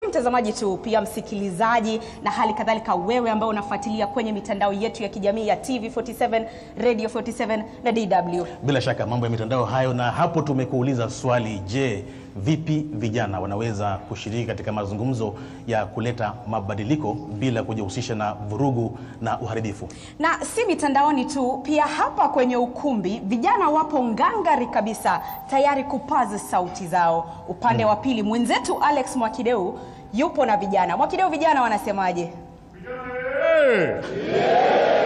Mtazamaji tu, pia msikilizaji, na hali kadhalika wewe ambao unafuatilia kwenye mitandao yetu ya kijamii ya TV47, Radio 47 na DW. Bila shaka mambo ya mitandao hayo, na hapo tumekuuliza swali, je, vipi vijana wanaweza kushiriki katika mazungumzo ya kuleta mabadiliko bila kujihusisha na vurugu na uharibifu? Na si mitandaoni tu, pia hapa kwenye ukumbi vijana wapo ngangari kabisa, tayari kupaza sauti zao. Upande wa pili mwenzetu Alex Mwakideu yupo na vijana. Mwakideu, vijana wanasemaje?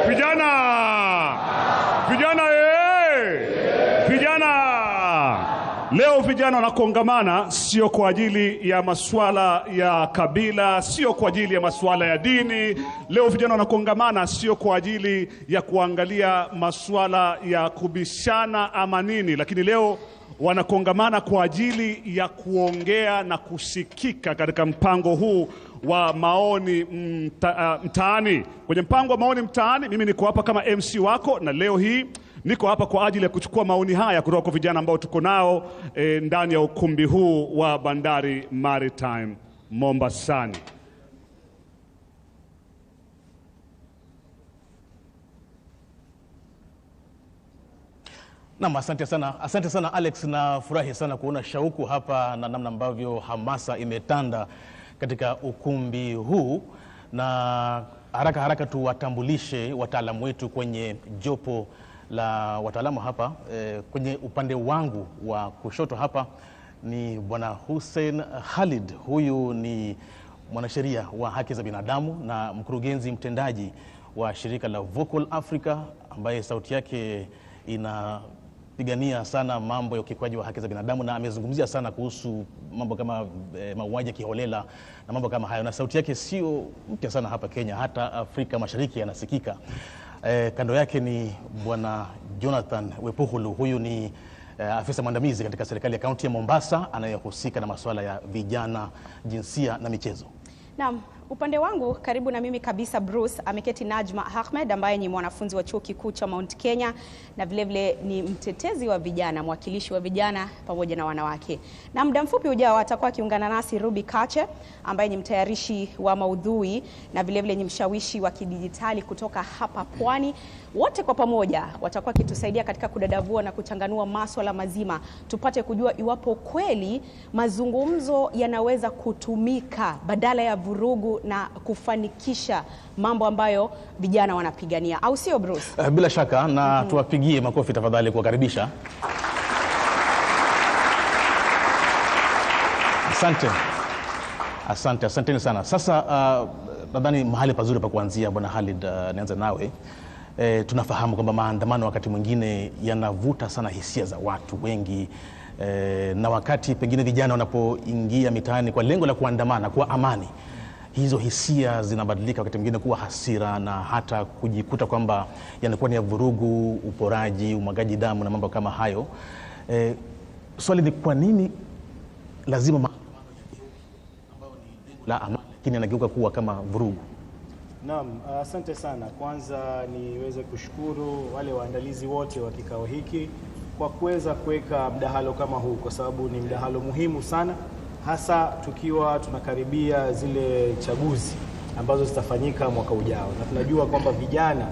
Vijana! Leo vijana wanakongamana sio kwa ajili ya masuala ya kabila, sio kwa ajili ya masuala ya dini. Leo vijana wanakongamana sio kwa ajili ya kuangalia masuala ya kubishana ama nini, lakini leo wanakongamana kwa ajili ya kuongea na kusikika katika mpango huu wa maoni mtaani. Kwenye mpango wa maoni mtaani, mimi niko hapa kama MC wako, na leo hii niko hapa kwa ajili ya kuchukua maoni haya kutoka kwa vijana ambao tuko nao ndani ya ukumbi huu wa Bandari Maritime Mombasani. Naam, asante sana Alex, na furahi sana kuona shauku hapa na namna ambavyo hamasa imetanda katika ukumbi huu. Na haraka tuwatambulishe wataalamu wetu kwenye jopo la wataalamu hapa. Kwenye upande wangu wa kushoto hapa ni Bwana Hussein Khalid. Huyu ni mwanasheria wa haki za binadamu na mkurugenzi mtendaji wa shirika la Vocal Africa, ambaye sauti yake inapigania sana mambo ya ukiukwaji wa haki za binadamu, na amezungumzia sana kuhusu mambo kama mauaji ya kiholela na mambo kama hayo, na sauti yake sio mpya sana hapa Kenya, hata Afrika Mashariki anasikika. Kando yake ni Bwana Jonathan Wepuhulu. Huyu ni afisa mwandamizi katika serikali ya kaunti ya Mombasa anayehusika na masuala ya vijana, jinsia na michezo. Naam, upande wangu karibu na mimi kabisa Bruce ameketi Najma Ahmed, ambaye ni mwanafunzi wa chuo kikuu cha Mount Kenya na vile ni mtetezi wa vijana, mwakilishi wa vijana pamoja na wanawake. Na muda mfupi ujao atakuwa akiungana nasi Ruby Kache, ambaye ni mtayarishi wa maudhui na vile ni mshawishi wa kidijitali kutoka hapa Pwani. Wote kwa pamoja watakuwa kitusaidia katika kudadavua na kuchanganua masuala mazima, tupate kujua iwapo kweli mazungumzo yanaweza kutumika badala ya vurugu na kufanikisha mambo ambayo vijana wanapigania, au sio Bruce? Bila shaka, na tuwapigie makofi tafadhali kuwakaribisha. Asante sana. Sasa nadhani mahali pazuri pa kuanzia, Bwana Khalid, nianze nawe. Tunafahamu kwamba maandamano wakati mwingine yanavuta sana hisia za watu wengi, na wakati pengine vijana wanapoingia mitaani kwa lengo la kuandamana kwa amani, hizo hisia zinabadilika wakati mwingine kuwa hasira, na hata kujikuta kwamba yanakuwa ni ya vurugu, uporaji, umwagaji damu na mambo kama hayo. Swali ni kwa nini lazima maandamano ambayo ni lengo la amani lakini yanageuka kuwa kama vurugu? Naam, asante sana. Kwanza niweze kushukuru wale waandalizi wote wa kikao hiki kwa kuweza kuweka mdahalo kama huu, kwa sababu ni mdahalo muhimu sana, hasa tukiwa tunakaribia zile chaguzi ambazo zitafanyika mwaka ujao, na tunajua kwamba vijana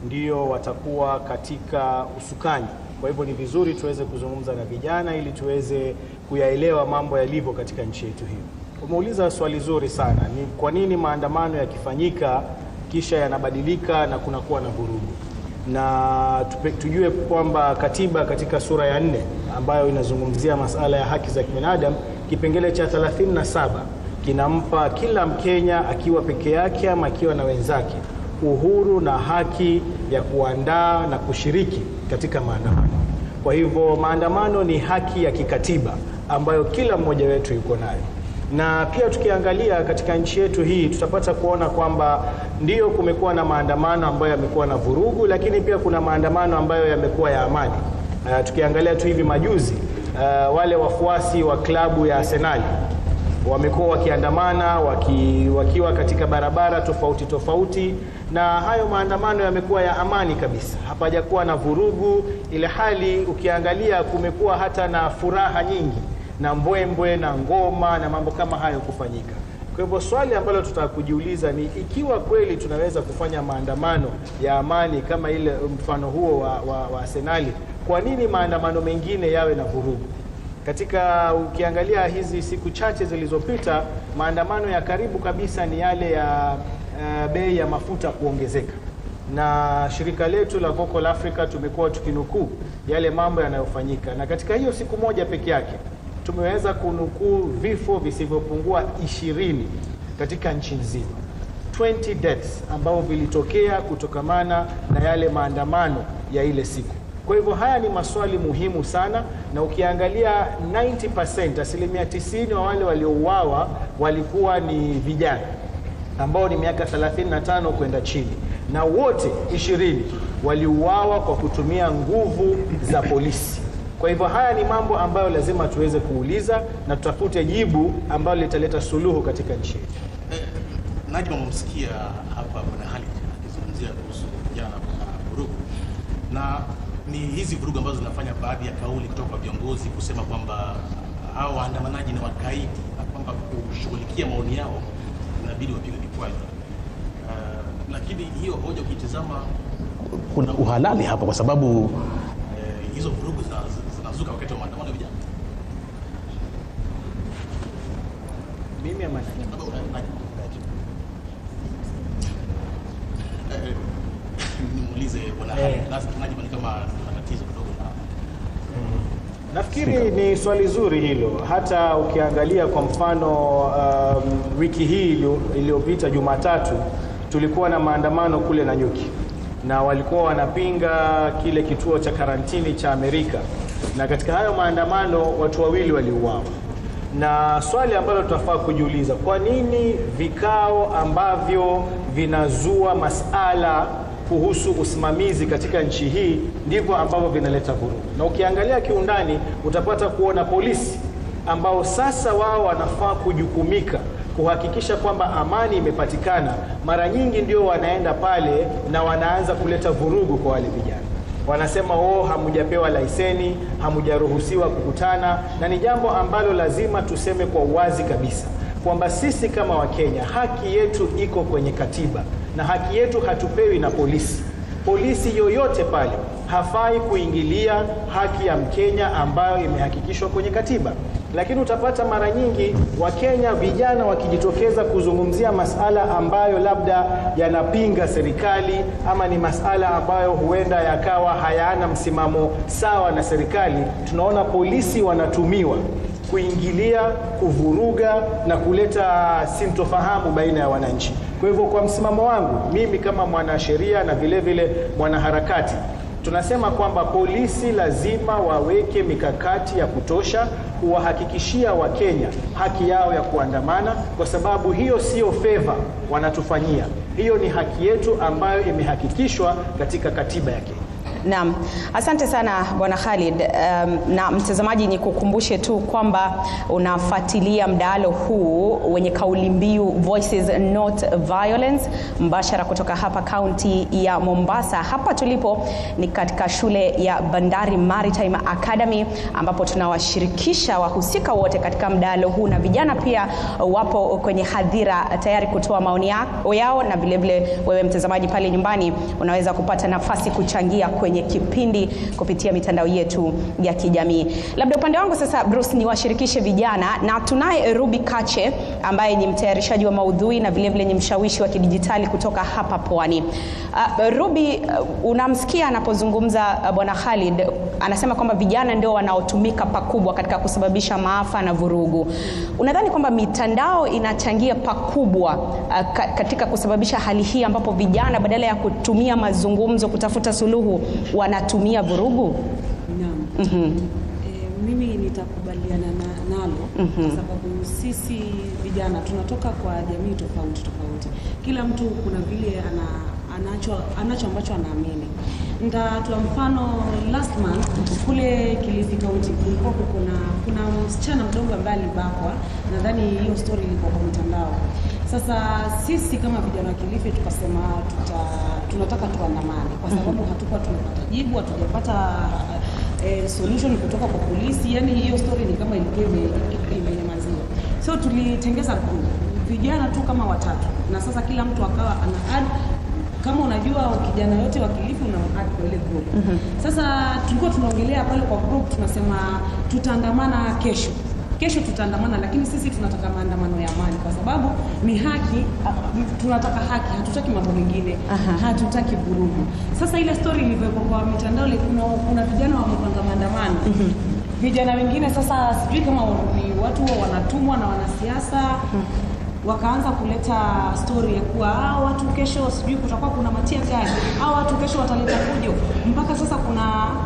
ndio watakuwa katika usukani. Kwa hivyo ni vizuri tuweze kuzungumza na vijana ili tuweze kuyaelewa mambo yalivyo katika nchi yetu hii. Umeuliza swali zuri sana, ni kwa nini maandamano yakifanyika kisha yanabadilika na kunakuwa na vurugu. Na tujue kwamba katiba katika sura ya 4 ambayo inazungumzia masala ya haki za binadamu, kipengele cha 37 kinampa kila Mkenya, akiwa peke yake ama akiwa na wenzake, uhuru na haki ya kuandaa na kushiriki katika maandamano. Kwa hivyo maandamano ni haki ya kikatiba ambayo kila mmoja wetu yuko nayo. Na pia tukiangalia katika nchi yetu hii tutapata kuona kwamba ndio kumekuwa na maandamano ambayo yamekuwa na vurugu, lakini pia kuna maandamano ambayo yamekuwa ya amani. Tukiangalia tu hivi majuzi, wale wafuasi wa klabu ya Arsenal wamekuwa wakiandamana wakiwa katika barabara tofauti, na hayo maandamano yamekuwa ya amani kabisa, hapajakuwa na vurugu. Ile hali ukiangalia kumekuwa hata na furaha nyingi na mbwembwe na ngoma na mambo kama hayo kufanyika. Kwa hivyo swali ambalo tutakujiuliza ni ikiwa kweli tunaweza kufanya maandamano ya amani kama ile mfano huo wa Arsenali, kwa nini maandamano mengine yawe na vurugu? Ukiangalia hizi siku chache zilizopita, maandamano ya karibu kabisa ni yale ya bei ya mafuta kuongezeka, na shirika letu la Vocal Africa tumekuwa tukinukuu yale mambo yanayofanyika, na katika hiyo siku moja peke yake tumeweza kunukuu vifo visivyopungua 20 katika nchi nzima, 20 deaths ambao vilitokea kutokamana na yale maandamano ya ile siku. Kwa hivyo haya ni maswali muhimu sana, na ukiangalia 90%, asilimia 90 wa wale waliouawa walikuwa ni vijana ambao ni miaka 35 kwenda chini, na wote 20 waliuawa kwa kutumia nguvu za polisi. Kwa hivyo haya ni mambo ambayo lazima tuweze kuuliza na tutafute jibu ambalo litaleta suluhu katika nchi yetu. Najma, mmsikia hapa Bwana Khalid akizungumzia kuhusu vijana na vurugu, na ni hizi vurugu ambazo zinafanya baadhi ya kauli kutoka kwa viongozi kusema kwamba hao waandamanaji ni wakaidi na kwamba kushughulikia maoni yao inabidi wapigwe vikwazo. Lakini hiyo hoja ukitizama kuna uhalali hapa, kwa sababu hizo vurugu zinazuka wakati wa maandamano ya vijana. Mimi ama nimuulize Bwana Khalid, Najma ni kama matatizo kidogo na nafikiri ni swali zuri hilo. Hata ukiangalia kwa mfano wiki hii iliyopita Jumatatu tulikuwa na maandamano kule Nanyuki, na walikuwa wanapinga kile kituo cha karantini cha Amerika, na katika hayo maandamano watu 2 waliuawa. Na swali ambalo tunafaa kujiuliza, kwa nini vikao ambavyo vinazua masala kuhusu usimamizi katika nchi hii ndivyo ambavyo vinaleta vurugu? Na ukiangalia kiundani utapata kuona polisi ambao sasa wao wanafaa kujukumika kuhakikisha kwamba amani imepatikana, mara nyingi ndio wanaenda pale na wanaanza kuleta vurugu kwa wale vijana. Wanasema hamujapewa laiseni, hamujaruhusiwa kukutana, na ni jambo ambalo lazima tuseme kwa uwazi kabisa kwamba sisi kama Wakenya haki yetu iko kwenye katiba, na haki yetu hatupewi na polisi. Polisi yoyote pale hafai kuingilia haki ya Mkenya ambayo imehakikishwa kwenye katiba. Lakini utapata mara nyingi Wakenya vijana wakijitokeza kuzungumzia masala ambayo labda yanapinga serikali, ama ni masala ambayo huenda yakawa hayana msimamo sawa na serikali, tunaona polisi wanatumiwa kuingilia, kuvuruga na kuleta sintofahamu baina ya wananchi. Kwa hivyo kwa msimamo wangu mimi kama mwanasheria na vile vile mwanaharakati, tunasema kwamba polisi lazima waweke mikakati ya kutosha kuwahakikishia Wakenya haki yao ya kuandamana, kwa sababu hiyo sio favor wanatufanyia. Hiyo ni haki yetu ambayo imehakikishwa katika katiba ya Kenya. Naam, asante sana Bwana Khalid. Na mtazamaji, ni kukumbushe tu kwamba unafuatilia mdahalo huu wenye kauli mbiu Voices Not Violence mbashara kutoka hapa kaunti ya Mombasa. Hapa tulipo ni katika shule ya Bandari Maritime Academy, ambapo tunawashirikisha wahusika wote katika mdahalo huu, na vijana pia wapo kwenye hadhira tayari kutoa maoni yao, na vile vile wewe mtazamaji pale nyumbani unaweza kupata nafasi kuchangia kwenye kipindi kupitia mitandao yetu ya kijamii. Labda upande wangu sasa Bruce ni washirikishe vijana, na tunaye Ruby Kache ambaye ni mtayarishaji wa maudhui na vile vile ni mshawishi wa kidijitali kutoka hapa Pwani. Ruby, unamsikia anapozungumza Bwana Khalid, anasema kwamba vijana ndio wanaotumika pakubwa katika kusababisha maafa na vurugu. Unadhani kwamba mitandao inachangia pakubwa katika kusababisha hali hii, ambapo vijana badala ya kutumia mazungumzo kutafuta suluhu wanatumia vurugu? Naam. Mimi nitakubaliana nalo kwa sababu sisi vijana tunatoka kwa jamii tofauti. Kila mtu kuna vile anacho ambacho anaamini. Nitatoa mfano, last month kule Kilifi County kulikuwa kuna msichana mdogo ambaye alibakwa. Nadhani hiyo story ilikuwa kwa mtandao. Sasa sisi kama vijana wa Kilifi tukasema tunataka tuandamane kwa sababu hatukuwa tunapata jibu, hatujapata solution kutoka kwa polisi. Yani hiyo story ni kama ilikuwa imenyamaziwa. So tulitengeza group vijana tu kama watatu, na sasa kila mtu akawa ana add, kama unajua kijana yote wa Kilifi una add kwa ile group. Sasa tulikuwa tunaongelea pale kwa group, tunasema tutaandamana kesho tutaandamana, lakini sisi tunataka maandamano ya amani kwa sababu ni haki, tunataka haki, hatutaki mambo mengine, hatutaki vurugu. Sasa ile story ilivyokuwa kwa mitandao, kuna vijana wamepanga maandamano. Vijana wengine sasa sijui kama ni watu wanatumwa na wanasiasa, wakaanza kuleta story ya kuwa watu kesho sijui kutakuwa kuna matia gani, watu kesho wataleta fujo. Mpaka sasa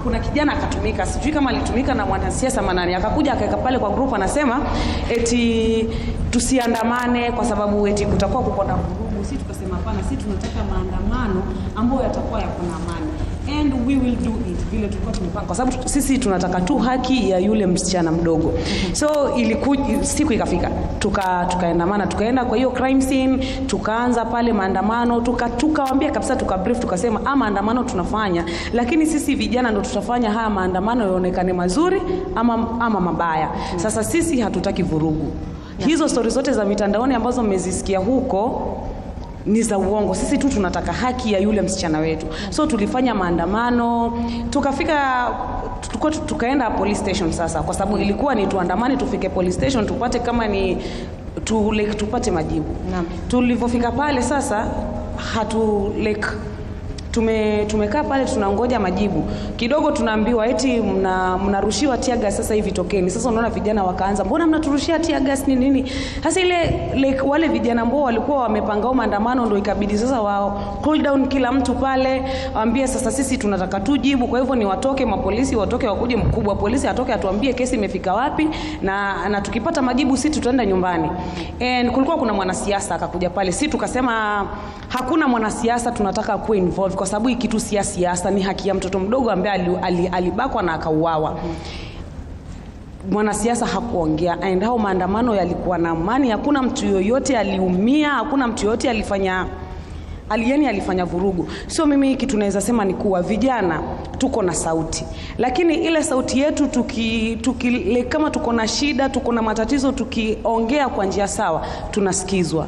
kuna kijana akatumika, sijui kama alitumika na mwanasiasa manani, akakuja akaweka pale kwa group anasema eti tusiandamane kwa sababu eti kutakuwa kuko na vurugu. Sisi tukasema hapana, sisi tunataka maandamano ambayo yatakuwa yako na amani, and we will do it vile tulikuwa tumepanga, kwa sababu sisi tunataka tu haki ya yule msichana mdogo. So siku ikafika, tukaandamana, tukaenda kwa hiyo crime scene, tukaanza pale maandamano, tukawaambia kabisa, tukabrief, tukasema maandamano tunafanya, lakini sisi vijana ndo tutafanya haya maandamano yaonekane mazuri ama mabaya. Sasa sisi hatutaki vurugu. Hizo stories zote za mitandaoni ambazo mmezisikia huko ni za uongo. Sisi tu tunataka haki ya yule msichana wetu. So tulifanya maandamano, tukaenda police station sasa, kwa sababu ilikuwa ni tuandamane tufike police station tupate kama ni tupate majibu. Tulipofika pale sasa tumekaa pale tunangoja majibu. Kidogo tunaambiwa eti mnarushiwa tear gas sasa hivi, tokeni. Sasa unaona vijana wakaanza, mbona mnaturushia tear gas nini? Sasa wale vijana ambao walikuwa wamepanga maandamano ndio ikabidi sasa wao cool down kila mtu pale, waambie sasa sisi tunataka tujibu, kwa hivyo ni watoke mapolisi, watoke wakuje, mkubwa polisi atoke atuambie kesi imefika wapi, na tukipata majibu sisi tutaenda nyumbani. And kulikuwa kuna mwanasiasa akakuja pale, sisi tukasema hakuna mwanasiasa tunataka kuwa involved, kwa sababu kitu si siasa, ni haki ya mtoto mdogo ambaye alibakwa na akauawa. Mwanasiasa hakuongea, and hao maandamano yalikuwa na amani, hakuna mtu yoyote aliumia, hakuna mtu yoyote alifanya vurugu. So mimi kitu naweza sema ni kuwa vijana tuko na sauti, lakini ile sauti yetu kama tuko na shida, tuko na matatizo, tukiongea kwa njia sawa tunasikizwa.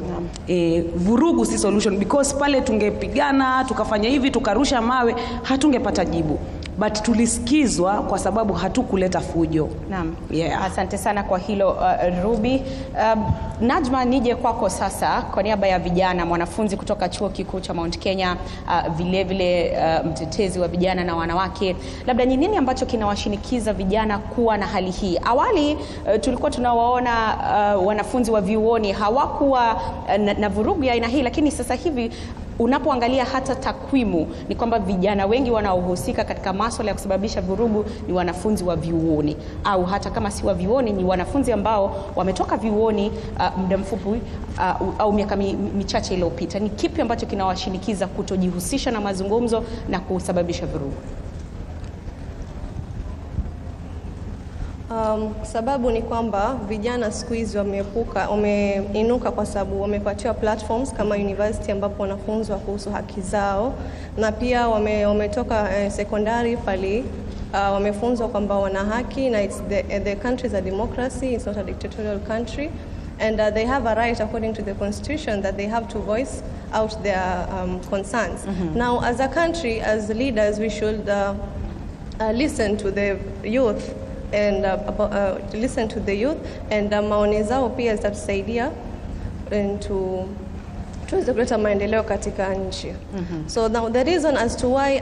Vurugu si solution, because pale tungepigana tukafanya hivi tukarusha mawe hatungepata jibu, but tulisikizwa kwa sababu hatukuleta fujo. Naam. Yeah. Asante sana kwa hilo Ruby. Najma, nije kwako sasa kwa niaba ya vijana, mwanafunzi kutoka Chuo Kikuu cha Mount Kenya, vile mtetezi wa vijana na wanawake. Labda ni nini ambacho kinawashinikiza vijana kuwa na hali hii? Awali tulikuwa tunawaona wanafunzi wa vyuoni hawakuwa na vurugu ya aina hii, lakini sasa hivi unapoangalia hata takwimu ni kwamba vijana wengi wanaohusika katika masuala ya kusababisha vurugu ni wanafunzi wa vyuoni, au hata kama si wa vyuoni ni wanafunzi ambao wametoka vyuoni muda mfupi au miaka michache iliyopita. Ni kipi ambacho kinawashinikiza kutojihusisha na mazungumzo na kusababisha vurugu? Sababu ni kwamba vijana siku hizi wameinuka kwa sababu wamepatiwa platforms kama university ambapo wanafunzwa kuhusu haki zao, na pia wametoka sekondari pale wamefunzwa kwamba wana haki, na the country is a democracy, it's not a dictatorial country, and they have a right according to the constitution that they have to voice out their concerns. Now as a country, as leaders, we should listen to the youth and listen to the youth, and maoni zao pia zitatusaidia tuweze kuleta maendeleo katika nchi. So now the reason as to why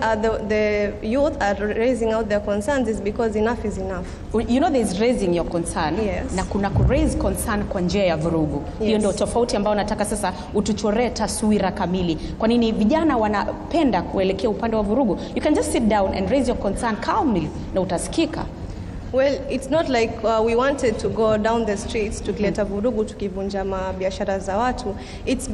the youth are raising out their concerns is because enough is enough. You know, there is raising your concern, yes, na kuna raise concern kwa njia ya vurugu. Hiyo yes, ndio tofauti ambayo nataka sasa utuchoree taswira kamili. Kwa nini vijana wanapenda kuelekea upande wa vurugu? You can just sit down and raise your concern calmly na utasikika. Well, it's not like we wanted to go down the streets tukileta vurugu tukivunja biashara za watu. It's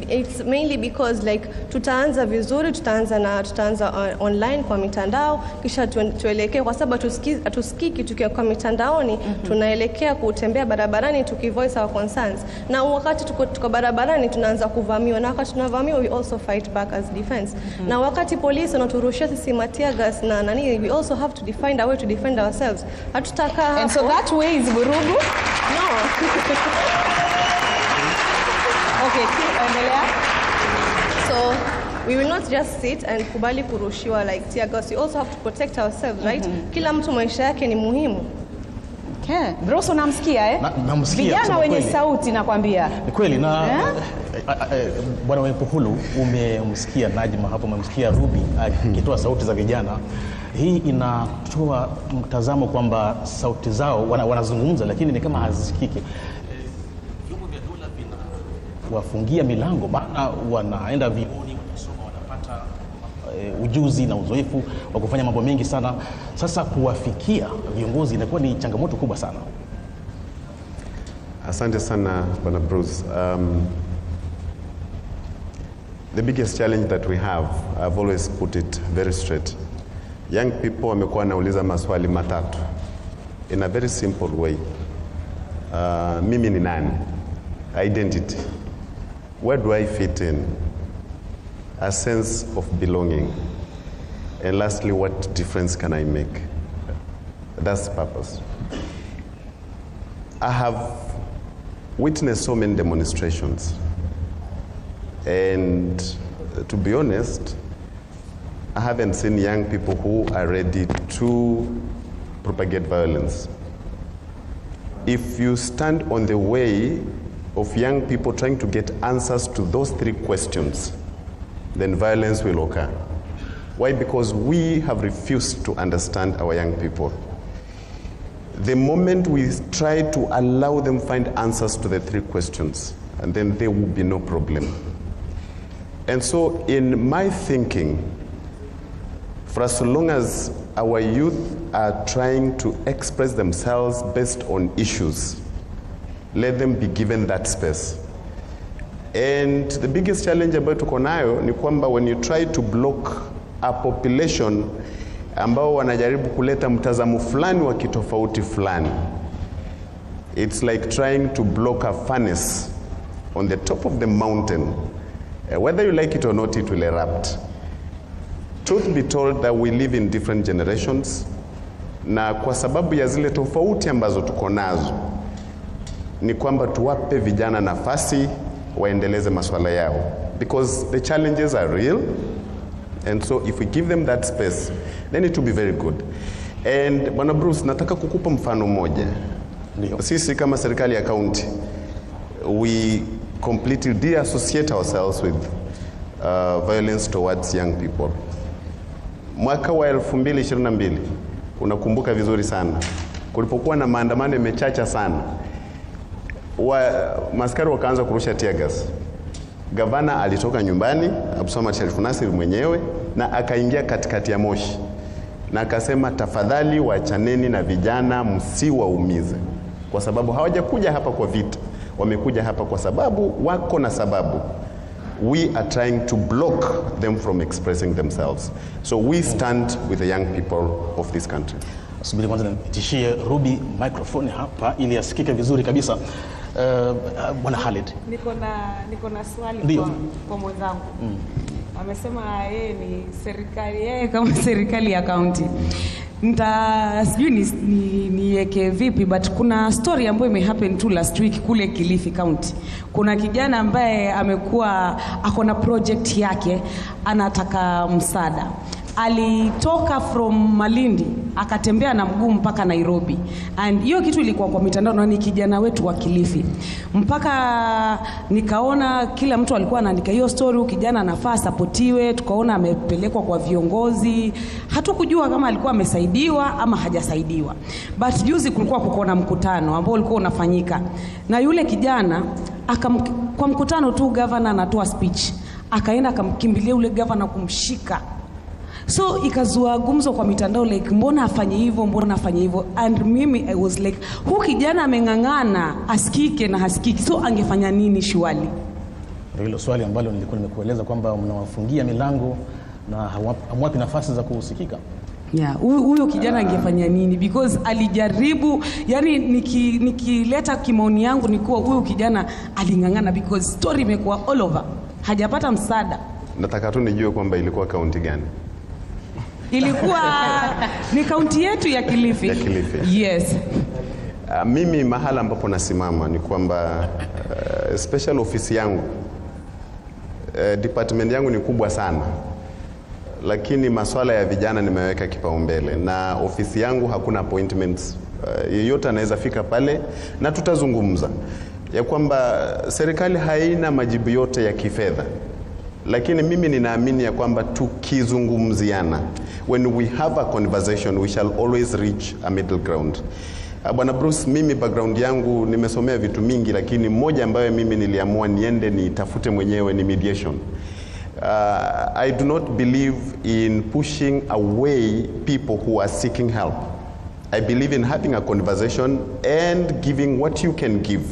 mainly because like tutaanza vizuri, tutaanza online kwa mitandao, kisha tuelekee, kwa sababu tusikiki tukiwa kwa mitandaoni, tunaelekea kutembea barabarani tukivoice our concerns. Na wakati tuko barabarani tunaanza kuvamiwa, na wakati tunavamiwa we also fight back as defense. Na wakati polisi wanaturushia sisi tear gas na nani, we also have to find a way to defend ourselves. And so that way is vurugu? No. Okay, endelea. So we will not just sit and kubali kurushiwa like tear gas. We also have to protect ourselves, right? Kila mtu maisha yake ni muhimu. Okay. Bruce, unamsikia eh? Namsikia. Vijana wenye sauti nakwambia. Ni kweli na Bwana Wempuhulu, umemsikia Najma hapo, umemsikia Ruby akitoa sauti za vijana. Hii inatoa mtazamo kwamba sauti zao wanazungumza lakini ni kama hazisikiki. Vyombo vya dola vinawafungia milango, bana wanaenda vioni, wanasoma, wanapata ujuzi na uzoefu wa kufanya mambo mengi sana. Sasa kuwafikia viongozi inakuwa ni changamoto kubwa sana. Asante sana Bwana Bruce. The biggest challenge that we have, I've always put it very straight. Young people wamekuwa wanauliza maswali matatu in a very simple way. Mimi ni nani? Identity. Where do I fit in? A sense of belonging. And lastly, what difference can I make? That's the purpose. I have witnessed so many demonstrations. And to be honest, I haven't seen young people who are ready to propagate violence. If you stand on the way of young people trying to get answers to those three questions, then violence will occur. Why? Because we have refused to understand our young people. The moment we try to allow them find answers to the three questions, and then there will be no problem. And so in my thinking, for as long as our youth are trying to express themselves based on issues, let them be given that space. And the biggest challenge ambayo tuko nayo ni kwamba when you try to block a population ambao wanajaribu kuleta mtazamo fulani wa kitofauti fulani, it's like trying to block a furnace on the top of the mountain. Whether you like it or not, it will erupt. Truth be told that we live in different generations, na kwa sababu ya zile tofauti ambazo tuko nazo ni kwamba tuwape vijana nafasi waendeleze masuala yao, because the challenges are real, and so if we give them that space, then it will be very good. And Bwana Bruce, nataka kukupa mfano moja. Sisi kama serikali ya county, we completely deassociate ourselves with violence towards young people. Mwaka wa 2022, unakumbuka vizuri sana, kulipokuwa na maandamano yamechacha sana, maskari wakaanza kurusha tear gas. Gavana alitoka nyumbani, Abdulswamad Sharif Nassir mwenyewe, na akaingia katikati ya Moshi na akasema, tafadhali wachaneni na vijana, msiwaumize, kwa sababu hawajakuja hapa kwa vita, wamekuja hapa kwa sababu wako na sababu. We are trying to block them from expressing themselves. So we stand with the young people of this country. Subiri kwanza nitishie Ruby microphone hapa ili asikike vizuri kabisa. Bwana Khalid. Niko na swali kwa mwenzangu. Amesema yeye ni serikali, yeye kama serikali ya county. Sijui niweke vipi, but kuna story ambayo imehappen tu last week kule Kilifi County. Kuna kijana ambaye amekuwa akona project yake, anataka msaada. Alitoka from Malindi akatembea na mguu mpaka Nairobi, and hiyo kitu ilikuwa kwa mitandao, na ni kijana wetu wa Kilifi. Mpaka nikaona kila mtu alikuwa anaandika hiyo story, kijana anafaa supportiwe. Tukaona amepelekwa kwa viongozi, hatukujua kama alikuwa amesaidiwa ama hajasaidiwa. But juzi kulikuwa kukona mkutano ambao ulikuwa unafanyika, na yule kijana kwa mkutano tu governor anatoa speech, akaenda akamkimbilia yule governor kumshika. So ikazua gumzo kwa mitandao, like mbona afanye hivyo, and mimi I was like, huu kijana amengangana asikike na hasikiki, so angefanya nini shwali? Ndio hilo swali ambalo nilikuwa nimekueleza kwamba mnawafungia milango na hamwapi nafasi za kusikika. Yeah, huyo kijana angefanya nini? Because alijaribu, yani nikileta kimaoni yangu ni kuwa huyo kijana alingangana, because story imekuwa all over, hajapata msaada. Nataka tu nijue kwamba ilikuwa kaunti gani? Ilikuwa ni kaunti yetu ya Kilifi. Ya Kilifi. Yes. Mimi mahala ambapo nasimama ni kwamba special office yangu department yangu ni kubwa sana, lakini masuala ya vijana nimeweka kipaumbele, na ofisi yangu hakuna appointments. Yeyote anaweza fika pale na tutazungumza ya kwamba serikali haina majibu yote ya kifedha, lakini mimi ninaamini ya kwamba tukizungumziana, when we have a conversation, we shall always reach a middle ground. Bwana Bruce, mimi background yangu nimesomea vitu mingi, lakini moja ambayo mimi niliamua niende nitafute mwenyewe ni mediation. I do not believe in pushing away people who are seeking help. I believe in having a conversation and giving what you can give.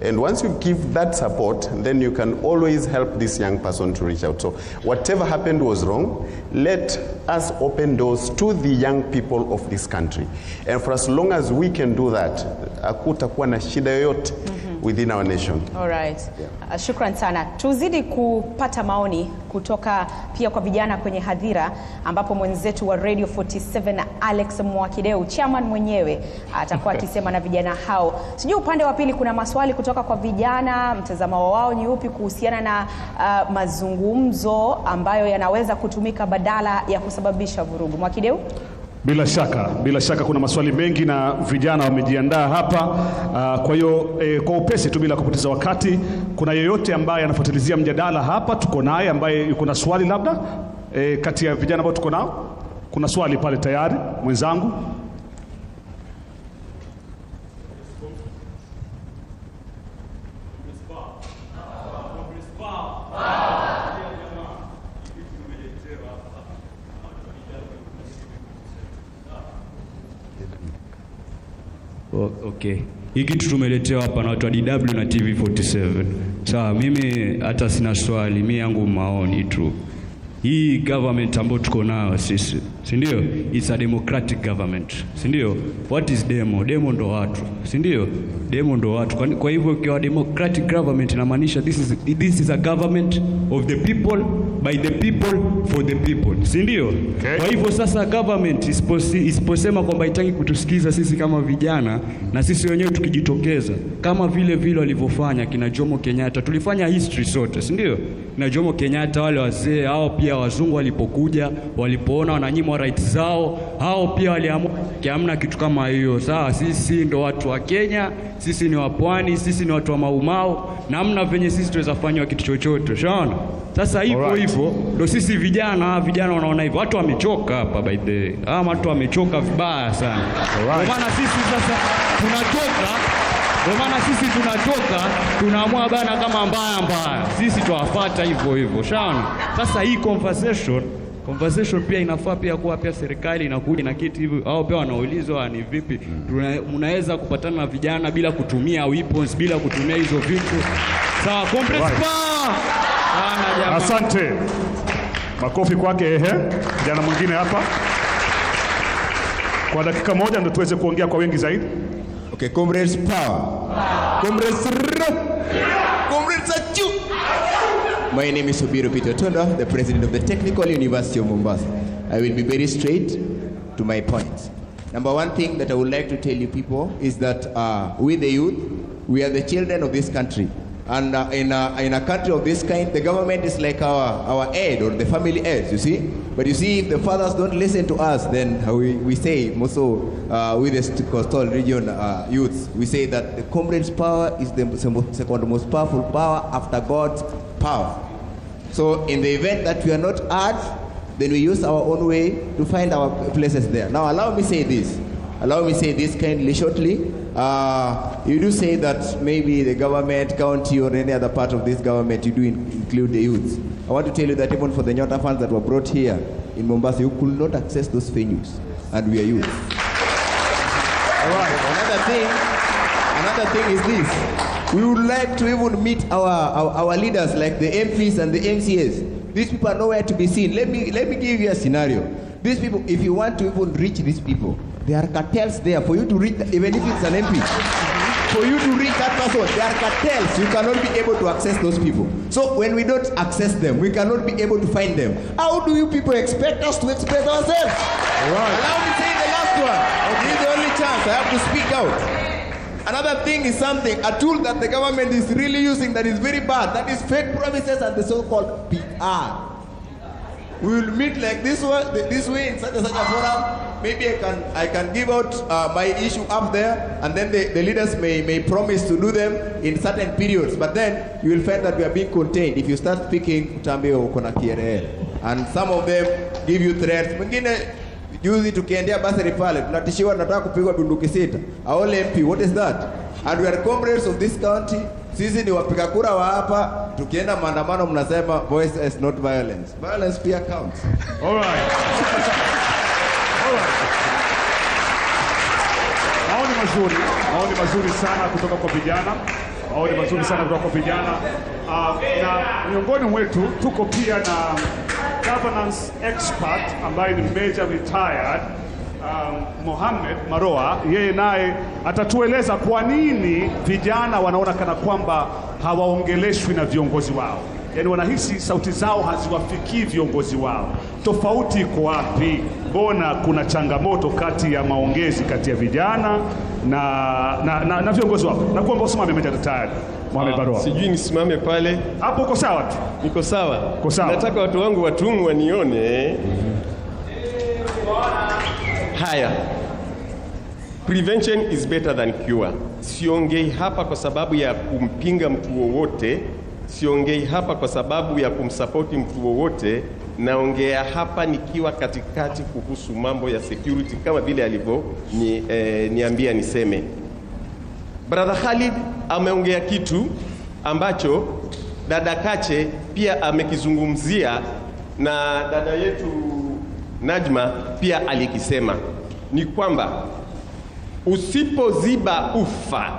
And once you give that support, then you can always help this young person to reach out. So whatever happened was wrong. Let us open doors to the young people of this country. And for as long as we can do that, hakutakuwa na shida yoyote within our nation. All right. Yeah. Shukran sana. Tuzidi kupata maoni kutoka pia kwa vijana kwenye hadhira, ambapo mwenzetu wa Radio 47 Alex Mwakideu, chairman mwenyewe, atakuwa akisema na vijana hao. Sijui upande wa pili kuna maswali kutoka kwa vijana, mtazamo wao ni upi kuhusiana na mazungumzo ambayo yanaweza kutumika badala ya kusababisha vurugu. Mwakideu? Bila shaka kuna maswali mengi na vijana wamejiandaa hapa. Kwa hiyo kwa upesi tu bila kupoteza wakati, kuna yeyote ambaye anafuatilizia mjadala hapa? Tuko naye ambaye yuko na swali labda kati ya vijana ambao tuko nao? Kuna swali pale tayari, mwenzangu. Okay. Hii kitu tumeletewa hapa na watu wa DW na TV47. Sawa, mimi hata sina swali, mimi yangu maoni tu. Hii government ambayo tuko nayo sisi, si ndio? It's a democratic government, si ndio? What is demo? Demo ndo watu, si ndio? Demo ndo watu. Kwa hivyo kwa democratic government inamaanisha this is a government of the people, by the people, for the people, si ndio? Okay. Kwa hivyo sasa government isiposema kwamba haitaki kutusikiza sisi kama vijana, na sisi wenyewe tukijitokeza kama vile walivyofanya kina Jomo Kenyatta, tulifanya history sote, si ndio? Na Jomo Kenyatta, wale wazee hao pia wazungu walipokuja, walipoona wananyimwa rights zao, hao pia waliamua kiamna kitu kama hiyo. Sawa, sisi ndo watu wa Kenya, sisi ni wa pwani, sisi ni watu wa Maumau, namna venye sisi tuweza fanywa kitu chochote. Unaona? Sasa hivyo ndo sisi vijana wanaona hivyo. Watu wamechoka hapa by the way. Watu wamechoka vibaya sana. Kwa maana sisi sasa tunatoka tunaamua bana kama mbaya. Sisi tuwafuata hivyo. Unaona? Sasa hii conversation pia inafaa pia kuwa pia serikali inakuja na kitu hivyo, au pia wanaulizwa ni vipi mnaweza kupatana na vijana bila kutumia weapons, bila kutumia hizo vitu. Sawa, compress power. Asante. Makofi kwake. Jana mwingine hapa. Kwa dakika moja ndio tuweze kuongea kwa wengi zaidi. Okay, comrades power. Comrades achu. My name is Obiru Peter Tonda, the president of the Technical University of Mombasa. I will be very straight to my point. Number one thing that I would like to tell you people is that we the youth, we are the children of this country. And in a country of this kind, the government is like our head or the family heads, you see. But you see, if the fathers don't listen to us, then we say, also with the coastal region youths, we say that the comrades' power is the second most powerful power after God's power. So in the event that we are not urged, then we use our own way to find our places there. Now allow me say this kindly, shortly. You do say that maybe the government, county or any other part of this government, you do include the youths. I want to tell you that even for the Nyota funds that were brought here in Mombasa, you could not access those venues, and we are youth. All right. Another thing is this. We would like to even meet our leaders like the MPs and the MCAs. These people are nowhere to be seen. Let me give you a scenario. These people, if you want to even reach these people, there are cartels there for you to reach, even if it's an MP. For you to reach that person, there are cartels. You cannot be able to access those people. So when we don't access them, we cannot be able to find them. How do you people expect us to express ourselves? Right. Allow me to say the last one. This is the only chance I have to speak out. Another thing is a tool that the government is really using that is very bad. That is fake promises and the so-called PR. We will meet like this way in such a forum. Maybe I can give out my issue up there, and then the leaders may promise to do them in certain periods. But then you will find that we are being contained. If you start speaking, utambio uko na KRL, and some of them give you threats. Mwingine juzi tukiendea basari pale, tunatishiwa tunataka kupigwa bunduki 6. Our MP, what is that? And we are comrades of this county. Sisi ni wapiga kura wa hapa. Tukienda maandamano mnasema voice is not violence. Violence pia counts. All right. Maoni mazuri sana kutoka kwa vijana. Na miongoni mwetu tuko pia na governance expert ambaye ni Major Retired Mohamed Maroa. Yeye naye atatueleza kwa nini vijana wanaona kana kwamba hawaongeleshwi na viongozi wao. Yaani wanahisi sauti zao haziwafikii viongozi wao. Tofauti iko wapi? Mbona kuna changamoto kati ya maongezi kati ya vijana na viongozi wao? Na kuomba usimame Major Retired Mohamed Maroa. Sijui nisimame pale. Hapo uko sawa tu? Niko sawa. Uko sawa. Nataka watu wangu watumwa wanione. Haya. Prevention is better than cure. Siongei hapa kwa sababu ya kumpinga mtu wowote. Siongei hapa kwa sababu ya kumsapoti mtu wowote. Naongea hapa nikiwa katikati kuhusu mambo ya security kama vile alivyo niambia niseme. Brother Khalid ameongea kitu ambacho dada Kache pia amekizungumzia na dada yetu Najma pia alikisema. Ni kwamba usipoziba ufa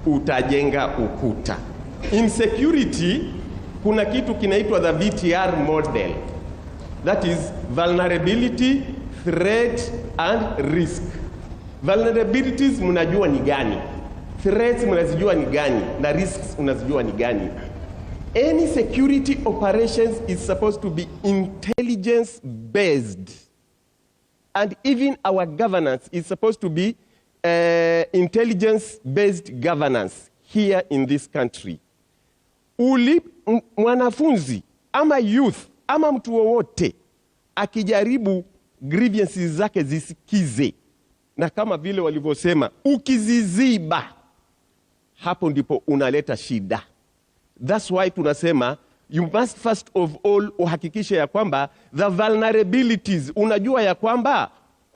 utajenga ukuta. Insecurity kuna kitu kinaitwa the VTR model. That is vulnerability, threat and risk. Vulnerabilities mnajua ni gani? Threats mnazijua ni gani? Na risks unazijua ni gani? Any security operations is supposed to be intelligence based. And even our governance is supposed to be intelligence based governance here in this country. Mwanafunzi ama youth ama mtu wowote akijaribu grievances zake zisikize, na kama vile walivyosema ukiziziba hapo ndipo unaleta shida. That's why tunasema you must first of all uhakikishe ya kwamba the vulnerabilities, unajua ya kwamba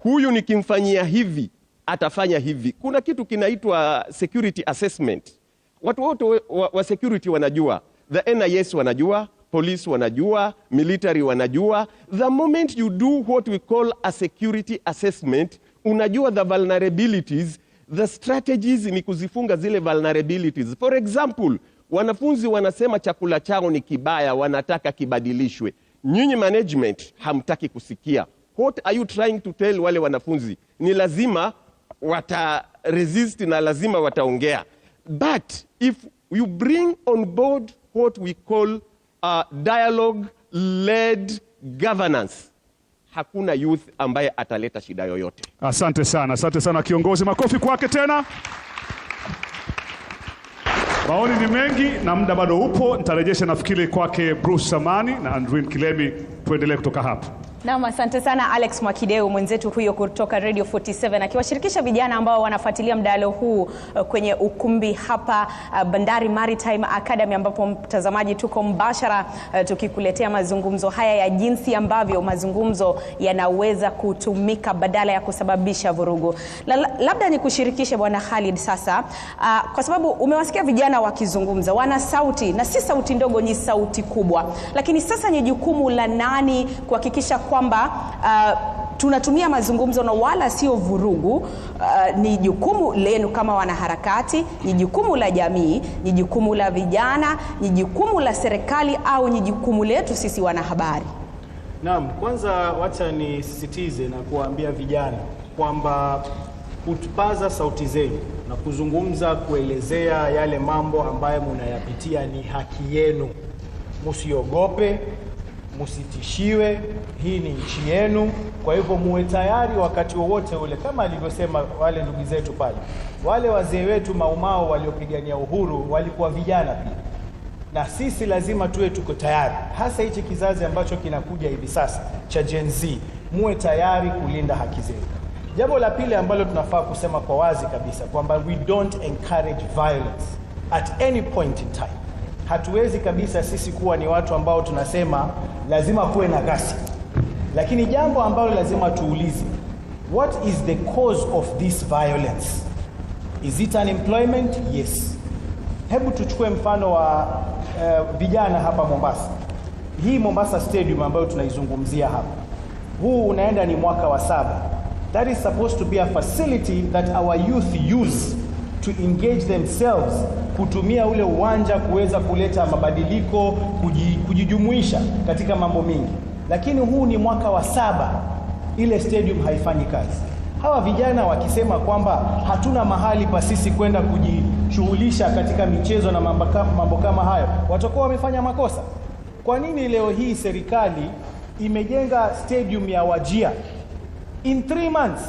huyu nikimfanyia hivi atafanya hivi. Kuna kitu kinaitwa security assessment. Watu wote wa security wanajua, the NIS wanajua, police wanajua, military wanajua. The moment you do what we call a security assessment, unajua the vulnerabilities, the strategies ni kuzifunga zile vulnerabilities. For example, wanafunzi wanasema chakula chao ni kibaya, wanataka kibadilishwe. Nyinyi management hamtaki kusikia. What are you trying to tell wale wanafunzi? Ni lazima wata resist na lazima wataongea. But if you bring on board what we call dialogue-led governance, hakuna youth ambaye ataleta shida yoyote. Asante sana kiongozi. Makofi kwake tena. Maoni ni mengi na muda bado upo. Nitarejesha nafikiri kwake Bruce Samani na Andrin Kilemi, tuendelee kutoka hapo. Naam, asante sana Alex Mwakideu mwenzetu huyo kutoka Radio 47 akiwashirikisha vijana ambao wanafuatilia mdahalo huu kwenye ukumbi hapa Bandari Maritime Academy, ambapo mtazamaji tuko mbashara tukikuletea mazungumzo haya ya jinsi ambavyo mazungumzo yanaweza kutumika badala ya kusababisha vurugu. Labda nikushirikishe Bwana Khalid sasa, kwa sababu umewasikia vijana wakizungumza, wana sauti na si sauti ndogo, ni sauti kubwa. Lakini sasa ni jukumu la nani kuhakikisha kwamba tunatumia mazungumzo na wala sio vurugu? Ni jukumu lenu kama wanaharakati, ni jukumu la jamii, ni jukumu la vijana, ni jukumu la serikali, au ni jukumu letu sisi wanahabari? Naam, kwanza wacha nisisitize na kuwaambia vijana kwamba kutupaza sauti zenu na kuzungumza, kuelezea yale mambo ambayo mnayapitia ni haki yenu. Msiogope, msitishiwe, hii ni nchi yenu. Kwa hivyo muwe tayari wakati wowote ule, kama alivyosema wale ndugu zetu pale. Wale wazee wetu Maumau waliopigania uhuru walikuwa vijana pia, na sisi lazima tuwe tuko tayari, hasa hichi kizazi ambacho kinakuja hivi sasa cha Gen Z. Muwe tayari kulinda haki zenu. Jambo la pili ambalo tunafaa kusema kwa wazi kabisa kwamba we don't encourage violence at any point in time. Hatuwezi kabisa sisi kuwa ni watu ambao tunasema lazima kuwe na ghasia. Lakini jambo ambalo lazima tuulize, what is the cause of this violence? Is it unemployment? Yes. Hebu tuchukue mfano wa vijana hapa Mombasa. Hii Mombasa Stadium ambayo tunaizungumzia hapa, huu unaenda ni mwaka wa 7. That is supposed to be a facility that our youth use to engage themselves, kutumia ule uwanja kuweza kuleta mabadiliko, kujijumuisha katika mambo mingi. Lakini huu ni mwaka wa 7, ile stadium haifanyi kazi. Hawa vijana wakisema kwamba hatuna mahali pa sisi kwenda kujishughulisha katika michezo na mambo kama hayo, watakuwa wamefanya makosa. Kwa nini leo hii serikali imejenga stadium ya Wajir in 3 months?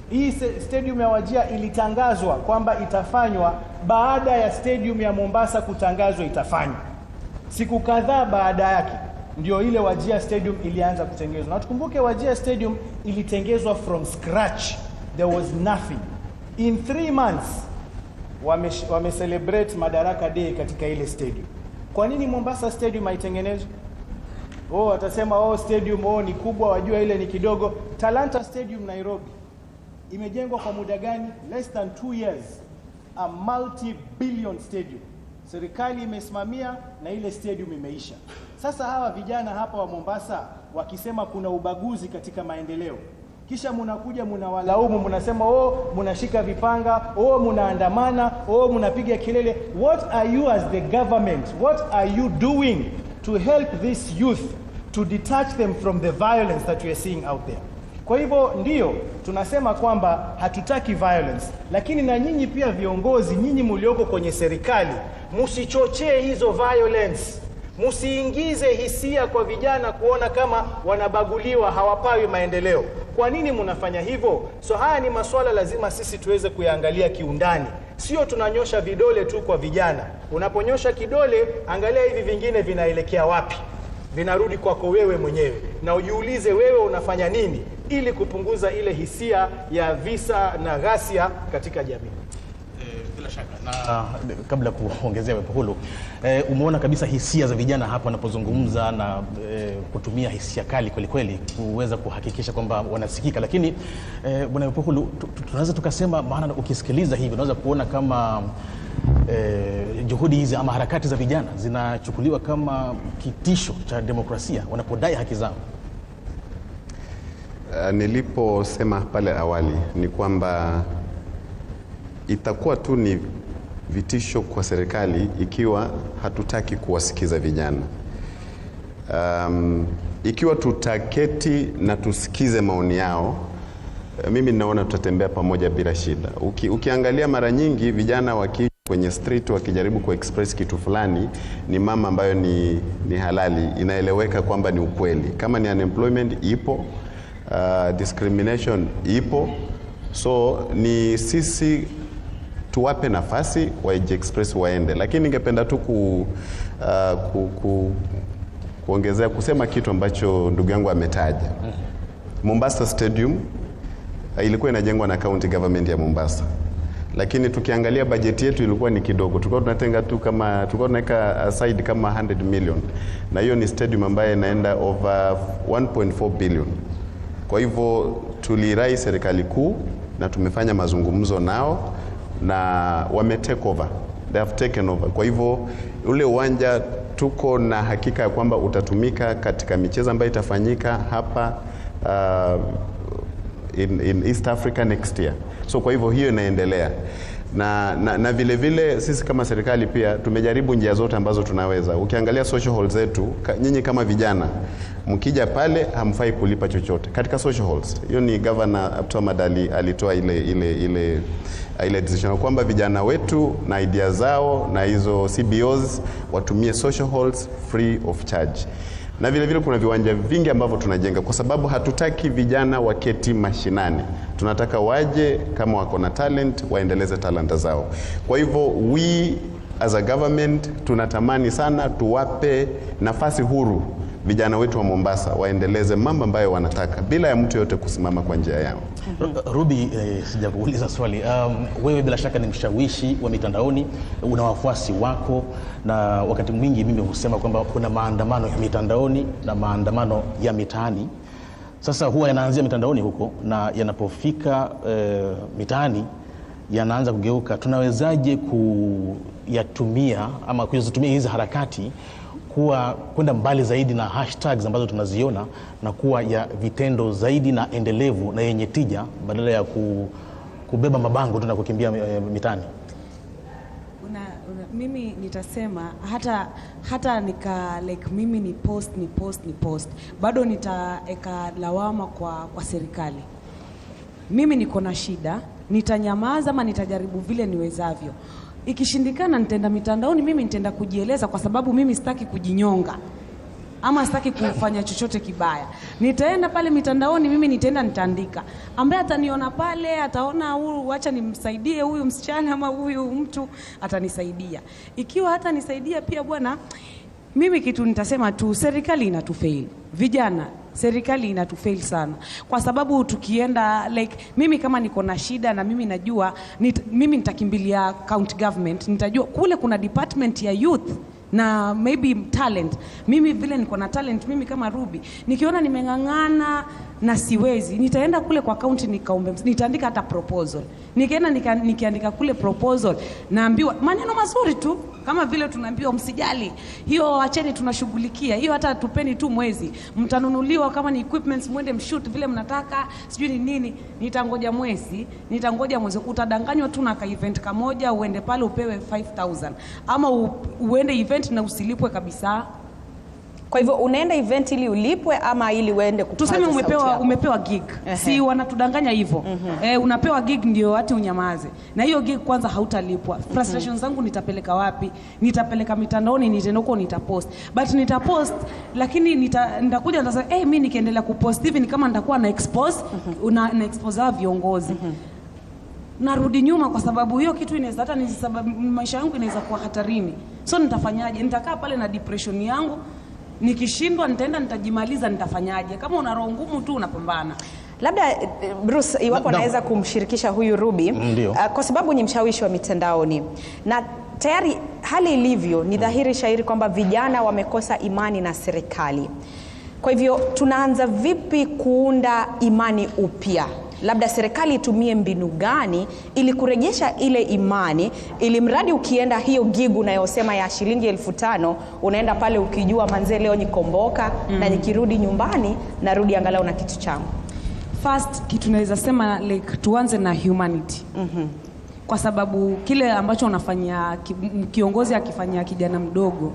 Hii stadium ya Wajir ilitangazwa kwamba itafanywa baada ya stadium ya Mombasa kutangazwa itafanywa. Siku kadhaa baada yake ndio ile Wajir Stadium ilianza kutengenezwa. Na tukumbuke Wajir Stadium ilitengenezwa from scratch. There was nothing. In 3 months wame celebrate Madaraka Day katika ile stadium. Kwa nini Mombasa Stadium haitengenezwa? Watasema stadium ni kubwa, wajua ile ni kidogo. Talanta Stadium Nairobi imejengwa kwa muda gani? Less than 2 years. A multi-billion stadium. Serikali imesimamia na ile stadium imeisha. Sasa hawa vijana hapa wa Mombasa wakisema kuna ubaguzi katika maendeleo, kisha mnakuja mnawalaumu, mnasema mnashika vipanga, mnaandamana, mnapiga kelele. What are you as the government? What are you doing to help this youth to detach them from the violence that we are seeing out there? Kwa hivyo ndio tunasema kwamba hatutaki violence, lakini na nyinyi pia viongozi, nyinyi mlioko kwenye serikali, msichochee hizo violence. Msiingize hisia kwa vijana kuona kama wanabaguliwa, hawapawi maendeleo. Kwa nini mnafanya hivyo? So haya ni masuala lazima sisi tuweze kuyaangalia kiundani. Sio tunanyosha vidole tu kwa vijana. Unaponyosha kidole, angalia hivi vingine vinaelekea wapi. Vinarudi kwako wewe mwenyewe. Na ujiulize wewe unafanya nini ili kupunguza ile hisia ya visa na ghasia katika jamii. Bila shaka. Na kabla kuongezea wepo hulu, umeona kabisa hisia za vijana hapa wanapozungumza na kutumia hisia kali kweli kweli kuweza kuhakikisha kwamba wanasikika. Lakini bwana wepo hulu, tunaweza tukasema, maana ukisikiliza hivi unaweza kuona kama juhudi hizi ama harakati za vijana zinachukuliwa kama kitisho cha demokrasia wanapodai haki zao. Niliposema pale awali ni kwamba itakuwa tu ni vitisho kwa serikali ikiwa hatutaki kuwasikiza vijana. Ikiwa tutaketi na tusikize maoni yao, mimi naona tutatembea pamoja bila shida. Ukiangalia mara nyingi vijana kwenye street wakijaribu kuexpress kitu fulani, ni mama ambayo ni halali, inaeleweka kwamba ni ukweli. Kama ni unemployment ipo, discrimination ipo, so ni sisi tuwape nafasi waexpress waende. Lakini ningependa tu kuongezea kusema kitu ambacho ndugu yangu ametaja. Mombasa Stadium ilikuwa inajengwa na county government ya Mombasa. Lakini tukiangalia bajeti yetu ilikuwa ni kidogo. Tulikuwa tunatenga tu kama tunaweka aside kama 100 million. Na hiyo ni stadium ambayo inaenda over 1.4 billion. Kwa hivyo tulirai serikali kuu na tumefanya mazungumzo nao na wame take over. They have taken over. Kwa hivyo ule uwanja tuko na hakika ya kwamba utatumika katika michezo ambayo itafanyika hapa in East Africa next year. So kwa hivyo hiyo inaendelea. Na vile vile sisi kama serikali pia tumejaribu njia zote ambazo tunaweza. Ukiangalia social halls zetu, nyinyi kama vijana mkija pale hamfai kulipa chochote katika social halls. Hiyo ni Governor Abdulhamid alitoa ile decision kwamba vijana wetu na idea zao na hizo CBOs watumie social halls free of charge. Na vile vile kuna viwanja vingi ambavyo tunajenga, kwa sababu hatutaki vijana waketi mashinani. Tunataka waje kama wako na talent, waendeleze talanta zao. Kwa hivyo we as a government tunatamani sana tuwape nafasi huru vijana wetu wa Mombasa waendeleze mambo ambayo wanataka bila ya mtu yote kusimama kwa njia yao. Ruby, sijakuuliza swali. Wewe bila shaka ni mshawishi wa mitandaoni, una wafuasi wako, na wakati mwingi mimi husema kwamba kuna maandamano ya mitandaoni na maandamano ya mitaani. Sasa huwa yanaanzia mitandaoni huko, na yanapofika mitaani yanaanza kugeuka. Tunawezaje kuyatumia ama kuzitumia hizi harakati kwenda mbali zaidi na hashtags ambazo tunaziona, na kuwa ya vitendo zaidi na endelevu na yenye tija, badala ya kubeba mabango tu na kukimbia mitaani? Mimi nitasema hata mimi ni post bado nitaeka lawama kwa serikali. Mimi niko na shida, nitanyamaza ama nitajaribu vile niwezavyo. Ikishindikana nitaenda mitandaoni, mimi nitaenda kujieleza, kwa sababu mimi sitaki kujinyonga ama sitaki kufanya chochote kibaya. Nitaenda pale mitandaoni, mimi nitaandika. Ambaye ataniona pale ataona huyu, acha nimsaidie huyu msichana ama huyu mtu, atanisaidia. Ikiwa hata nisaidia pia bwana, mimi kitu nitasema tu, serikali inatufail. Vijana, serikali inatufail sana. Kwa sababu tukienda mimi kama niko na shida na mimi najua mimi nitakimbilia county government, nitajua kule kuna department ya youth na maybe talent. Mimi vile niko na talent, mimi kama Ruby, nikiona nimengangana na siwezi, nitaenda kule kwa county nikaombe, nitaandika hata proposal. Nikienda nikiandika kule proposal, naambiwa maneno mazuri tu, kama vile tunaambiwa msijali, hiyo acheni tunashughulikia, hiyo hata tupeni tu mwezi, mtanunuliwa kama ni equipments, mwende mshoot vile mnataka, sijui ni nini. Nitangoja mwezi, utadanganywa tu na ka event kamoja, uende pale upewe 5,000 ama uende event na usilipwe kabisa. Kwa hivyo unaenda event ili ulipwe ama ili uende kupaza sauti yako? Tuseme umepewa gig. Si wanatudanganya hivyo. Unapewa gig ndio ati unyamaze. Na hiyo gig kwanza hautalipwa. Frustrations zangu nitapeleka wapi? Nitapeleka mitandaoni, nitaenda huko nitapost. But nitapost, lakini nitakuja nitasema mimi nikiendelea kupost hivi ni kama nitakuwa na expose na expose viongozi. Narudi nyuma, kwa sababu hiyo kitu inaweza hata maisha yangu inaweza kuwa hatarini. So nitafanyaje? Nitakaa pale na depression yangu. Nikishindwa nitaenda nitajimaliza, nitafanyaje? Kama una roho ngumu tu unapambana. Labda Bruce, iwapo naweza kumshirikisha huyu Ruby, kwa sababu ni mshawishi wa mitandaoni na tayari hali ilivyo ni dhahiri shairi kwamba vijana wamekosa imani na serikali. Kwa hivyo tunaanza vipi kuunda imani upya? Labda serikali itumie mbinu gani ili kurejesha ile imani, ili mradi ukienda hiyo gig unayosema ya shilingi 5,000 unaenda pale ukijua manze leo nikomboka na nikirudi nyumbani narudi angalau na kitu changu? First kitu naweza sema tuanze na humanity. Kwa sababu kile ambacho unafanya kiongozi akifanyia kijana mdogo,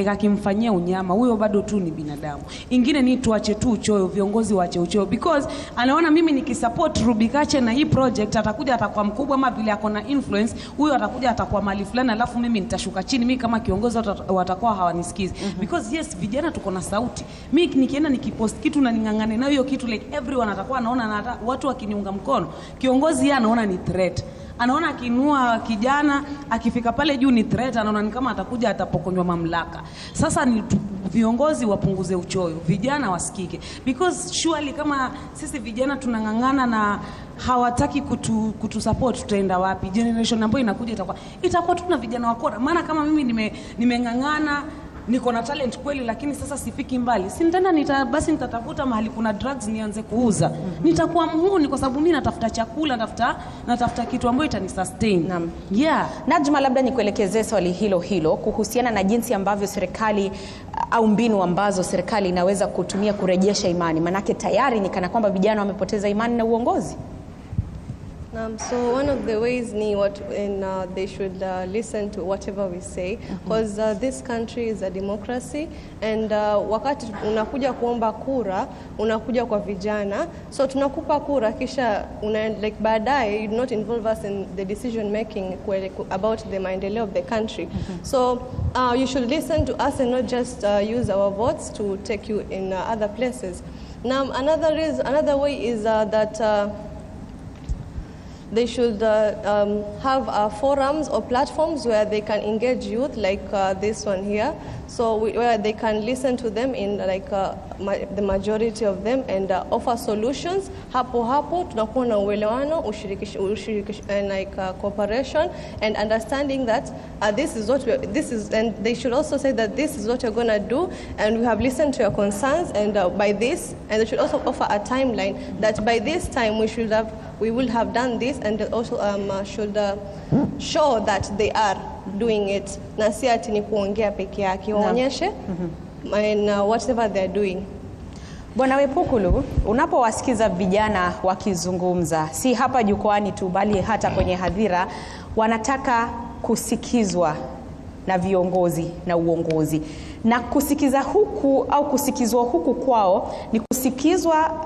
akimfanyia unyama, huyo bado tu ni binadamu. Ingine ni tuache tu uchoyo, viongozi waache uchoyo, because anaona mimi nikisupport Ruby Kache na hii project atakuja atakuwa mkubwa, ama vile ako na influence, huyo atakuja atakuwa mali fulani, alafu mimi nitashuka chini, mimi kama kiongozi watakuwa hawanisikizi. Because yes, vijana tuko na sauti. Mimi nikienda nikipost kitu na ningangane na hiyo kitu, everyone atakuwa anaona, na watu wakiniunga mkono, kiongozi yeye anaona ni threat. Anaona akinua kijana akifika pale juu ni threat, anaona ni kama atakuja atapokonywa mamlaka. Sasa ni viongozi wapunguze uchoyo, vijana wasikike, because surely kama sisi vijana tunangangana na hawataki kutusupport, tutaenda wapi? Generation ambayo inakuja itakuwa tuna vijana wakora. Maana kama mimi nimengangana, niko na talent kweli, lakini sasa sifiki mbali, si nitaenda basi nitatafuta mahali kuna drugs nianze kuuza. Nitakuwa mhuni, kwa sababu mimi natafuta chakula, natafuta kitu ambacho itanisustain. Najma, labda nikuelekezee swali hilo kuhusiana na jinsi ambavyo serikali au mbinu ambazo serikali inaweza kutumia kurejesha imani, manake tayari ni kana kwamba vijana wamepoteza imani na uongozi. So one of the ways they should listen to whatever we say, because this country is a democracy, and wakati unakuja kuomba kura unakuja kwa vijana, so tunakupa kura kisha like baadaye you do not involve us in the decision making about the maendeleo of the country. So you should listen to us and not just use our votes to take you in other places. Now another way is that they should have forums or platforms where they can engage youth, like this one here. So where they can listen to them in the majority of them and offer solutions. Hapo tunakuwa na uelewano, cooperation and understanding that this is, and they should also say that this is what you're gonna do, and we have listened to your concerns, and by this, and they should also offer a timeline that by this time we will have done this, and also should show that they are doing it, na si ati ni kuongea peke yake, waonyeshe and whatever they are doing. Bwana Wepukulu, unapowasikiza vijana wakizungumza, si hapa jukwani tu bali hata kwenye hadhira, wanataka kusikizwa na viongozi na uongozi. Na kusikiza huku au kusikizwa huku kwao ni kusikizwa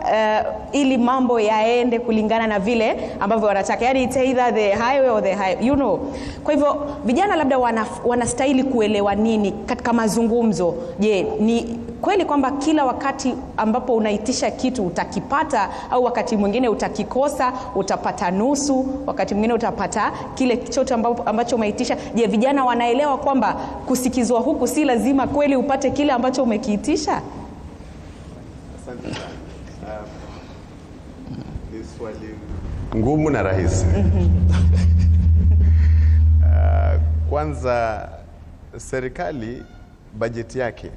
ili mambo yaende kulingana na vile ambavyo wanataka. Yani it's either the highway or the highway, you know. Kwa hivyo vijana labda wanastahili kuelewa nini katika mazungumzo? Je, ni kweli kwamba kila wakati ambapo unaitisha kitu utakipata, au wakati mwingine utakikosa, utapata nusu, wakati mwingine utapata kile chote ambacho umeitisha? Je, vijana wanaelewa kwamba kusikizwa huku si lazima kweli upate kile ambacho umekiitisha? Asante. Ni swali ngumu na rahisi. Kwanza, serikali bajeti yake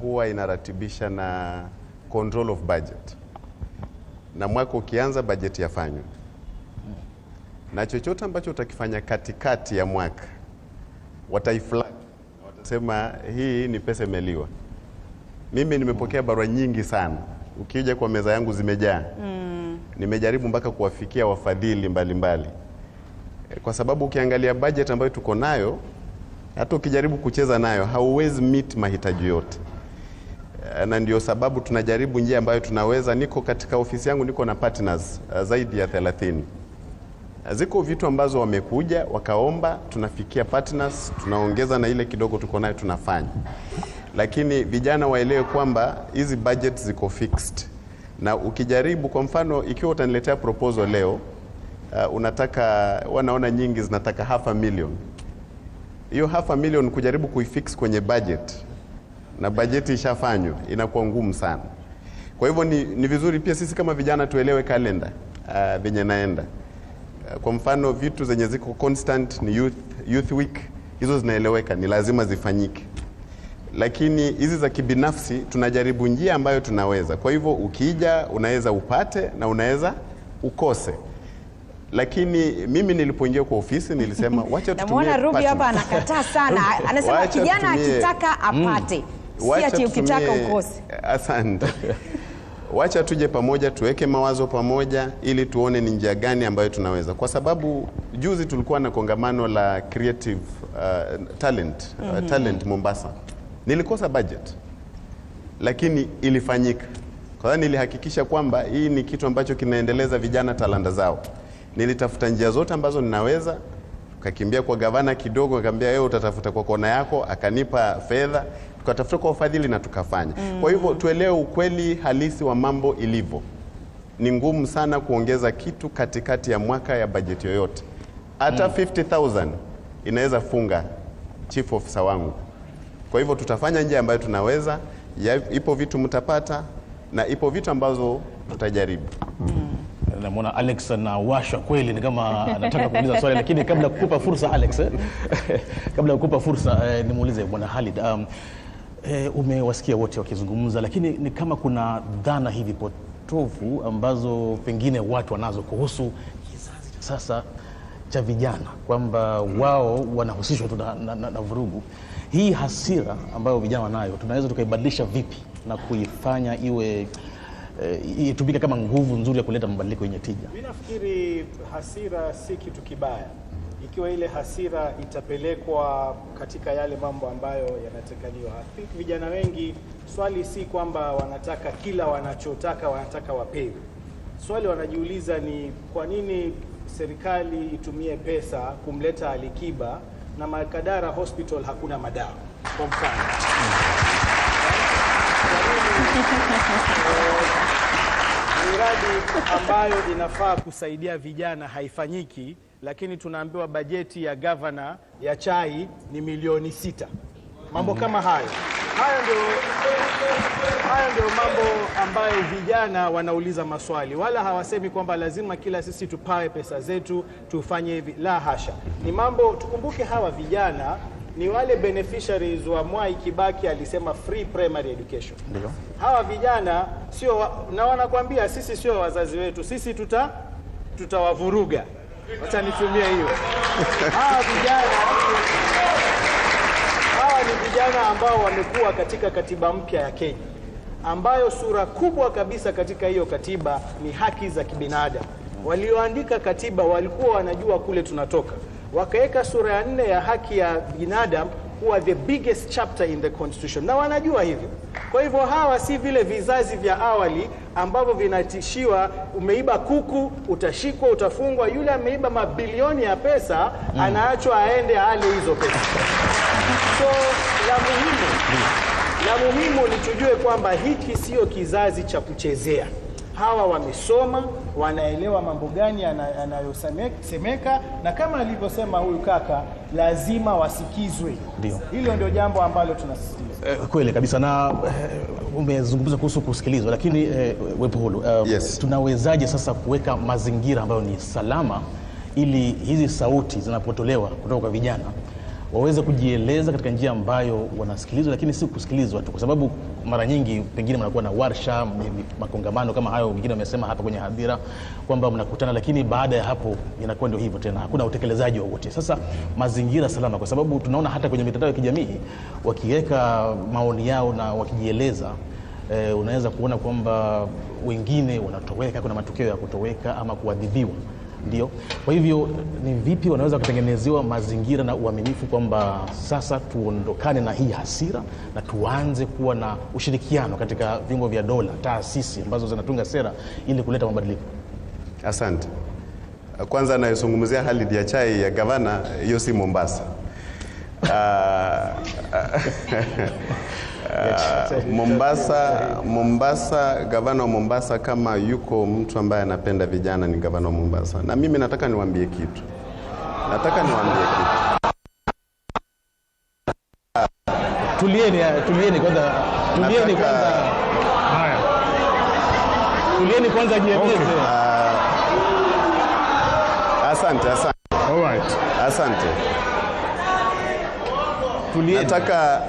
huwa inaratibisha na control of budget, na mwaka ukianza bajeti yafanywa, na chochote ambacho utakifanya katikati ya mwaka wataiflag, watasema hii ni pesa imeliwa. Mimi nimepokea barua nyingi sana, ukija kwa meza yangu zimejaa. Nimejaribu mpaka kuwafikia wafadhili mbalimbali, kwa sababu ukiangalia budget ambayo tuko nayo, hata ukijaribu kucheza nayo hauwezi meet mahitaji yote. Na ndio sababu tunajaribu njia ambayo tunaweza. Niko katika ofisi yangu, niko na partners zaidi ya 30. Ziko vitu ambazo wamekuja wakaomba, tunafikia partners, tunaongeza na ile kidogo tuko nayo tunafanya. Lakini vijana waelewe kwamba hizi budget ziko fixed. Na ukijaribu, kwa mfano, ikiwa utaniletea proposal leo, unataka, wanaona nyingi zinataka $500,000. Hiyo $500,000 kujaribu kuifix kwenye budget, na budget ishafanywa, inakuwa ngumu sana. Kwa hivyo ni vizuri pia sisi kama vijana tuelewe kalenda venye naenda. Kwa mfano, vitu zenye ziko constant ni youth week, hizo zinaeleweka, ni lazima zifanyike. Lakini hizi za kibinafsi tunajaribu njia ambayo tunaweza. Kwa hivyo ukija unaweza upate na unaweza ukose. Lakini mimi nilipoingia kwa ofisi nilisema wacha tutumie. Namuona Ruby hapa anakataa sana. Anasema kijana akitaka apate. Si ati ukitaka ukose. Asante. Wacha tuje pamoja, tuweke mawazo pamoja ili tuone ni njia gani ambayo tunaweza. Kwa sababu juzi tulikuwa na kongamano la creative talent Mombasa. Nilikosa budget, lakini ilifanyika. Kwa hiyo nilihakikisha kwamba hii ni kitu ambacho kinaendeleza vijana talanta zao. Nilitafuta njia zote ambazo ninaweza, tukakimbia kwa gavana kidogo, akamwambia wewe utatafuta kwa kona yako, akanipa fedha, tukatafuta kwa ufadhili na tukafanya. Kwa hivyo tuelewe ukweli halisi wa mambo ilivyo. Ni ngumu sana kuongeza kitu katikati ya mwaka ya bajeti yoyote. Hata 50,000 inaweza funga chief officer wangu. Kwa hivyo tutafanya njia ambayo tunaweza. Ipo vitu mtapata na ipo vitu ambazo tutajaribu. Namuona Alex anawashwa kweli, ni kama anataka kuuliza swali, lakini kabla kukupa fursa Alex, kabla kukupa fursa nimuulize Bwana Khalid. Umewasikia wote wakizungumza, lakini ni kama kuna dhana hivi potofu ambazo pengine watu wanazo kuhusu kizazi cha sasa cha vijana, kwamba wao wanahusishwa tu na vurugu. Hii hasira ambayo vijana wanayo tunaweza tukaibadilisha vipi na kuifanya iwe itumike kama nguvu nzuri ya kuleta mabadiliko yenye tija? Mimi nafikiri hasira si kitu kibaya, ikiwa ile hasira itapelekwa katika yale mambo ambayo yanatakaniwa. Vijana wengi, swali si kwamba wanataka kila wanachotaka wanataka wapewe. Swali wanajiuliza ni kwa nini serikali itumie pesa kumleta Alikiba na Makadara Hospital hakuna madawa, kwa mfano. Miradi ambayo inafaa kusaidia vijana haifanyiki, lakini tunaambiwa bajeti ya gavana ya chai ni milioni 6. Mambo kama hayo. Haya ndio mambo ambayo vijana wanauliza maswali, wala hawasemi kwamba lazima kila sisi tupawe pesa zetu tufanye hivi. La hasha. Ni mambo, tukumbuke hawa vijana ni wale beneficiaries wa Mwai Kibaki alisema free primary education. Ndio. Hawa vijana sio na wanakuambia sisi sio wazazi wetu, sisi tutawavuruga. Acha nitumie hiyo. Hawa ni vijana ambao wamekuwa katika katiba mpya ya Kenya, ambayo sura kubwa kabisa katika hiyo katiba ni haki za kibinadamu. Walioandika katiba walikuwa wanajua kule tunatoka, wakaweka sura ya 4 ya haki ya binadamu kuwa the biggest chapter in the constitution, na wanajua hivyo. Kwa hivyo hawa si vile vizazi vya awali ambavyo vinatishiwa, umeiba kuku utashikwa utafungwa. Yule ameiba mabilioni ya pesa anaachwa aende ale hizo pesa. So la muhimu ni tujue kwamba hiki sio kizazi cha kuchezea. Hawa wamesoma, wanaelewa mambo gani yanayosemeka, na kama alivyosema huyu kaka, lazima wasikizwe. Ndio. Hilo ndio jambo ambalo tunasisitiza. Kweli kabisa, na umezungumza kuhusu kusikilizwa, lakini Wepulu, yes. Tunawezaje sasa kuweka mazingira ambayo ni salama ili hizi sauti zinapotolewa kutoka kwa vijana waweze kujieleza katika njia ambayo wanasikilizwa, lakini si kusikilizwa tu, kwa sababu mara nyingi pengine mnakuwa na warsha, makongamano kama hayo, wengine wamesema hapa kwenye hadhira kwamba mnakutana, lakini baada ya hapo inakuwa ndio hivyo tena, hakuna utekelezaji wowote. Sasa mazingira salama, kwa sababu tunaona hata kwenye mitandao ya kijamii wakiweka maoni yao na wakijieleza, unaweza kuona kwamba wengine wanatoweka, kuna matukio ya kutoweka ama kuadhibiwa. Ndio. Kwa hivyo ni vipi wanaweza kutengenezewa mazingira na uaminifu kwamba sasa tuondokane na hii hasira na tuanze kuwa na ushirikiano katika vyombo vya dola, taasisi ambazo zinatunga sera ili kuleta mabadiliko? Asante. Kwanza anayezungumzia hali ya chai ya gavana, hiyo si Mombasa. Mombasa, gavana wa Mombasa, kama yuko mtu ambaye anapenda vijana ni gavana wa Mombasa. Na mimi nataka niwaambie kitu. Tulieni kwanza. Haya. Tulieni kwanza jieleze. Asante. All right. Asante.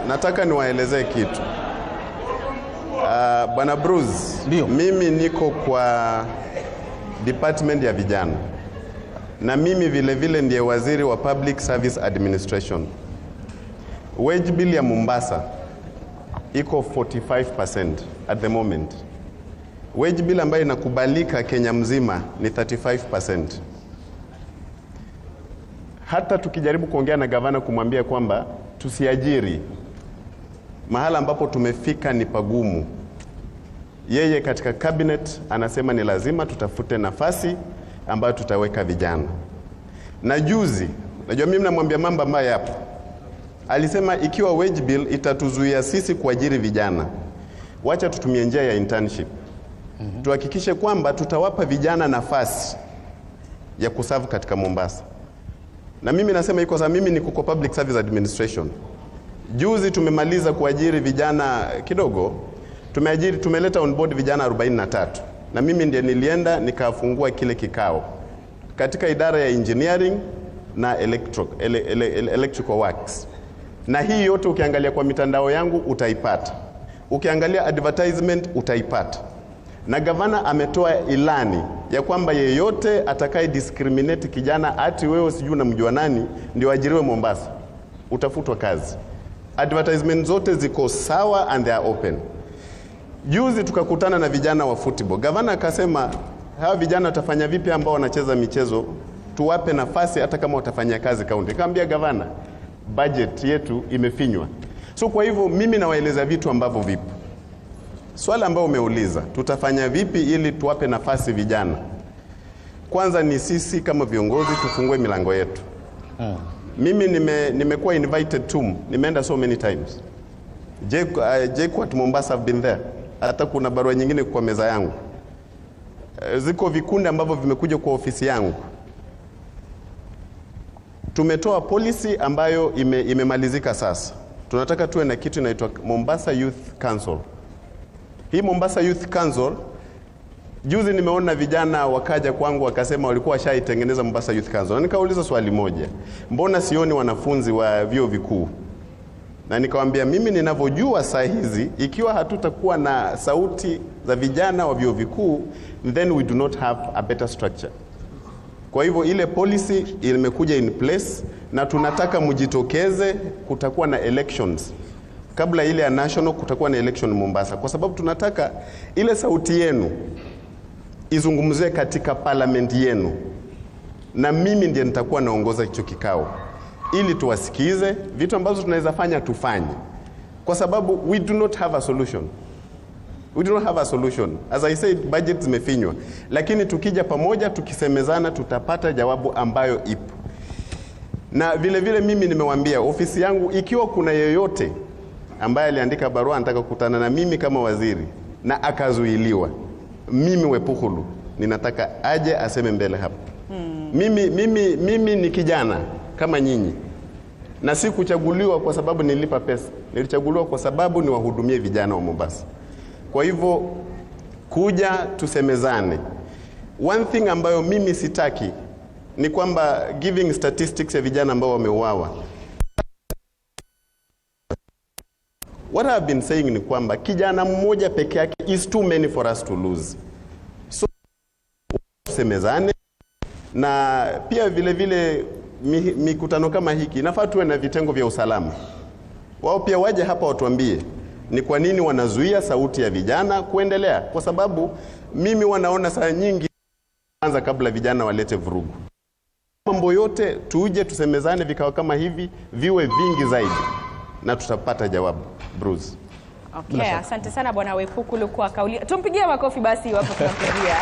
Nataka niwaelezee kitu. Bwana Bruce, ndio. Mimi niko kwa department ya vijana, na mimi vile ndiye waziri wa Public Service Administration. Wage bill ya Mombasa iko 45% at the moment. Wage bill ambayo inakubalika Kenya mzima ni 35%. Hata tukijaribu kuongea na gavana kumwambia kwamba tusiajiri, mahala ambapo tumefika ni pagumu, yeye katika cabinet anasema ni lazima tutafute nafasi ambayo tutaweka vijana. Na juzi, najua mimi namwambia mambo ambayo yapo, alisema ikiwa wage bill itatuzuia sisi kuajiri vijana, wacha tutumie njia ya internship. Tuhakikishe kwamba tutawapa vijana nafasi ya kuserve katika Mombasa. Na mimi nasema iko sawa, mimi niko kwa Public Service Administration. Juzi tumemaliza kuajiri vijana kidogo, tumeleta on board vijana 43. Na mimi ndiye nilienda nikafungua kile kikao katika idara ya engineering na electrical works. Na hii yote ukiangalia kwa mitandao yangu utaipata. Ukiangalia advertisement utaipata. Na gavana ametoa ilani ya kwamba yeyote atakaye discriminate kijana ati wewe sijui unamjua nani ndio ajiriwe Mombasa, utafutwa kazi. Advertisement zote ziko sawa and they are open. Juzi tukakutana na vijana wa football. Gavana akasema hawa vijana watafanya vipi ambao wanacheza michezo, tuwape nafasi hata kama watafanya kazi kaunti. Nikamwambia gavana, budget yetu imefinywa. So kwa hivyo mimi nawaeleza vitu ambavyo vipo. Swala ambao umeuliza, tutafanya vipi ili tuwape nafasi vijana? Kwanza ni sisi kama viongozi tufungue milango yetu. Mimi nimekuwa invited to, nimeenda so many times. JKUAT Mombasa have been there. Hata kuna barua nyingine kwa meza yangu. Ziko vikundi ambavyo vimekuja kwa ofisi yangu. Tumetoa policy ambayo imemalizika sasa. Tunataka tuwe na kitu inaitwa Mombasa Youth Council. Hii Mombasa Youth Council, juzi nimeona vijana wakaja kwangu wakasema walikuwa washaitengeneza Mombasa Youth Council. Na nikauliza swali moja, mbona sioni wanafunzi wa vyuo vikuu? Na nikamwambia mimi ninavyojua saa hizi, ikiwa hatutakuwa na sauti za vijana wa vyuo vikuu, then we do not have a better structure. Kwa hivyo ile policy imekuja in place na tunataka mjitokeze, kutakuwa na elections. Kabla ile ya national kutakuwa na election Mombasa, kwa sababu tunataka ile sauti yenu izungumzie katika parliament yenu. Na mimi ndiye nitakuwa naongoza hicho kikao ili tuwasikize vitu ambazo tunaweza fanya tufanye, kwa sababu we do not have a solution. We do not have a solution. As I said, budget zimefinywa, lakini tukija pamoja tukisemezana tutapata jawabu ambayo ipo. Na vile vile mimi nimewaambia ofisi yangu, ikiwa kuna yeyote ambaye aliandika barua anataka kukutana na mimi kama waziri na akazuiliwa, mimi Wepukhulu ninataka aje aseme mbele hapa. Mimi ni kijana kama nyinyi, na si kuchaguliwa kwa sababu nilipa pesa. Nilichaguliwa kwa sababu niwahudumie vijana wa Mombasa. Kwa hivyo kuja tusemezane. One thing ambayo mimi sitaki ni kwamba giving statistics ya vijana ambao wameuawa. What I've been saying ni kwamba kijana mmoja peke yake is too many for us to lose. So tusemezane, na pia vile vile mikutano kama hiki nafaa tuwe na vitengo vya usalama. Wao pia waje hapa watuambie ni kwa nini wanazuia sauti ya vijana kuendelea, kwa sababu mimi wanaona saa nyingi anza kabla vijana walete vurugu. Mambo yote tuje tusemezane, vikao kama hivi viwe vingi zaidi na tutapata jawabu. Bruce. Okay, asante sana Bwana Wepukhulu kwa kauli. Tumpigie makofi basi wapo tunampigia.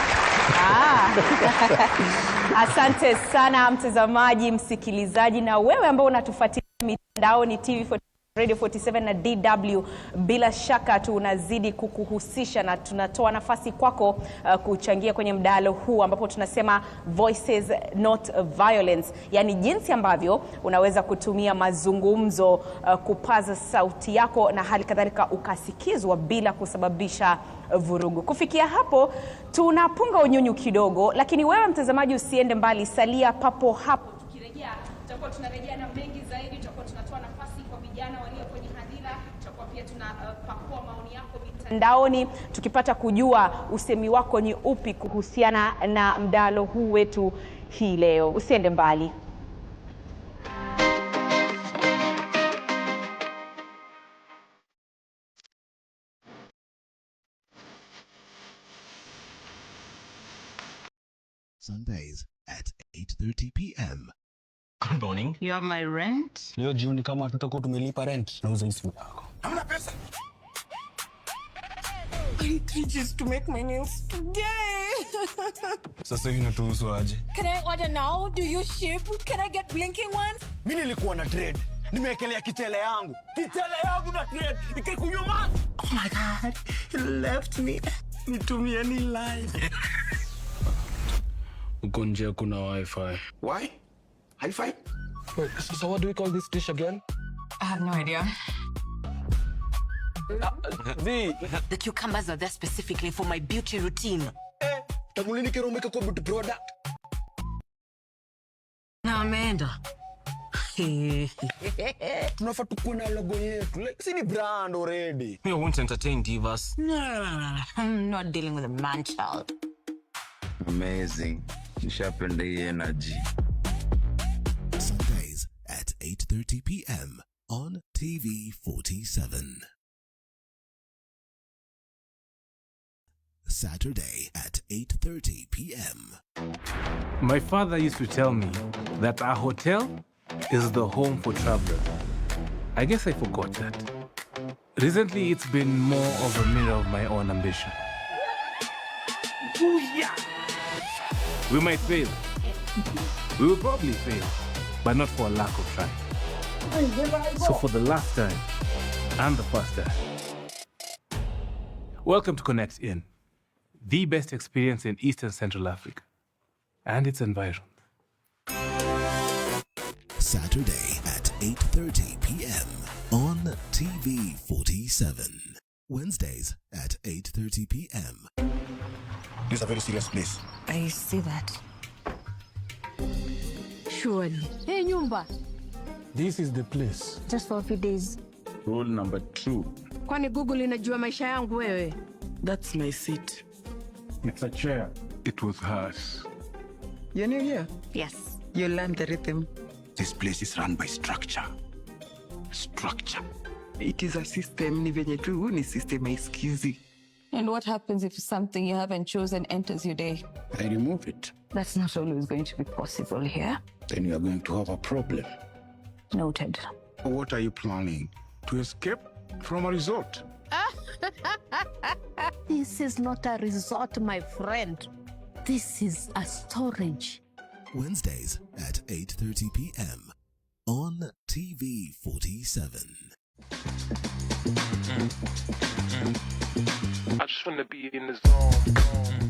Asante sana mtazamaji, msikilizaji na wewe ambao unatufuatilia mitandaoni TV40, Radio 47 na DW. Bila shaka tunazidi kukuhusisha na tunatoa nafasi kwako kuchangia kwenye mdahalo huu ambapo tunasema voices not violence, yani jinsi ambavyo unaweza kutumia mazungumzo kupaza sauti yako na hali kadhalika ukasikizwa bila kusababisha vurugu. Kufikia hapo tunapunga unyunyu kidogo, lakini wewe mtazamaji usiende mbali, salia papo hapo. Tukirejea tutakuwa tunarejea na mengi zaidi, tutakuwa tunatoa nafasi kwa vijana walio kwenye hadhira, tutakuwa pia tunapakua maoni yako mitandaoni tukipata kujua usemi wako ni upi kuhusiana na mdahalo huu wetu hii leo. Usiende mbali. Sundays at 8:30 p.m. Good morning. You have my rent? Leo jioni kama tutakuwa tumelipa rent, nauza hii simu yako. Hamna pesa. I need 3 G's to make my nails today. Sasa hivi natuhusu aje? Can I order now? Do you ship? Can I get blinking ones? Mimi nilikuwa na trade. Nimewekelea kitele yangu. Kitele yangu na trade. Ikikunyuma. Oh my God. You left me. Nitumie ni live. Uko nje kuna wifi. Why? Hi-Fi? Wait, so what do we call this dish again? I have no idea. The cucumbers are there specifically for my beauty routine. Tamulini kero make a beauty product. Na ameenda. Tunafaa tukuwe na logo yetu. Like, si ni brand already. We won't entertain divas. No. I'm not dealing with a man child. Amazing. Nishapenda hii energy. Sundays at 8:30 p.m. on TV47. Saturday at 8:30 p.m. My father used to tell me that a hotel is the home for travelers. I guess I forgot that. Recently, it's been more of a mirror of my own ambition. Ooh, yeah. We might fail. We will probably fail, but not for a lack of trying. So for the last time, and the first time, welcome to Connect In, the best experience in Eastern Central Africa and its environs. Saturday at 8:30 p.m. on TV 47. Wednesdays at 8:30 p.m. This is a very serious place. I see that. Surely. Hey, Nyumba. This is the place. Just for a few days. Rule number 2. Kwani Google inajua maisha yangu wewe? That's my seat. It's a chair. It was hers. You're new here? Yes. You learned the rhythm. This place is run by structure. Structure. It is a system, ni venye tu ni system haisikizi. And what happens if something you haven't chosen enters your day? I remove it. That's not always going to be possible here. Then you are going to have a problem. Noted. What are you planning? To escape from a resort? This is not a resort, my friend. This is a storage. Wednesdays at 8:30 p.m. on TV 47. I just want to be in the zone.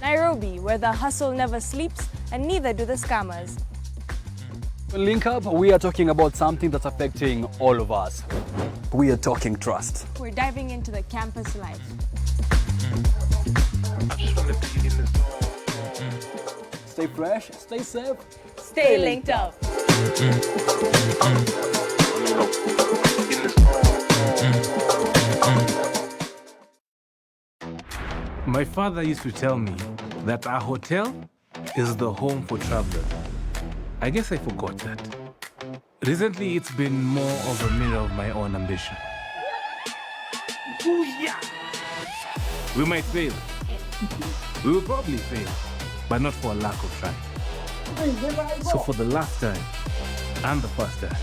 Nairobi, where the hustle never sleeps and neither do the scammers. Link Up, we are talking about something that's affecting all of us. We are talking trust. We're diving into the campus life. I just want to be in the zone. Stay fresh, stay safe, Stay linked up. My father used to tell me that a hotel is the home for travelers. I guess I forgot that. Recently, it's been more of a mirror of my own ambition. Ooh, yeah. We might fail. We will probably fail, but not for a lack of trying. So for the last time, and the first time,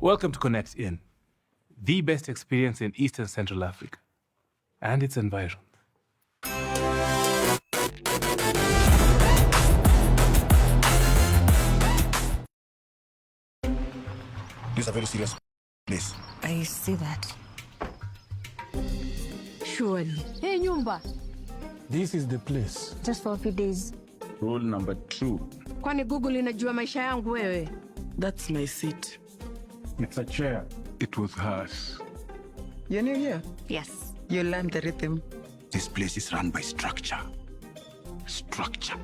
welcome to Connect In, the best experience in Eastern Central Africa and its environs. This is a very serious place. I see that. Surely. Hey, Nyumba. This is the place. Just for a few days. Rule number 2. Kwani Google inajua maisha yangu wewe? That's my seat. It's a chair. It was hers. You're new here? Yes. You learned the rhythm. This place is run by structure. Structure.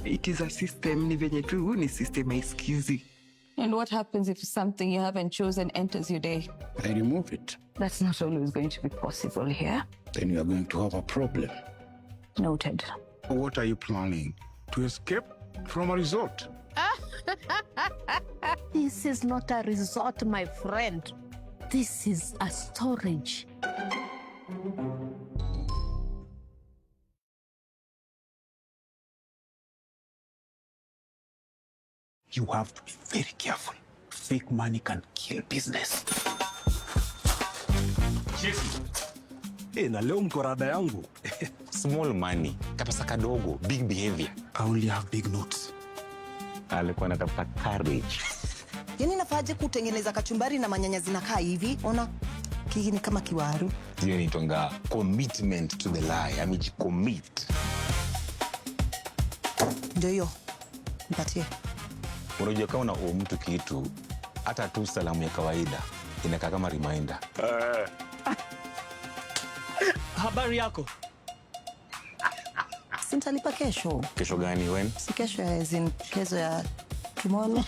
It is a system, ni venye tu ni system haisikizi. And what happens if something you haven't chosen enters your day? I remove it. That's not always going to be possible here. Then you are going to have a problem. Noted. What are you planning? To escape from a resort? This is not a resort, my friend. This is a storage. You have to be very careful. Fake money can kill business. Na leo mko rada yangu. Small money, kapesa kadogo, big behavior. I only have big notes. Alikuwa anatafuta courage. Yaani nafaje kutengeneza kachumbari na manyanya zinakaa hivi? Ona kiki ni kama kiwaru. Hiyo ni tonga commitment to the lie. Amejicommit. Ndio hiyo. Nipatie. Unajua kama una mtu kitu, hata tu salamu ya kawaida inakaa kama reminder. Habari yako? Sintalipa kesho. Kesho gani when? Si kesho ya kesho ya tomorrow.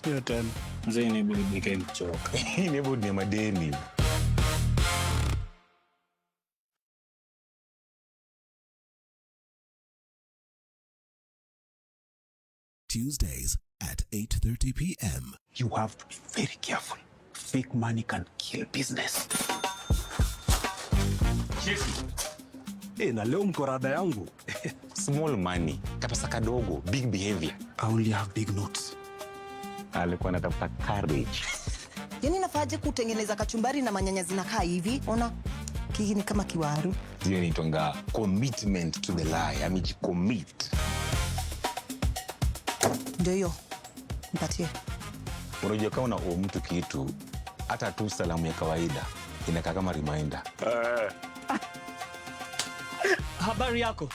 Hiyo tena. Mzee ni budi nikamchoka. Ni budi ni madeni. Tuesdays at 8:30 p.m. You have to be very careful. Fake money can kill business. na leo mko rada yangu. Small money, kapesa kadogo, big behavior. I only have big notes. Alikuwa anatafuta courage. Yani nafaje kutengeneza kachumbari na manyanya zinakaa hivi? Ona, hiki ni kama kiwaru. Hiyo inaitwa commitment to the lie. Amejicommit. Ndio hiyo. Mpatie. Unajua kama una mtu kitu, hata tu salamu ya kawaida inakaa kama reminder. Habari yako?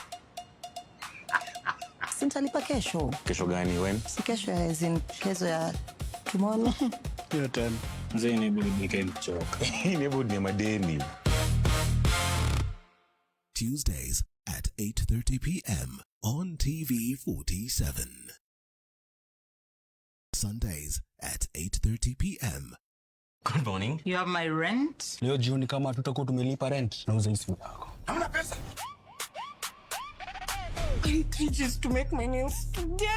Sintalipa kesho. Kesho gani when? Si kesho ya kesho ya tomorrow. Your turn. Mzee ni budi nikamchoka. Ni budi ni madeni. Tuesdays at 8:30 p.m. on TV 47. Sundays at 8:30 p.m. Good morning. You have my rent? Leo jioni kama tutakuwa tumelipa rent na uza simu yako. Hamna pesa. I need 3 G's to make my nails today.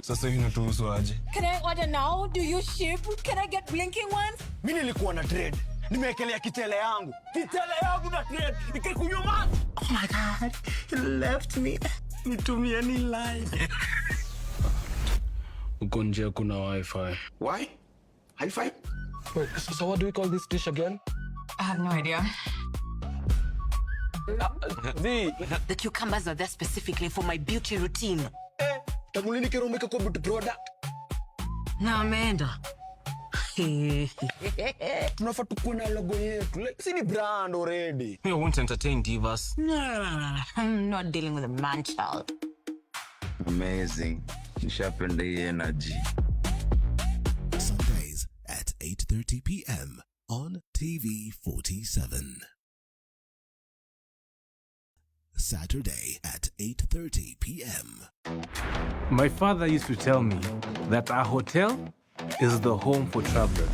Sasa hivi natuhusu aje? Can I order now? Do you ship? Can I get blinking ones? Mimi nilikuwa na trade. Nimewekelea kitele yangu. Kitele yangu na trade. Ikikunyuma. Oh my God. You left me. Nitumie ni line. Uko nje kuna wifi. Why? High five? Wait, so what do we call this dish again? I have no idea. The cucumbers are there specifically for my beauty routine. Tamulini kero umeka kwa beauty product. Na ameenda. Tunafaa tukuwe na logo yetu. Si ni brand already. We won't entertain divas. No. I'm not dealing with a man child. Amazing. Nishapenda hii energy. Sundays at 8:30 p.m. on TV 47. Saturday at 8:30 p.m. My father used to tell me that a hotel is the home for travelers.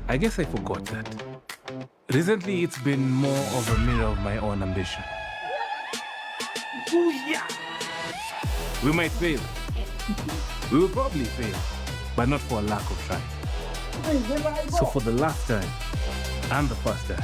I guess I forgot that. Recently, it's been more of a mirror of my own ambition. Ooh, yeah. We might fail. We will probably fail, but not for a lack of trying. So for the last time and the first time,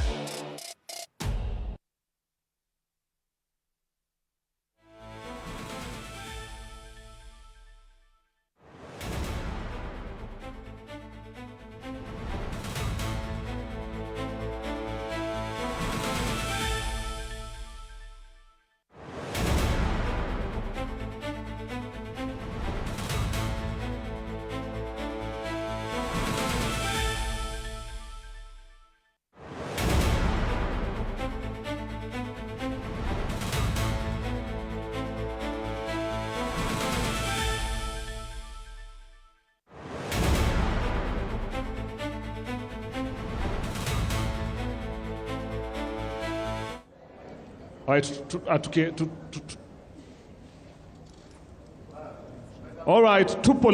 All right, tupo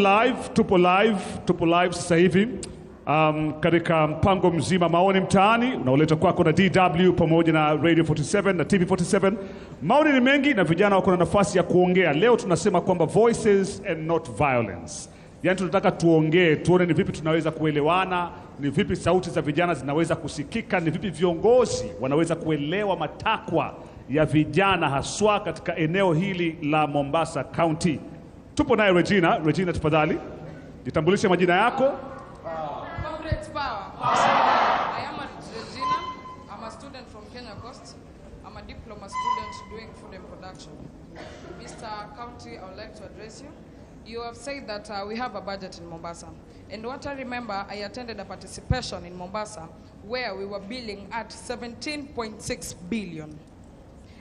live sasa hivi katika mpango mzima Maoni Mtaani unaoletwa kwako na DW pamoja na Radio 47 na TV 47. Maoni ni mengi na vijana wako na nafasi ya kuongea. Leo tunasema kwamba voices and not violence. Yaani tunataka tuongee, tuone ni vipi tunaweza kuelewana, ni vipi sauti za vijana zinaweza kusikika, ni vipi viongozi wanaweza kuelewa matakwa ya vijana haswa katika eneo hili la Mombasa County. Tupo naye Regina. Regina, tafadhali jitambulishe majina yako. Comrades Power. I am Regina. I'm a student from Kenya Coast. I'm a diploma student doing food and production. Mr. County, I would like to address you. You have said that we have a budget in Mombasa. And what I remember, I attended a participation in Mombasa where we were billing at 17.6 billion.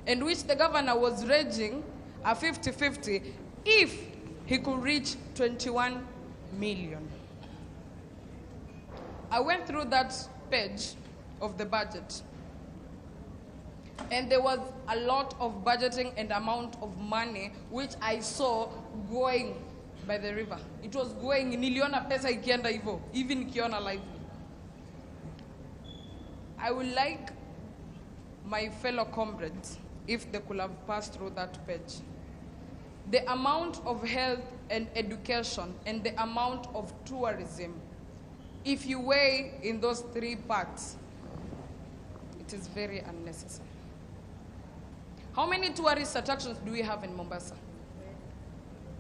And which the governor was raging a 50-50 if he could reach 21 million. I went through that page of the budget, and there was a lot of budgeting and amount of money which I saw going by the river. It was going, niliona pesa ikienda hivyo, even nikiona live. I would like my fellow comrades, if they could have passed through that page. The amount of health and education and the amount of tourism, if you weigh in those three parts, it is very unnecessary. How many tourist attractions do we have in Mombasa?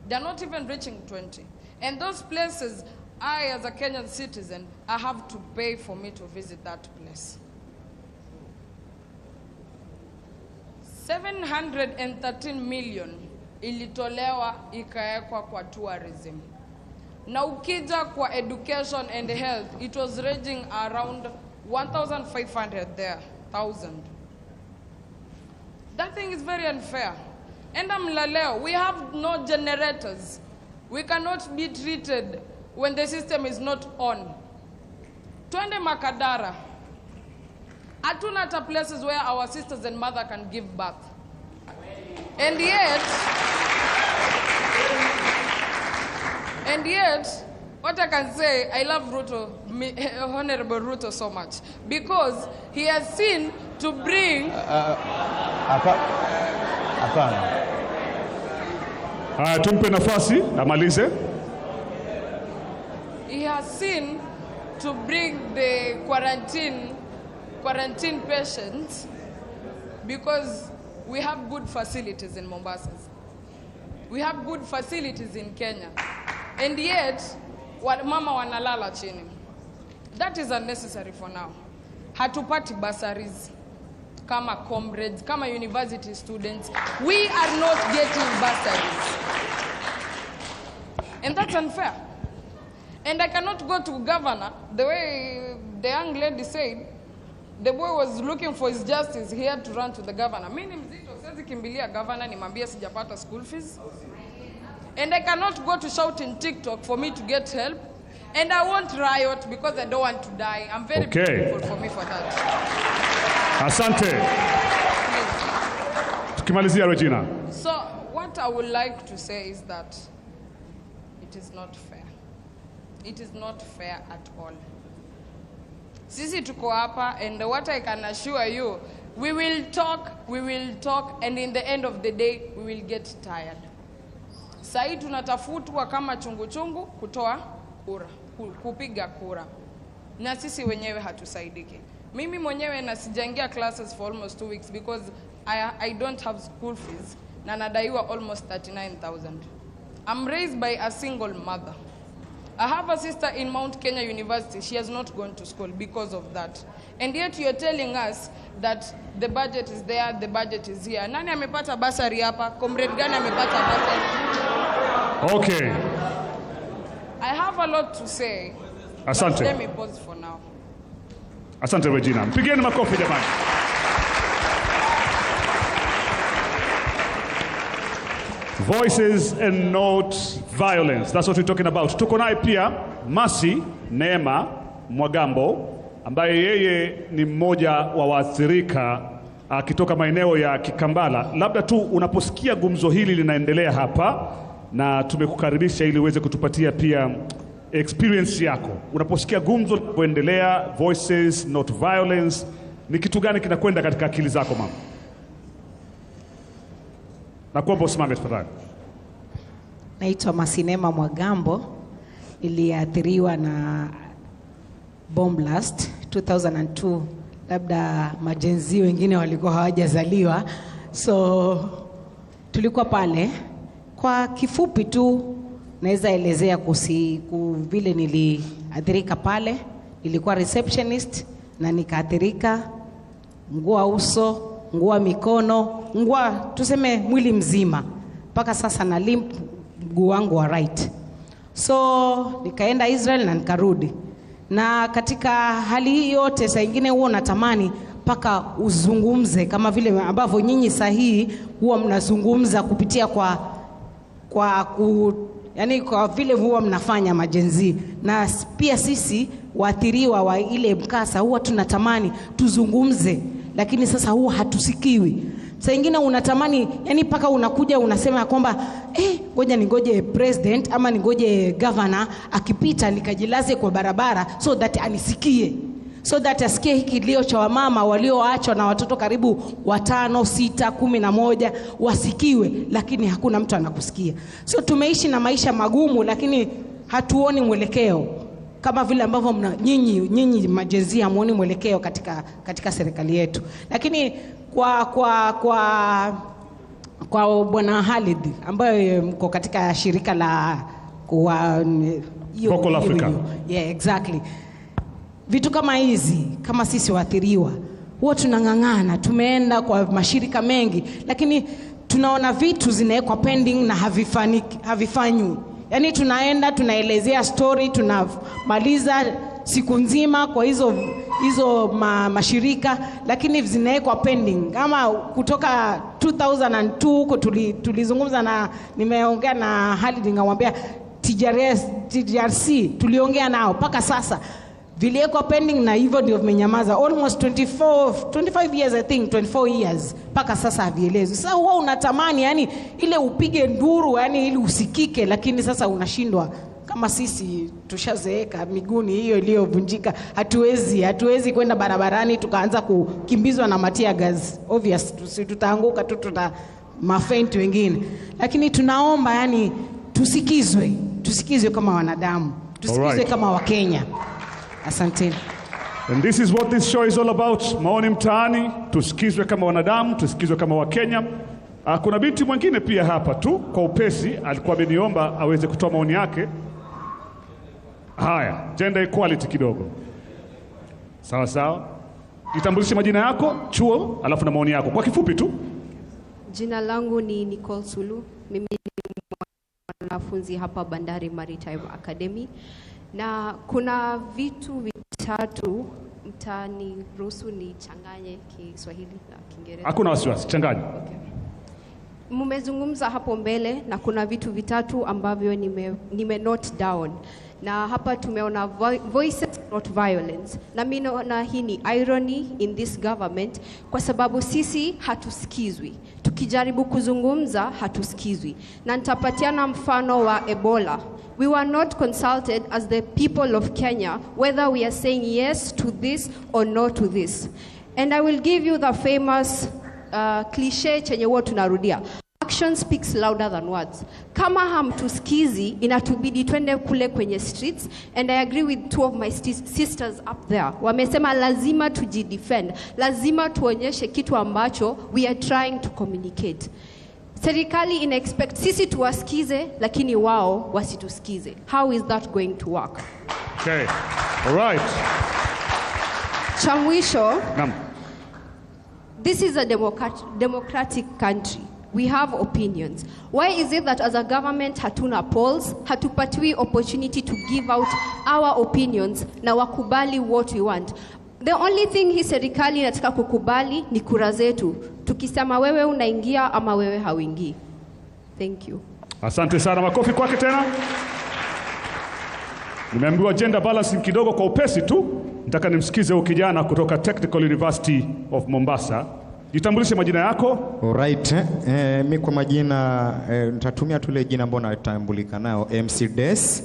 They're not even reaching 20. And those places, I as a Kenyan citizen, I have to pay for me to visit that place. 713 million ilitolewa ikaekwa kwa tourism. Na ukija kwa education and health, it was ranging around 1,500 there, 1,000. That thing is very unfair. And Mlaleo, we have no generators. We cannot be treated when the system is not on. Twende Makadara. Hatuna hata places where our sisters and mother can give birth. And yet, what I can say, I love Ruto, Honorable Ruto so much, because he has seen to bring... Tumpe nafasi, amalize. He has seen to bring the quarantine patients because we have good facilities in Mombasa. We have good facilities in Kenya. And yet, mama wanalala chini. That is unnecessary for now. Hatupati bursaries kama comrades, kama university students. We are not getting bursaries. And that's unfair. And I cannot go to governor the way the young lady said. The boy was looking for his justice. He had to run to the governor. Mimi mzito, siwezi kimbilia governor nimwambie sijapata school fees. And I cannot go to shout in TikTok for me to get help. And I won't riot because I don't want to die. I'm very grateful for me for that. Asante. Tukimalizia Regina. So what I would like to say is that it is not fair. It is not fair at all. Sisi tuko hapa, and what I can assure you, we will talk, and in the end of the day, we will get tired. Sai tunatafutwa kama chungu kutoa kura, kupiga kura. Na sisi wenyewe hatusaidiki. Mimi mwenyewe nasijaingia classes for almost 2 weeks because I don't have school fees. Na nadaiwa almost 39,000. I'm raised by a single mother. I have a sister in Mount Kenya University. She has not gone to school because of that. And yet you're telling us that the budget is there, the budget is here. Nani amepata basari hapa? Comrade gani amepata basari? Okay. I have a lot to say. Asante. Let me pause for now. Asante Regina. Mpigeni makofi jamani. Voices and not violence. That's what we're talking about. Tuko naye pia Mercy Neema Mwagambo ambaye yeye ni mmoja wa waathirika akitoka maeneo ya Kikambala. Labda tu unaposikia gumzo hili linaendelea hapa na tumekukaribisha ili uweze kutupatia pia experience yako. Unaposikia gumzo kuendelea, voices not violence, ni kitu gani kinakwenda katika akili zako mama? Na kuomba usimame tafadhali. Naitwa Mercy Neema Mwagambo, niliathiriwa na bomb blast 2002. Labda majenzi wengine walikuwa hawajazaliwa, so tulikuwa pale. Kwa kifupi tu naweza elezea vile niliathirika pale. Nilikuwa receptionist na nikaathirika, ngua uso, ngua mikono, ngua tuseme mwili mzima. Mpaka sasa na limp mguu wangu wa right. So nikaenda Israel na nikarudi. Na katika hali hii yote saa nyingine huwa natamani paka uzungumze kama vile ambavyo nyinyi sahihi huwa mnazungumza kupitia yani kwa vile huwa mnafanya majenzi. Na pia sisi waathiriwa wa ile mkasa huwa tunatamani tuzungumze, lakini sasa huwa hatusikiwi. Saa nyingine unatamani, yani paka unakuja unasema kwamba ngoja ningoje president ama ningoje governor akipita nikajilaze kwa barabara so that anisikie. So that asikie hiki kilio cha wamama walioachwa na watoto karibu 5, 6, 11 wasikiwe, lakini hakuna mtu anakusikia. So tumeishi na maisha magumu lakini hatuoni mwelekeo. kama vile ambavyo nyinyi majenzia hamuoni mwelekeo katika serikali yetu. Lakini kwa Bwana Khalid ambaye mko katika shirika la Vocal Africa. Yeah, exactly. Vitu kama hizi, kama sisi waathiriwa, huwa tunang'ang'ana, tumeenda kwa mashirika mengi, lakini tunaona vitu zinawekwa pending na havifanywi. Yaani tunaenda, tunaelezea story, tunamaliza siku nzima kwa hizo mashirika, lakini zinawekwa pending. Kama kutoka 2002 huko tulizungumza na, nimeongea na Khalid ngamwambia TRC tuliongea nao mpaka sasa viliwekwa pending, na hivyo ndio vimenyamaza almost 25 years, I think 24 years mpaka sasa havielezwi. Sasa huwa unatamani yani ile upige nduru yani ili usikike, lakini sasa unashindwa. Kama sisi tushazeeka miguuni hiyo iliyovunjika, hatuwezi kwenda barabarani tukaanza kukimbizwa na matia gas. Obvious tutaanguka tu, mafaint wengine, lakini tunaomba yani tusikizwe kama wanadamu, tusikizwe kama Wakenya. Asante. And this is what this show is all about. Maoni mtaani, tusikizwe kama wanadamu, tusikizwe kama Wakenya. Kuna binti mwingine pia hapa tu kwa upesi alikuwa ameniomba aweze kutoa maoni yake. Haya, gender equality kidogo. Sawa sawa. Jitambulishe majina yako, chuo, alafu na maoni yako kwa kifupi tu. Jina langu ni Nicole Sulu. Mimi ni mwanafunzi hapa Bandari Maritime Academy. Na kuna vitu vitatu, mtaniruhusu nichanganye Kiswahili na Kiingereza. Hakuna wasiwasi, changanya. Okay. Mmezungumza hapo mbele na kuna vitu vitatu ambavyo nime note down. Na hapa tumeona voices not violence. Na mimi naona hii ni irony in this government kwa sababu sisi hatusikizwi. Tukijaribu kuzungumza hatusikizwi. Na nitapatiana mfano wa Ebola. We were not consulted as the people of Kenya whether we are saying yes to this or no to this. And I will give you the famous cliche chenye huwa tunarudia. Action speaks louder than words. Kama hamtusikizi inatubidi twende kule kwenye streets, and I agree with two of my sisters up there. Wamesema lazima tujidefend, lazima tuonyeshe kitu ambacho we are trying to communicate. Serikali ina expect sisi tuwasikize lakini wao wasitusikize. How is that going to work? Okay. All right. Cha mwisho. Naam. This is a democratic country. We have opinions. Why is it that as a government hatuna polls, hatupatiwi opportunity to give out our opinions na wakubali what we want? The only thing hii serikali inataka kukubali ni kura zetu. Tukisema wewe unaingia ama wewe hauingii. Thank you. Asante sana, makofi kwake tena. Nimeambiwa gender balancing kidogo kwa upesi tu. Nataka nimsikize huyu kijana kutoka Technical University of Mombasa. Jitambulishe majina yako. Alright, mimi kwa majina nitatumia tule jina ambalo natambulika nao, MC Des.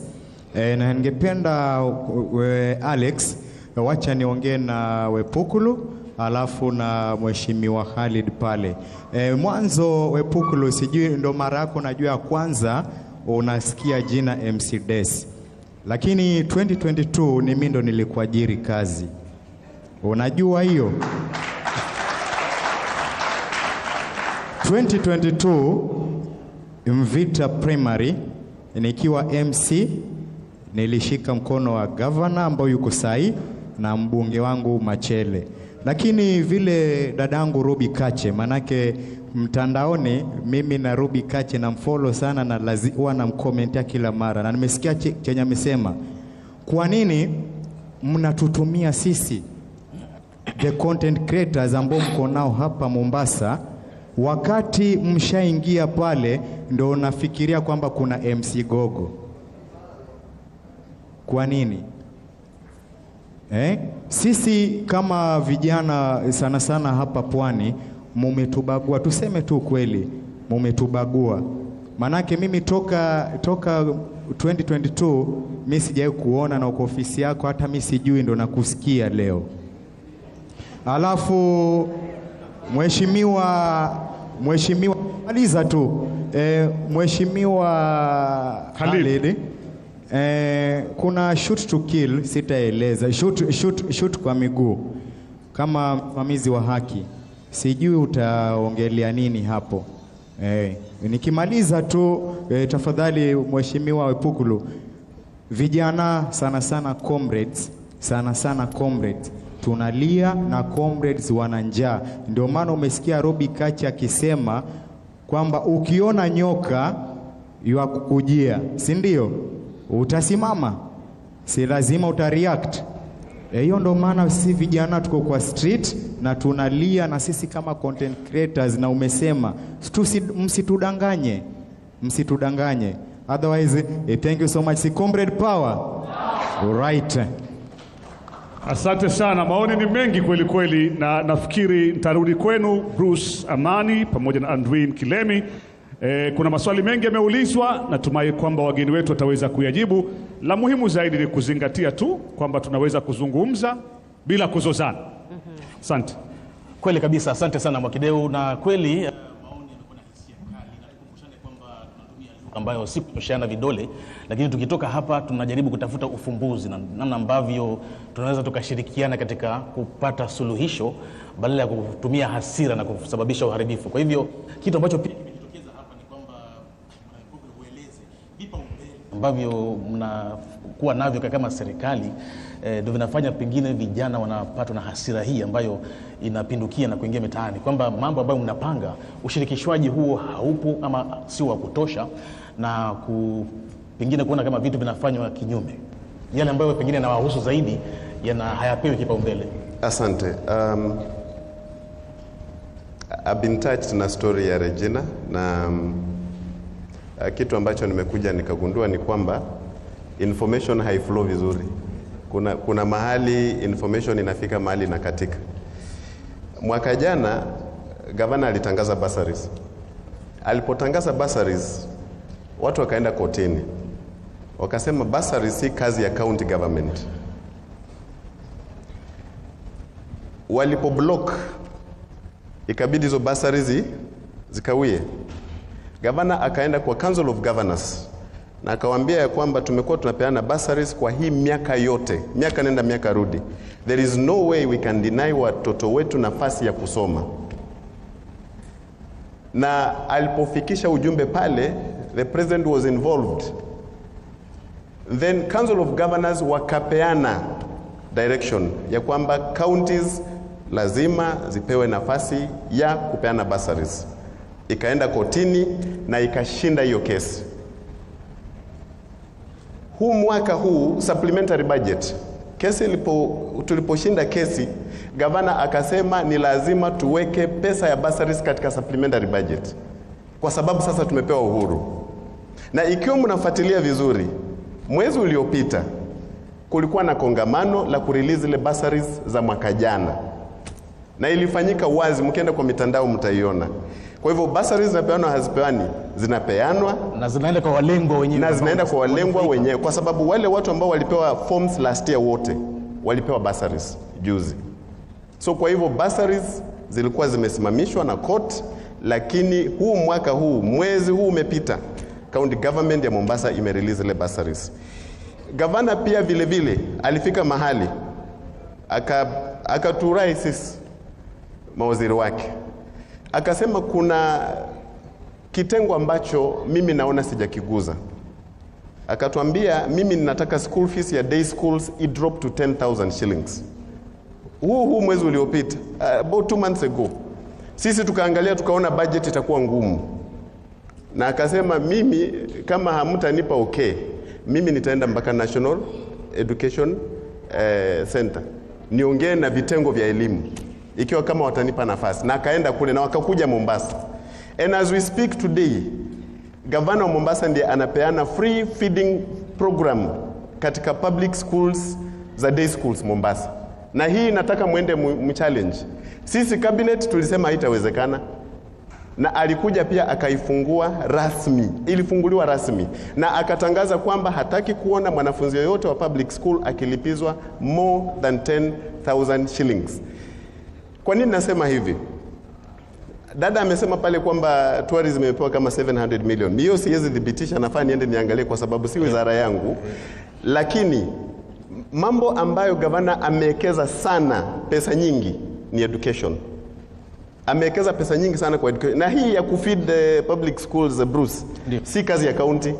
Na ningependa Alex, wacha niongee na Wepukulu alafu na Mheshimiwa Khalid pale. Mwanzo Wepukulu, sijui ndo mara yako najua kwanza unasikia jina MC Des. Lakini 2022 ni mimi ndo nilikuajiri kazi. Unajua hiyo? 2022 Mvita Primary nikiwa MC nilishika mkono wa governor ambao yuko sahi na mbunge wangu Machele. Lakini vile dadangu Ruby Kache, manake mtandaoni mimi na Ruby Kache na mfollow sana na lazima na mkomentia kila mara, na nimesikia chenye amesema, kwa nini mnatutumia sisi the content creators ambao mko nao hapa Mombasa, wakati mshaingia pale ndio unafikiria kwamba kuna MC Gogo? Kwa nini? Sisi kama vijana sana sana hapa pwani mumetubagua, tuseme tu kweli, mumetubagua. Manake mimi toka 2022 mimi sijawahi kuona na uko ofisi yako, hata mimi sijui, ndo nakusikia leo. Alafu Mheshimiwa maliza tu. Mheshimiwa Khalid, Kuna shoot to kill, sitaeleza. Shoot kwa miguu kama msimamizi wa haki, sijui utaongelea nini hapo. Nikimaliza tu tafadhali Mheshimiwa Wepukulu, vijana sana comrades, tunalia na comrades wana njaa. Ndio maana umesikia Robi Kachi akisema kwamba ukiona nyoka yuakukujia, si ndio? Utasimama, si lazima utareact. Hiyo ndo maana sisi vijana tuko kwa street na tunalia, na sisi kama content creators, na umesema msitudanganye. Otherwise, thank you so much. Si comrade power. Alright. Asante sana, maoni ni mengi kweli kweli, na nafikiri nitarudi kwenu Bruce Amani pamoja na Andwin Kilemi. Kuna maswali mengi yameulizwa, natumai kwamba wageni wetu wataweza kuyajibu. La muhimu zaidi ni kuzingatia tu kwamba tunaweza kuzungumza bila kuzozana. Asante. Kweli kabisa, asante sana Mwakideu, na kweli maoni yanakuwa na hisia kali, na tukumbushane kwamba tunatumia lugha ambayo si kunyosheana vidole, lakini tukitoka hapa tunajaribu kutafuta ufumbuzi na namna ambavyo tunaweza tukashirikiana katika kupata suluhisho badala ya kutumia hasira na kusababisha uharibifu. Kwa hivyo kitu ambacho pia kimejitokeza hapa ni kwamba ueleze vipaumbele ambavyo mnakuwa navyo kama serikali ndio vinafanya pengine vijana wanapatwa na hasira hii ambayo inapindukia na kuingia mitaani, kwamba mambo ambayo mnapanga ushirikishwaji huo haupo ama sio wa kutosha, na pengine kuona kama vitu vinafanywa kinyume, yale ambayo pengine yanawahusu zaidi hayapewi kipaumbele. Asante. I've been touched na story ya Regina, na kitu ambacho nimekuja nikagundua ni kwamba information haiflow vizuri. Kuna mahali information inafika mahali na katika. Mwaka jana gavana alitangaza bursaries. Alipotangaza bursaries, watu wakaenda kotini, wakasema bursaries si kazi ya county government. Walipo block, ikabidi hizo bursaries zikawie. Gavana akaenda kwa Council of Governors na akawaambia ya kwamba tumekuwa tunapeana bursaries kwa hii miaka yote, miaka nenda miaka rudi. There is no way we can deny watoto wetu nafasi ya kusoma. Na alipofikisha ujumbe pale, the president was involved. Then Council of Governors wakapeana direction ya kwamba counties lazima zipewe nafasi ya kupeana bursaries. Ikaenda kotini na ikashinda hiyo kesi. Huu mwaka huu supplementary budget, tuliposhinda kesi, gavana akasema ni lazima tuweke pesa ya bursaries katika supplementary budget, kwa sababu sasa tumepewa uhuru. Na ikiwa mnafuatilia vizuri, mwezi uliopita kulikuwa na kongamano la kurelease zile bursaries za mwaka jana, na ilifanyika wazi, mkienda kwa mitandao mtaiona. Kwa hivyo bursaries zinapeanwa, hazipeani, zinapeanwa na zinaenda kwa walengwa wenyewe. Na zinaenda kwa walengwa wenyewe, kwa sababu wale watu ambao walipewa forms last year wote walipewa bursaries juzi. So kwa hivyo bursaries zilikuwa zimesimamishwa na court, lakini huu mwaka huu, mwezi huu umepita, county government ya Mombasa imerelease ile bursaries. Gavana pia vile vile alifika mahali akaturai sisi mawaziri wake, akasema kuna kitengo ambacho mimi naona sijakiguza. Akatuambia mimi ninataka school fees ya day schools i drop to 10,000 shillings. Huu mwezi uliopita, about 2 months ago, sisi tukaangalia tukaona budget itakuwa ngumu, na akasema mimi kama hamtanipa okay, mimi nitaenda mpaka National Education Center niongee na vitengo vya elimu ikiwa kama watanipa nafasi. Na akaenda kule na wakakuja Mombasa. And as we speak today, Governor wa Mombasa ndiye anapeana free feeding program katika public schools za day schools Mombasa. Na hii nataka muende mchallenge. Sisi cabinet tulisema haitawezekana, na alikuja pia akaifungua rasmi, ilifunguliwa rasmi, na akatangaza kwamba hataki kuona mwanafunzi yoyote wa public school akilipizwa more than 10,000 shillings. Kwa nini nasema hivi? Dada amesema pale kwamba tourism imepewa kama 700 million. Hiyo siwezi thibitisha, nafaa niende niangalie kwa sababu si wizara yangu. Lakini mambo ambayo gavana amewekeza sana pesa nyingi ni education. Amewekeza pesa nyingi sana kwa education. Na hii ya kufeed public schools, Bruce, si kazi ya county.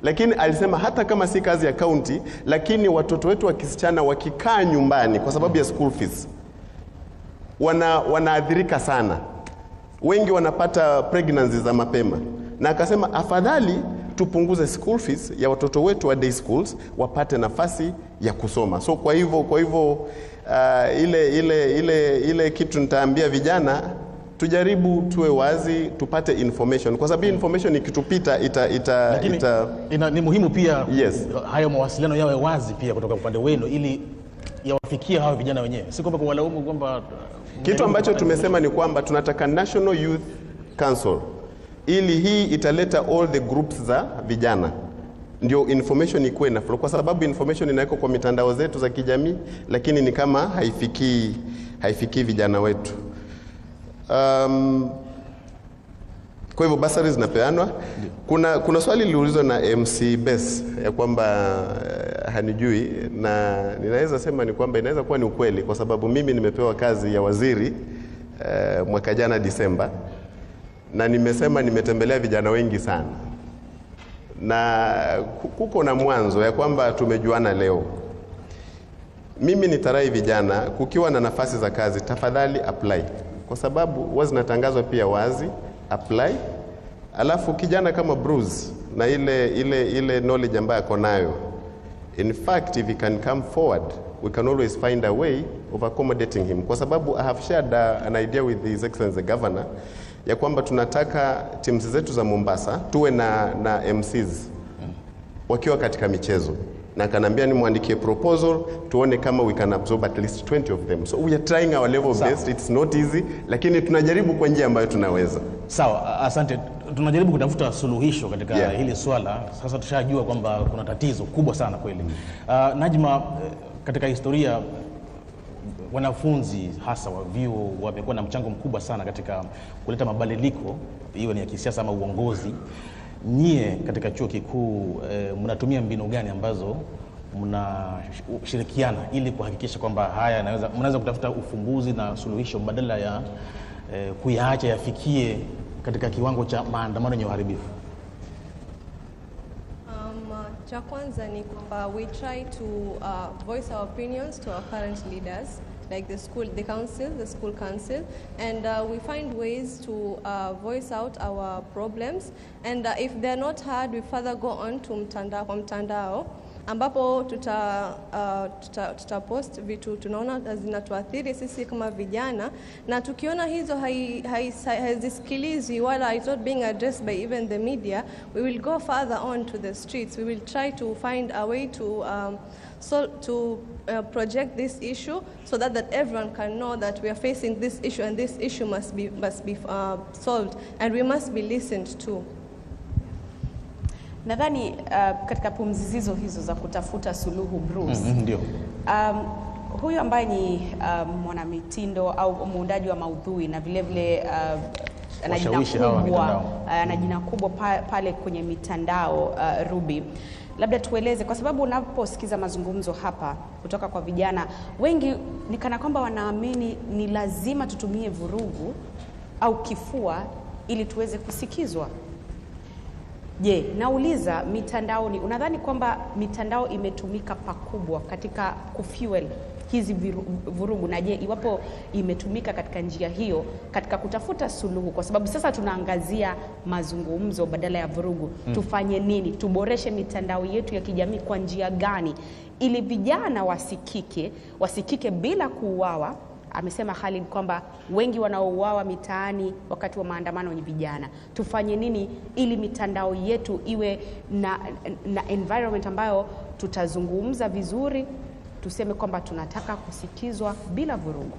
Lakini alisema hata kama si kazi ya county, lakini watoto wetu wa kisichana wakikaa nyumbani kwa sababu ya school fees wanaathirika sana. Wengi wanapata pregnancy za mapema. Na akasema afadhali tupunguze school fees ya watoto wetu wa day schools wapate nafasi ya kusoma. So kwa hivyo ile kitu nitaambia vijana, tujaribu tuwe wazi, tupate information, kwa sababu information ikitupita ni muhimu pia. Yes. Hayo mawasiliano yawe wazi pia kutoka upande wenu ili yawafikie hao vijana wenyewe, si kwamba kuwalaumu kwamba. Kitu ambacho tumesema ni kwamba tunataka National Youth Council, ili hii italeta all the groups za vijana, ndio information ikuwe na flow, kwa sababu information inawekwa kwa mitandao zetu za kijamii, lakini ni kama haifikii vijana wetu. Kwa hivyo basari zinapeanwa. Kuna swali liliulizwa na MC Bess ya kwamba hanijui, na ninaweza sema ni kwamba inaweza kuwa ni ukweli, kwa sababu mimi nimepewa kazi ya waziri mwaka jana Disemba, na nimesema nimetembelea vijana wengi sana, na kuko na mwanzo ya kwamba tumejuana leo. Mimi nitarai vijana, kukiwa na nafasi za kazi, tafadhali apply, kwa sababu huwa zinatangazwa pia wazi. Apply. Alafu kijana kama Bruce na ile knowledge ambayo ako nayo, in fact if he can come forward, we can always find a way of accommodating him, kwa sababu I have shared an idea with His Excellency the Governor ya kwamba tunataka teams zetu za Mombasa tuwe na MCs wakiwa katika michezo, na kanambia ni muandikie proposal tuone kama we can absorb at least 20 of them. So we are trying our level best. It's not easy, lakini tunajaribu kwa njia ambayo tunaweza. Sawa, asante. Tunajaribu kutafuta suluhisho katika hili swala. Sasa tushajua kwamba kuna tatizo kubwa sana kweli. Najma, katika historia wanafunzi hasa wa vyuo wamekuwa na mchango mkubwa sana katika kuleta mabadiliko, iwe ni ya kisiasa ama uongozi. Nyie katika chuo kikuu mnatumia mbinu gani ambazo mnashirikiana ili kuhakikisha kwamba haya mnaweza kutafuta ufumbuzi na suluhisho badala ya kuyaacha yafikie katika kiwango cha maandamano yenye uharibifu? Cha kwanza ni kwamba we try to voice our opinions to our current leaders, like the school council, and we find ways to voice out our problems, and if they're not heard, we further go on to mtandao ambapo tuta post vitu tunaona zinatuathiri sisi kama vijana, na tukiona hizo hazisikilizwi wala is not being addressed by even the media, we will go further on to the streets. We will try to find a way to project this issue so that everyone can know that we are facing this issue, and this issue must be solved, and we must be listened to. Nadhani katika pumzizizo hizo za kutafuta suluhu, Bruce, ndio huyu ambaye ni mwanamitindo au muundaji wa maudhui na vile vile ana jina kubwa pale kwenye mitandao, Ruby, labda tueleze, kwa sababu unaposikiza mazungumzo hapa kutoka kwa vijana wengi ni kana kwamba wanaamini ni lazima tutumie vurugu au kifua ili tuweze kusikizwa. Je, nauliza mitandaoni, unadhani kwamba mitandao imetumika pakubwa katika kufuel hizi vurugu, na je, iwapo imetumika katika njia hiyo katika kutafuta suluhu, kwa sababu sasa tunaangazia mazungumzo badala ya vurugu, tufanye nini? Tuboreshe mitandao yetu ya kijamii kwa njia gani ili vijana wasikike bila kuuawa? Amesema Khalid kwamba wengi wanaouawa mitaani wakati wa maandamano ni vijana. Tufanye nini ili mitandao yetu iwe na environment ambayo tutazungumza vizuri, tuseme kwamba tunataka kusikizwa bila vurugu?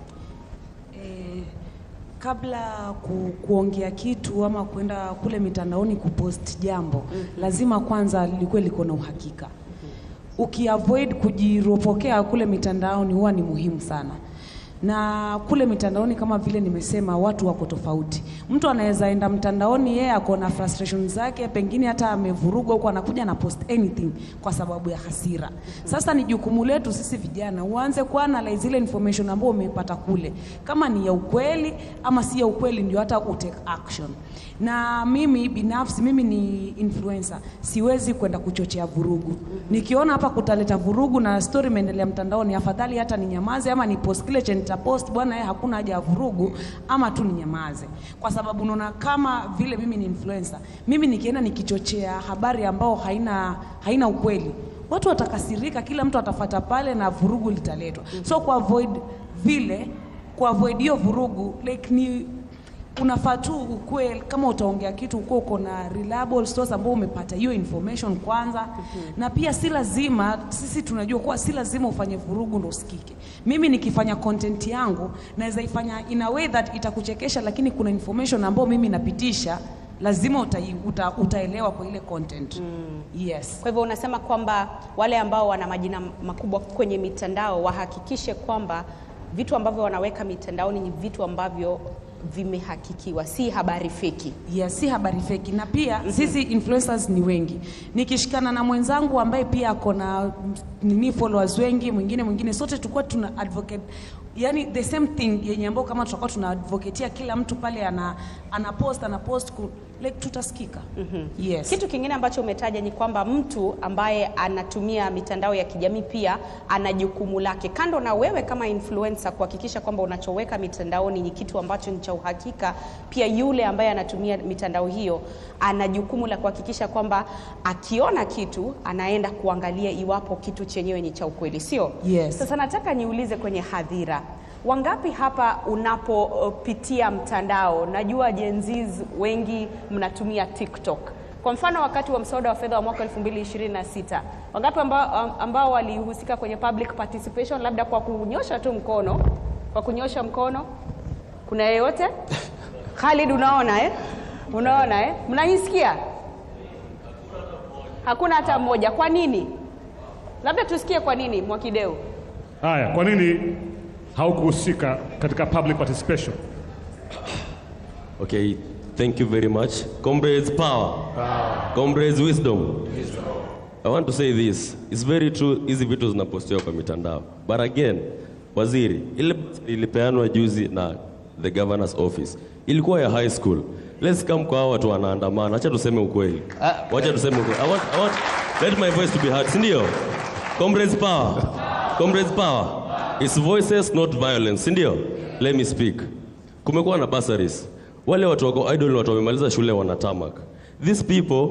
Kabla kuongea kitu ama kwenda kule mitandaoni kupost jambo, lazima kwanza liko na uhakika. Ukiavoid kujiropokea kule mitandaoni huwa ni muhimu sana. Na kule mitandaoni kama vile nimesema, watu wako tofauti. Mtu anaweza enda mtandaoni, yeye ako na frustration zake, pengine hata amevurugwa huko, anakuja na post anything kwa sababu ya hasira. Sasa ni jukumu letu sisi vijana uanze kuanalyze ile information ambayo umepata kule, kama ni ya ukweli ama si ya ukweli, ndio hata utake action. Na mimi binafsi, mimi ni influencer, siwezi kwenda kuchochea vurugu. Nikiona hapa kutaleta vurugu na story imeendelea mtandaoni, afadhali hata ninyamaze ama ni post kile cha nitapost, bwana hakuna haja ya vurugu, ama tu ninyamaze. Kwa sababu naona kama vile mimi ni influencer, mimi nikienda nikichochea habari ambao haina ukweli, watu watakasirika, kila mtu atafuata pale na vurugu litaletwa. So ku avoid hiyo vurugu, like ni unafaa tu ukue, kama utaongea kitu uko na reliable source ambao umepata hiyo information kwanza. Na pia si lazima, sisi tunajua kuwa si lazima ufanye vurugu ndo usikike. Mimi nikifanya content yangu naweza ifanya in a way that itakuchekesha, lakini kuna information ambao mimi napitisha, lazima utaelewa kwa ile content. Yes. Kwa hivyo unasema kwamba wale ambao wana majina makubwa kwenye mitandao wahakikishe kwamba vitu ambavyo wanaweka mitandaoni ni vitu ambavyo vimehakikiwa, si habari feki. Yes, si habari feki. Na pia sisi influencers ni wengi. Nikishikana na mwenzangu ambaye pia ako na followers wengi, mwingine sote tukua tuna advocate, yani the same thing yenye ambao kama tutakuwa tuna advocatea kila mtu pale ana post like tutasikika. Yes. Kitu kingine ambacho umetaja ni kwamba mtu ambaye anatumia mitandao ya kijamii pia ana jukumu lake. Kando na wewe kama influencer kuhakikisha kwamba unachoweka mitandaoni ni kitu ambacho ni cha uhakika, pia yule ambaye anatumia mitandao hiyo ana jukumu la kuhakikisha kwamba akiona kitu anaenda kuangalia iwapo kitu chenyewe ni cha ukweli, sio? Yes. Sasa nataka niulize kwenye hadhira, wangapi hapa unapopitia mtandao, najua Gen Zs wengi mnatumia TikTok. Kwa mfano wakati wa mswada wa fedha wa mwaka 2026, wangapi ambao walihusika kwenye public participation, labda kwa kunyosha tu mkono? Kwa kunyosha mkono? Kuna yeyote? Khalid, unaona Unaona Mnanisikia? Hakuna hata mmoja. Kwa nini? Labda tusikie kwa nini, Mwakideu. Haya, kwa nini haukuhusika katika public participation? Okay, thank you very much. Comrades power. Comrades wisdom. I want to say this. It's very true, hizi vitu zinapostiwa kwa mitandao. But again, waziri, ile ilipeanwa juzi na the governor's office, ilikuwa ya high school. Let's come kwa watu wanaandamana. Acha tuseme ukweli. Wacha tuseme ukweli. I want let my voice to be heard. Sindio? Comrades power. Comrades power. It's voices, not violence. Sindio? Let me speak. Kumekuwa na bursaries. Wale watu wako idol, watu wamemaliza shule wanatamak. These people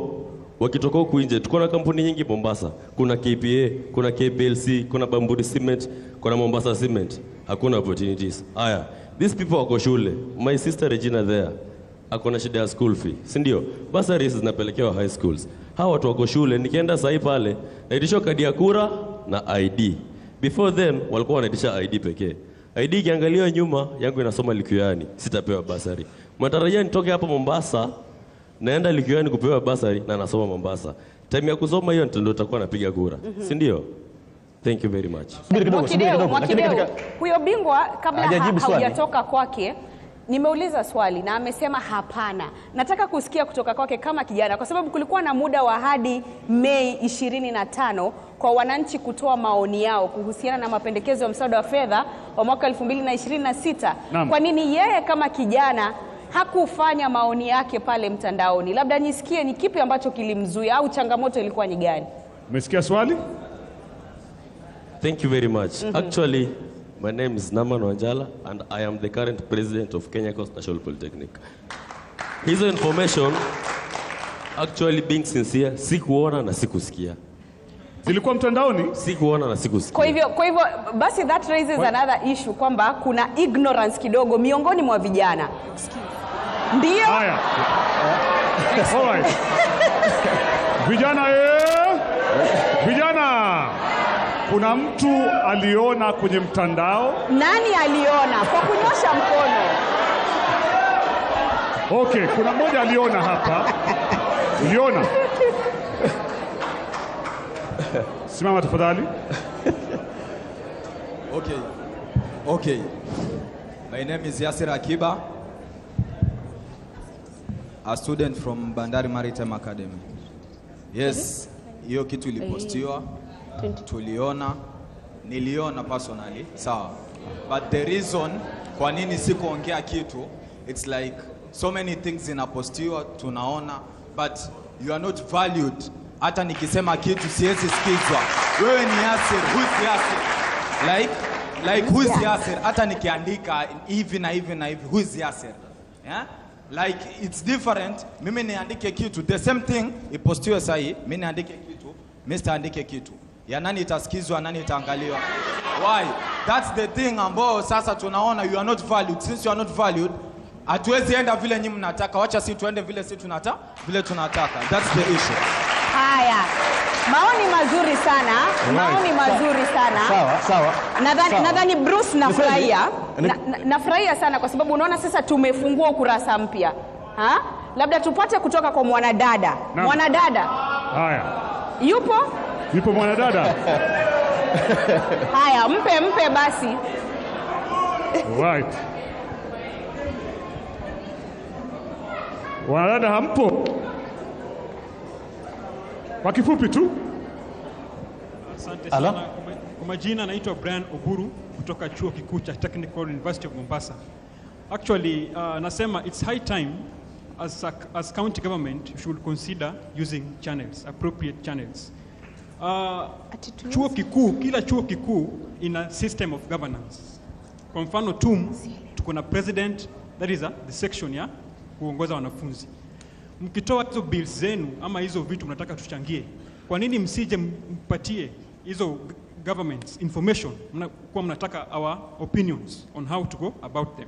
wakitoka huku nje, tuko na kampuni nyingi Mombasa. Kuna KPA, kuna KPLC, kuna Bamburi Cement, kuna Mombasa Cement. Hakuna opportunities. Aya, these people wako shule. My sister Regina there, akona shida ya school fee. Sindio? Bursaries zinapelekewa high schools. Hawa watu wako shule, nikienda sahi pale, naitisho kadi ya kura na ID. Before them, walikuwa wanaitisha ID pekee. ID ikiangaliwa nyuma, yangu inasoma Likuyani, sitapewa bursary. Matarajia nitoke hapa Mombasa, naenda Likuyani kupewa bursary na nasoma Mombasa. Time ya kusoma hiyo ndio nitakuwa napiga kura. Si ndio? Thank you very much. Mwakideu, huyo bingwa kabla haujatoka kwake, nimeuliza swali na amesema hapana. Nataka kusikia kutoka kwake kama kijana, kwa sababu kulikuwa na muda wa hadi Mei 25 kwa wananchi kutoa maoni yao kuhusiana na mapendekezo ya mswada wa fedha wa mwaka 2026. Kwa nini yeye kama kijana hakufanya maoni yake pale mtandaoni? Labda nisikie ni kipi ambacho kilimzuia au changamoto ilikuwa ni gani? Umesikia swali? Thank you very much. Actually, my name is Naman Wanjala and I am the current president of Kenya Coast National Polytechnic. Hizo information, actually being sincere, sikuona na sikusikia. Zilikuwa mtandaoni? Sikuona na sikusikia. Kwa hivyo basi that raises another issue kwamba kuna ignorance kidogo miongoni mwa vijana. Ndio? Haya. Alright. Vijana Vijana, kuna mtu aliona kwenye mtandao? Nani aliona? Kwa kunyosha mkono. Okay, kuna mmoja aliona hapa. Uliona? Simama tafadhali. Okay. My name is Yasir Akiba. a student from Bandari Maritime Academy. Yes, hiyo kitu ilipostiwa, tuliona, niliona personally, sawa. But the reason kwa nini sikuongea kitu, it's like so many things inapostiwa, tunaona, but you are not valued. Hata nikisema kitu siwezi sikizwa. Wewe ni Yasir, who's Yasir? Like who's Yasir? Hata nikiandika hivi na hivi na hivi, who's Yasir? Yeah? Like it's different. Mimi niandike kitu, the same thing ipostiwe sahi, mimi niandike kitu, Mr. andike kitu. Ya nani itasikizwa, nani itaangaliwa? Why? That's the thing ambao sasa tunaona you are not valued. Since you are not valued, hatuwezi enda vile nyinyi mnataka. Wacha si tuende vile si tunataka, vile tunataka. That's the issue. Haya. Maoni mazuri sana. Maoni mazuri sana. Sawa. Nadhani Bruce nafurahia. Nafurahia sana kwa sababu unaona sasa tumefungua ukurasa mpya. Labda tupate kutoka kwa mwanadada. Mwanadada. Haya. Yupo mwanadada. Haya, mpe basi. Right. Wanadada hampo? Kwa kifupi tu. Asante sana. Kwa majina naitwa Brian Oburu kutoka chuo kikuu cha Technical University of Mombasa. Actually, nasema it's high time as county government you should consider using channels, appropriate channels. Chuo kikuu, kila chuo kikuu ina system of governance. Kwa mfano TUM tuko na president, that is the section ya kuongoza wanafunzi. Mkitoa hizo bills zenu ama hizo vitu mnataka tuchangie, kwa nini msije mpatie hizo governments information kwa mnataka our opinions on how to go about them?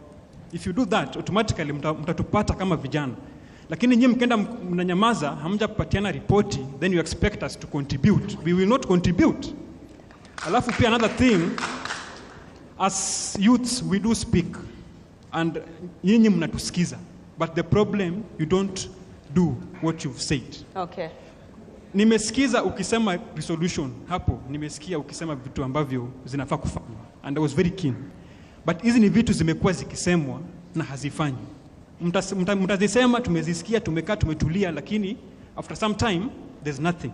If you do that, automatically mtatupata kama vijana. Lakini nyinyi mkenda mnanyamaza, hamjapatiana ripoti, then you expect us to contribute. We will not contribute. Alafu pia another thing, as youths we do speak and nyinyi mnatusikiza, but the problem you don't do what you've said. Okay. Nimesikiza ukisema resolution hapo, nimesikia ukisema vitu ambavyo zinafaa kufanywa and I was very keen. But hizi ni vitu zimekuwa zikisemwa na hazifanywi. Mtazisema, tumezisikia, tumekaa, tumetulia, lakini after some time there's nothing.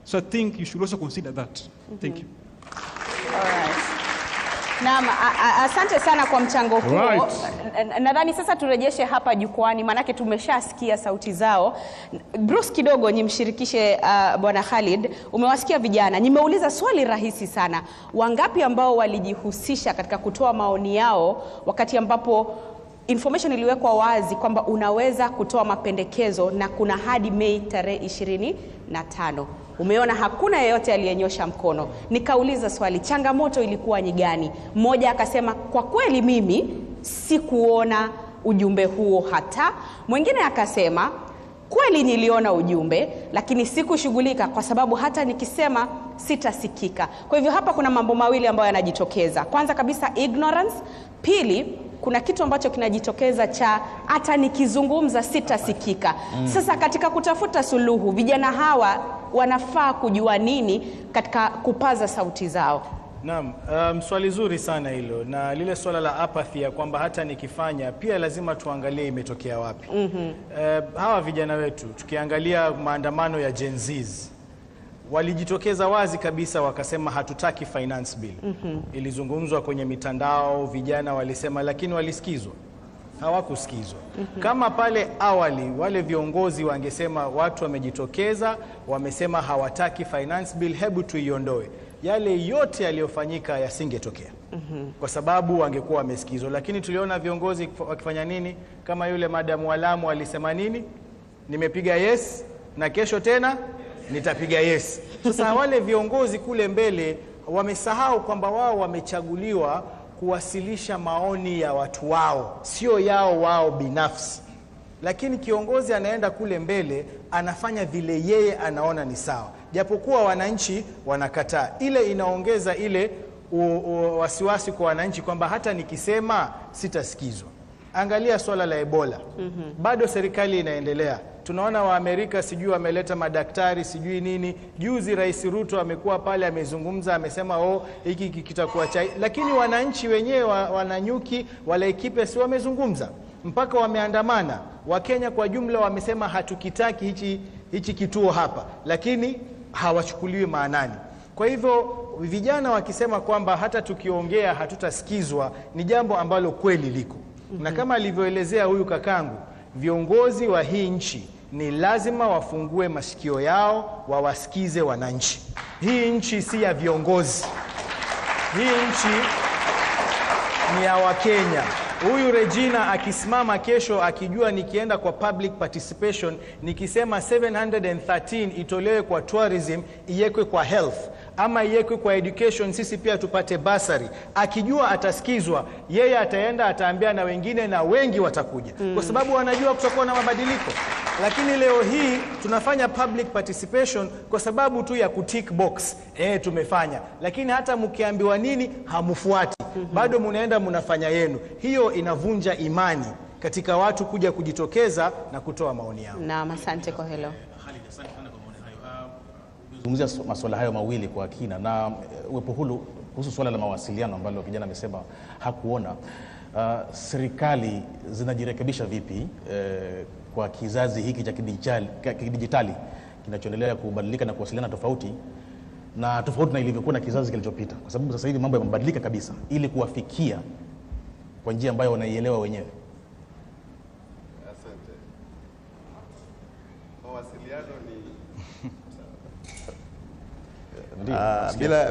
So I think you should also consider that. Thank you. All right. Naam, asante sana kwa mchango huo. Right. Nadhani sasa turejeshe hapa jukwani manake tumeshasikia sauti zao. Bruce kidogo nimshirikishe Bwana Khalid. Umewasikia vijana. Nimeuliza swali rahisi sana. Wangapi ambao walijihusisha katika kutoa maoni yao wakati ambapo information iliwekwa wazi kwamba unaweza kutoa mapendekezo na kuna hadi Mei tarehe 25. Umeona hakuna yeyote aliyenyosha mkono. Nikauliza swali, changamoto ilikuwa ni gani? Mmoja akasema kwa kweli mimi sikuona ujumbe huo hata. Mwingine akasema kweli niliona ujumbe lakini sikushughulika kwa sababu hata nikisema sitasikika. Kwa hivyo hapa kuna mambo mawili ambayo yanajitokeza. Kwanza kabisa ignorance, pili kuna kitu ambacho kinajitokeza cha hata nikizungumza sitasikika. Sasa katika kutafuta suluhu, vijana hawa wanafaa kujua nini katika kupaza sauti zao? Naam, swali zuri sana hilo, na lile swala la apathy ya kwamba hata nikifanya pia lazima tuangalie imetokea wapi. Hawa vijana wetu tukiangalia maandamano ya Gen Zs walijitokeza wazi kabisa wakasema hatutaki finance bill. Ilizungumzwa kwenye mitandao, vijana walisema, lakini walisikizwa? Hawakusikizwa. Kama pale awali wale viongozi wangesema watu wamejitokeza, wamesema hawataki finance bill, hebu tuiondoe, yale yote yaliyofanyika yasingetokea. Kwa sababu wangekuwa wamesikizwa. Lakini tuliona viongozi wakifanya nini? Kama yule Madam Walamu alisema nini? Nimepiga yes na kesho tena nitapiga yes. Sasa wale viongozi kule mbele wamesahau kwamba wao wamechaguliwa kuwasilisha maoni ya watu wao, sio yao wao binafsi. Lakini kiongozi anaenda kule mbele anafanya vile yeye anaona ni sawa, japokuwa wananchi wanakataa. Ile inaongeza ile wasiwasi kwa wananchi kwamba hata nikisema sitasikizwa. Angalia swala la Ebola. Bado serikali inaendelea. Tunaona wa Amerika sijui wameleta madaktari sijui nini. Juzi Rais Ruto amekuwa pale amezungumza, amesema hiki kitakuwa chai, lakini wananchi wenyewe wananyuki wala Laikipia si wamezungumza, mpaka wameandamana. Wakenya kwa jumla wamesema hatukitaki hichi kituo hapa, lakini hawachukuliwi maanani. Kwa hivyo vijana wakisema kwamba hata tukiongea hatutasikizwa, ni jambo ambalo kweli liko. Na kama alivyoelezea huyu kakangu, viongozi wa hii nchi ni lazima wafungue masikio yao, wawasikize wananchi. Hii nchi si ya viongozi, hii nchi ni ya Wakenya. Huyu Regina akisimama kesho akijua nikienda kwa public participation nikisema 713 itolewe kwa tourism, iwekwe kwa health ama iwekwe kwa education, sisi pia tupate basari, akijua atasikizwa, yeye ataenda ataambia na wengine, na wengi watakuja kwa sababu wanajua kutakuwa na mabadiliko. Lakini leo hii tunafanya public participation kwa sababu tu ya kutick box, tumefanya, lakini hata mkiambiwa nini hamufuati, bado munaenda munafanya yenu. Hiyo inavunja imani katika watu kuja kujitokeza na kutoa maoni yao. Na asante kwa hilo. Zungumzia masuala hayo mawili kwa kina, na uwepo hulu kuhusu swala la mawasiliano ambalo kijana amesema hakuona. Serikali zinajirekebisha vipi kwa kizazi hiki cha kidijitali kinachoendelea kubadilika na kuwasiliana tofauti na ilivyokuwa na kizazi kilichopita, kwa sababu sasa hivi mambo yamebadilika kabisa, ili kuwafikia kwa njia ambayo wanaielewa wenyewe? Asante. Mawasiliano ni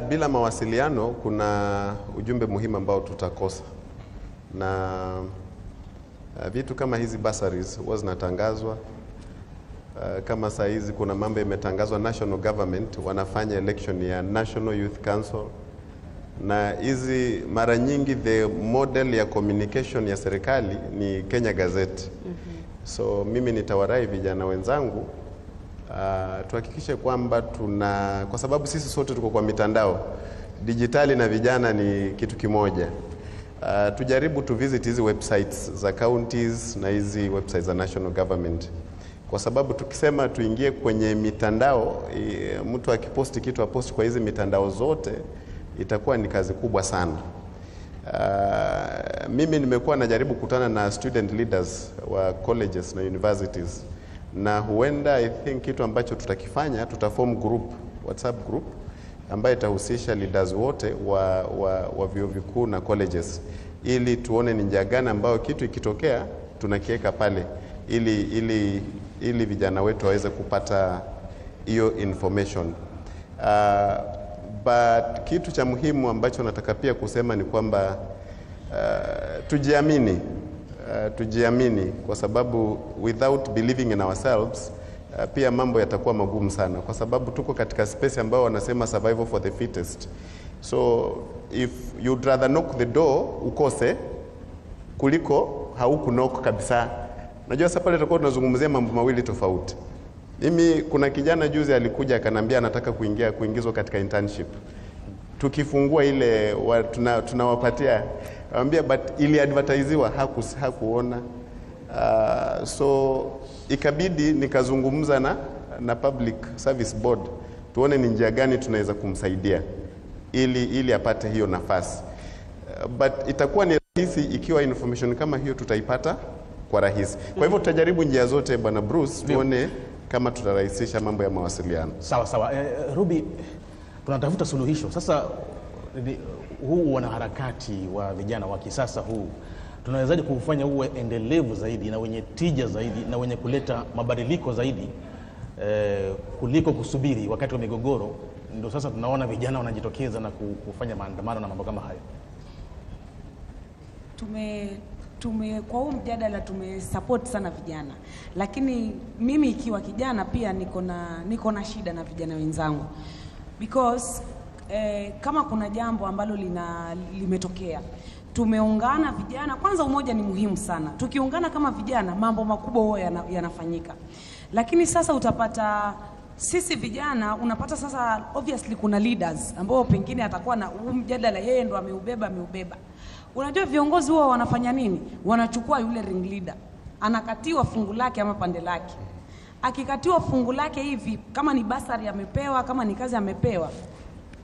bila mawasiliano kuna ujumbe muhimu ambao tutakosa, na vitu kama hizi bursaries huwa zinatangazwa. Kama saa hizi kuna mambo yametangazwa, national government wanafanya election ya National Youth Council, na hizi mara nyingi the model ya communication ya serikali ni Kenya Gazette. So mimi nitawarai vijana wenzangu tuhakikishe kwamba kwa sababu sisi sote tuko kwa mitandao dijitali na vijana ni kitu kimoja, tujaribu tu visit hizi websites za counties na hizi websites za national government, kwa sababu tukisema tuingie kwenye mitandao, mtu akiposti kitu aposti kwa hizi mitandao zote, itakuwa ni kazi kubwa sana. Mimi nimekuwa najaribu kukutana na student leaders wa colleges na universities, na huenda I think kitu ambacho tutakifanya, tutaform group, WhatsApp group ambayo itahusisha leaders wote wa vyuo vikuu na colleges, ili tuone ni njia gani ambayo kitu ikitokea tunakiweka pale, ili vijana wetu waweze kupata hiyo information. But kitu cha muhimu ambacho nataka pia kusema ni kwamba tujiamini, kwa sababu without believing in ourselves pia mambo yatakuwa magumu sana, kwa sababu tuko katika space ambayo wanasema survival for the fittest. So if you'd rather knock the door ukose kuliko hauku knock kabisa. Najua sasa pale tutakuwa tunazungumzia mambo mawili tofauti. Mimi kuna kijana juzi alikuja akanambia anataka kuingizwa katika internship. Tukifungua ile tunawapatia, anambia but ili advertisewa hakuona. So ikabidi nikazungumza na Public Service Board tuone ni njia gani tunaweza kumsaidia ili apate hiyo nafasi. But itakuwa ni rahisi ikiwa information kama hiyo tutaipata kwa rahisi. Kwa hivyo tutajaribu njia zote, Bwana Bruce, tuone kama tutarahisisha mambo ya mawasiliano. Sawa. Ruby, tunatafuta suluhisho. Sasa huu wanaharakati wa vijana wa kisasa huu tunawezaje kufanya uwe endelevu zaidi na wenye tija zaidi na wenye kuleta mabadiliko zaidi kuliko kusubiri wakati wa migogoro? Ndio sasa tunaona vijana wanajitokeza na kufanya maandamano na mambo kama hayo. Kwa huu mjadala tumesupport sana vijana, lakini mimi ikiwa kijana pia niko na shida na vijana wenzangu, because kama kuna jambo ambalo limetokea, tumeungana vijana. Kwanza umoja ni muhimu sana, tukiungana kama vijana mambo makubwa huwa yanafanyika. Lakini sasa utapata sisi vijana, unapata sasa obviously kuna leaders ambao pengine atakuwa na mjadala yeye ndo ameubeba. Unajua viongozi huwa wanafanya nini? Wanachukua yule ring leader, anakatiwa fungu lake ama pande lake. Akikatiwa fungu lake hivi, kama ni basari amepewa, kama ni kazi amepewa,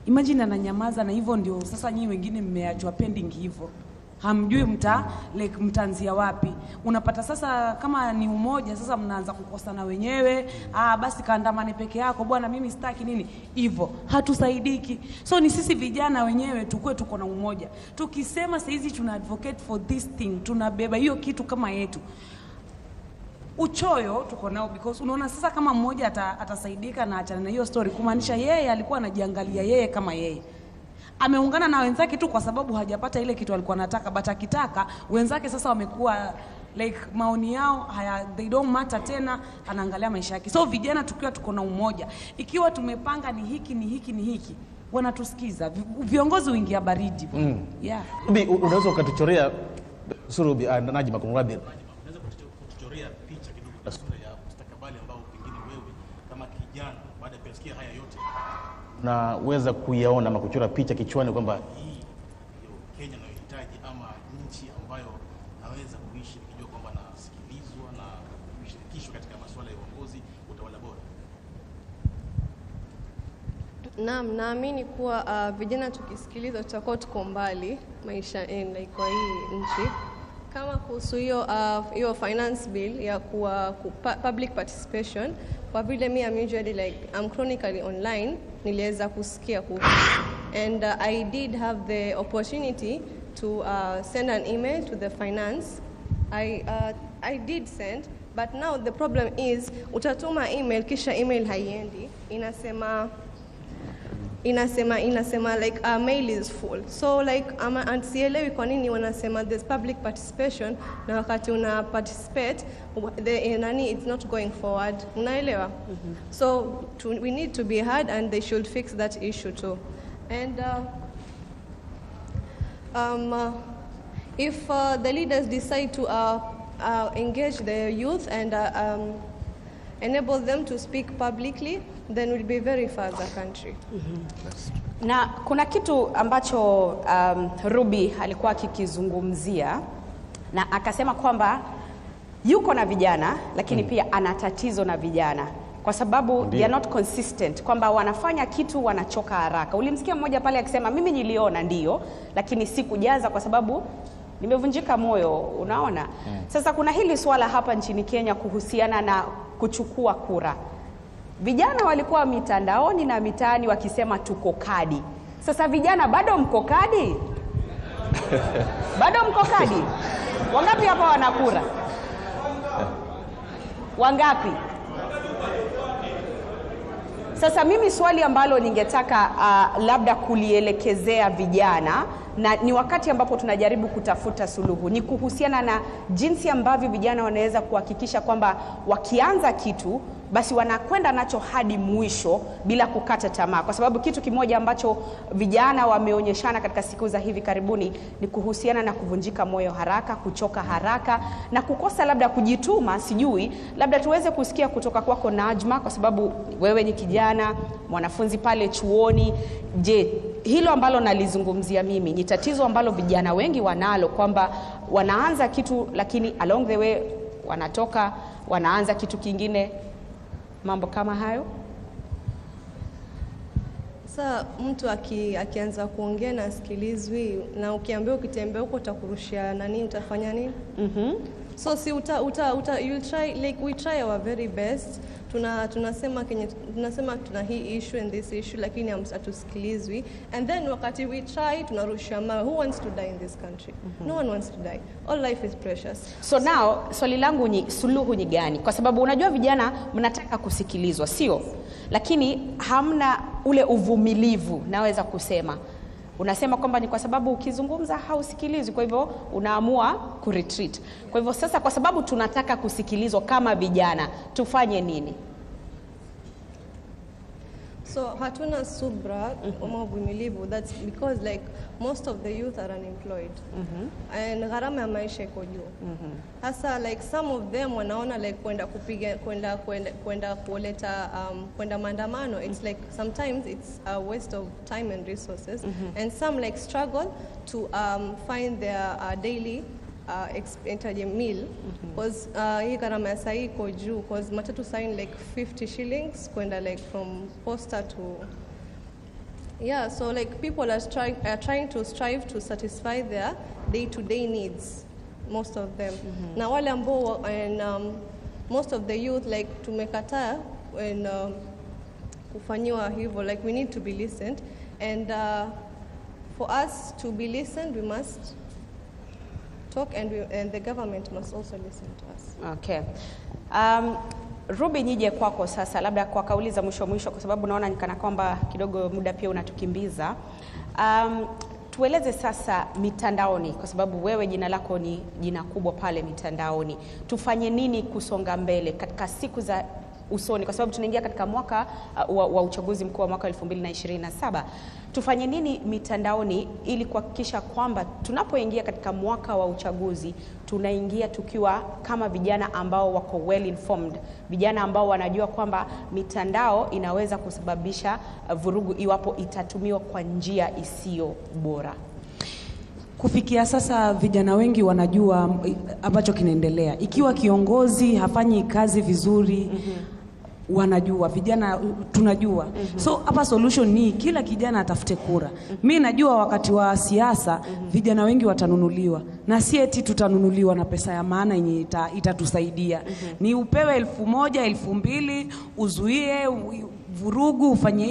imagine ananyamaza, na hivyo ndio sasa nyinyi wengine mmeachwa pending hivyo. hamjui mtaanzia wapi. Unapata sasa kama ni umoja sasa mnaanza kukosana wenyewe, basi kaandamane peke yako bwana, mimi sitaki nini hivyo, hatusaidiki. So ni sisi vijana wenyewe tukue tuko na umoja, tukisema sasa hizi tuna advocate for this thing, tunabeba hiyo kitu kama yetu. Uchoyo tuko nao because unaona sasa kama mmoja atasaidika na achana na hiyo story, kumaanisha yeye alikuwa anajiangalia yeye kama yeye. Ameungana na wenzake tu kwa sababu hajapata ile kitu alikuwa anataka, but akitaka wenzake sasa wamekuwa like maoni yao they don't matter tena, anaangalia maisha yake. So vijana tukiwa tuko na umoja, ikiwa tumepanga ni hiki wanatusikiza, viongozi uingia baridi. Yeah. Ruby, unaweza ukatuchorea Ruby Najma kumradhi, unaweza kutuchorea picha kidogo ya sura ya mustakabali ambao pengine wewe kama kijana baada ya kusikia haya yote unaweza kuyaona ama kuchora picha kichwani kwamba hii ndio Kenya inayohitaji ama nchi ambayo naweza kuishi nikijua kwamba nasikilizwa na kushirikishwa katika masuala ya uongozi, utawala bora? Naam, naamini kuwa vijana tukisikilizwa tutakuwa tuko mbali maisha kwa hii nchi. Kama kuhusu hiyo finance bill ya kuwa public participation, kwa vile mimi usually I'm chronically online, niliweza kusikia kuhusu, and I did have the opportunity to send an email to the finance. I did send, but now the problem is utatuma email kisha email haiendi, inasema like our mail is full. So like sielewi kwa nini wanasema there's public participation na wakati una participate it's not going forward. Unaelewa? So we need to be heard and they should fix that issue too. And if the leaders decide to engage the youth and enable them to speak publicly, then we'll be very far as a country. Na kuna kitu ambacho Ruby alikuwa akikizungumzia na akasema kwamba yuko na vijana lakini pia ana tatizo na vijana kwa sababu they are not consistent, kwamba wanafanya kitu wanachoka haraka. Ulimsikia mmoja pale akisema mimi niliona ndio lakini sikujaza kwa sababu nimevunjika moyo, unaona? Sasa kuna hili swala hapa nchini Kenya kuhusiana na kuchukua kura. Vijana walikuwa mitandaoni na mitaani wakisema tuko kadi. Sasa vijana bado mko kadi? Bado mko kadi? Wangapi hapa wana kura? Wangapi? Sasa mimi swali ambalo ningetaka labda kulielekezea vijana, na ni wakati ambapo tunajaribu kutafuta suluhu, ni kuhusiana na jinsi ambavyo vijana wanaweza kuhakikisha kwamba wakianza kitu basi wanakwenda nacho hadi mwisho bila kukata tamaa. Kwa sababu kitu kimoja ambacho vijana wameonyeshana katika siku za hivi karibuni ni kuhusiana na kuvunjika moyo haraka, kuchoka haraka na kukosa labda kujituma. Sijui, labda tuweze kusikia kutoka kwako Najma, kwa sababu wewe ni kijana mwanafunzi pale chuoni. Je, hilo ambalo nalizungumzia mimi ni tatizo ambalo vijana wengi wanalo, kwamba wanaanza kitu lakini along the way wanatoka wanaanza kitu kingine, mambo kama hayo? Sasa mtu akianza kuongea na sikilizwi, na ukiambia ukitembea huko utakurushia nani, utafanya nini? So si you'll try, like we try our very best. Tunasema tuna hii issue and this issue, lakini hatusikilizwi. And then wakati we try tunarushia mawe. Who wants to die in this country? No one wants to die. All life is precious. So now swali langu ni suluhu ni gani? Kwa sababu unajua vijana mnataka kusikilizwa, sio? Lakini hamna ule uvumilivu, naweza kusema. Unasema kwamba ni kwa sababu ukizungumza hausikilizwi, kwa hivyo unaamua kuretreat. Kwa hivyo sasa, kwa sababu tunataka kusikilizwa kama vijana, tufanye nini? So hatuna subra ama uvumilivu. That's because like most of the youth are unemployed. And gharama ya maisha iko juu. Hasa like some of them wanaona like kwenda maandamano, it's like sometimes it's a waste of time and resources. And some like struggle to find their daily meal, because hii gharama ya saa iko juu, because matatu sign like 50 shillings kwenda like from Posta to so like people are trying to strive to satisfy their day-to-day needs, most of them. Na wale ambao and most of the youth like tumekataa and kufanyiwa hivyo, like we need to be listened, and for us to be listened we must talk, and the government must also listen to us. Okay. Ruby, nije kwako sasa, labda kwa kauli za mwisho kwa sababu naona nikana kwamba kidogo muda pia unatukimbiza. Tueleze sasa mitandaoni, kwa sababu wewe jina lako ni jina kubwa pale mitandaoni. Tufanye nini kusonga mbele katika siku za usoni, kwa sababu tunaingia katika mwaka wa uchaguzi mkuu wa mwaka 2027. Tufanye nini mitandaoni ili kuhakikisha kwamba tunapoingia katika mwaka wa uchaguzi tunaingia tukiwa kama vijana ambao wako well informed, vijana ambao wanajua kwamba mitandao inaweza kusababisha vurugu iwapo itatumiwa kwa njia isiyo bora? Kufikia sasa vijana wengi wanajua ambacho kinaendelea. Ikiwa kiongozi hafanyi kazi vizuri, wanajua, vijana tunajua. So hapa solution ni kila kijana atafute kura. Mimi najua wakati wa siasa vijana wengi watanunuliwa, na si eti tutanunuliwa na pesa ya maana yenye itatusaidia. Ni upewe 1000, 2000, uzuie vurugu, ufanye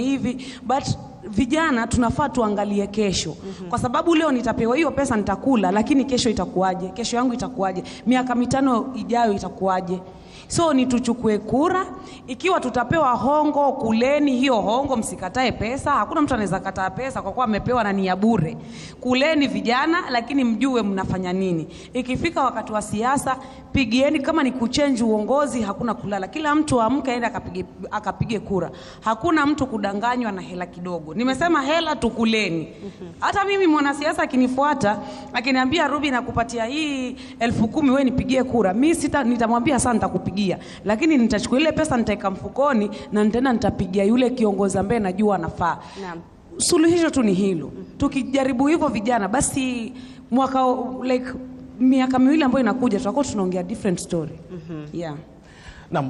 hivi, but vijana tunafaa tuangalie kesho. Kwa sababu leo nitapewa hiyo pesa nitakula, lakini kesho itakuwaje? Kesho yangu itakuwaje? Miaka 5 ijayo itakuwaje? So ni tuchukue kura. Ikiwa tutapewa hongo, kuleni hiyo hongo, msikatae pesa. Hakuna mtu anaweza kataa pesa kwa kuwa amepewa na ni ya bure. Kuleni vijana, lakini mjue mnafanya nini. Ikifika wakati wa siasa, pigieni. Kama ni kuchange uongozi, hakuna kulala. Kila mtu amke aende akapige kura. Hakuna mtu kudanganywa na hela kidogo. Nimesema hela tukuleni. Hata mimi mwanasiasa akinifuata, akiniambia Ruby nakupatia hii 10,000 wewe nipigie kura, mimi nitamwambia sana nitakupigia, lakini nitachukua ile pesa nitaeka mfukoni na nitaenda nitapigia yule kiongozi ambaye najua anafaa. Naam. Suluhisho tu ni hilo. Tukijaribu hivyo vijana, basi mwaka like miaka 2 ambayo inakuja tutakuwa tunaongea different story. Yeah. Naam,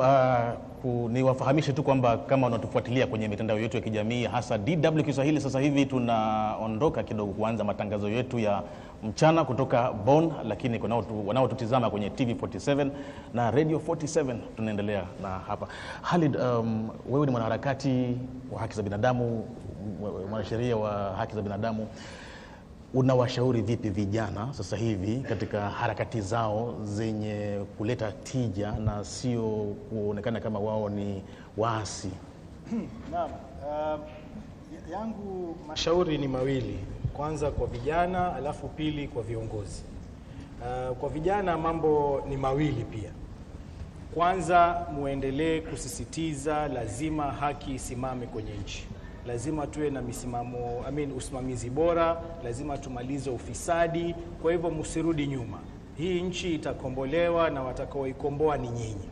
niwafahamishe tu kwamba kama unatufuatilia kwenye mitandao yetu ya kijamii, hasa DW Kiswahili, sasa hivi tunaondoka kidogo kuanza matangazo yetu ya mchana kutoka Bonn, lakini kuna wanaotutizama kwenye TV47 na Radio 47 tunaendelea na hapa. Khalid, wewe ni mwanaharakati wa haki za binadamu, mwanasheria wa haki za binadamu. Unawashauri vipi vijana sasa hivi katika harakati zao zenye kuleta tija na sio kuonekana kama wao ni waasi? Naam, yangu mashauri ni mawili. Kwanza kwa vijana, alafu pili kwa viongozi. Kwa vijana mambo ni mawili pia. Kwanza muendelee kusisitiza lazima haki isimame kwenye nchi. Lazima tuwe na misimamo, usimamizi bora, lazima tumalize ufisadi. Kwa hivyo msirudi nyuma. Hii nchi itakombolewa na watakaoikomboa ni nyinyi.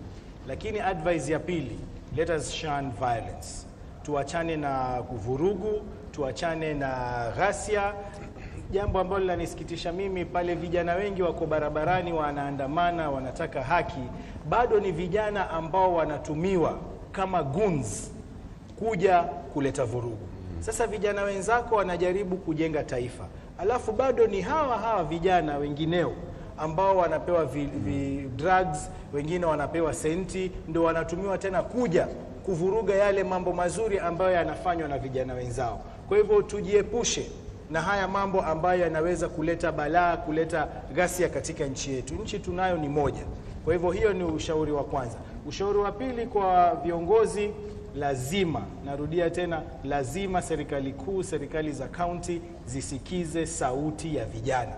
Lakini advice ya pili, let us shun violence. Tuachane na kuvurugu, tuachane na ghasia. Jambo ambalo linanisikitisha mimi, pale vijana wengi wako barabarani wanaandamana, wanataka haki, bado ni vijana ambao wanatumiwa kama goons kuja kuleta vurugu. Sasa vijana wenzako wanajaribu kujenga taifa, alafu bado ni hawa vijana wengineo ambao wanapewa drugs, wengine wanapewa senti, ndio wanatumiwa tena kuja kuvuruga yale mambo mazuri ambayo yanafanywa na vijana wenzao. Kwa hivyo tujiepushe na haya mambo ambayo yanaweza kuleta balaa, kuleta ghasia katika nchi yetu. Nchi tunayo ni moja. Kwa hivyo hiyo ni ushauri wa kwanza. Ushauri wa pili kwa viongozi, lazima, narudia tena, lazima serikali kuu, serikali za kaunti zisikize sauti ya vijana.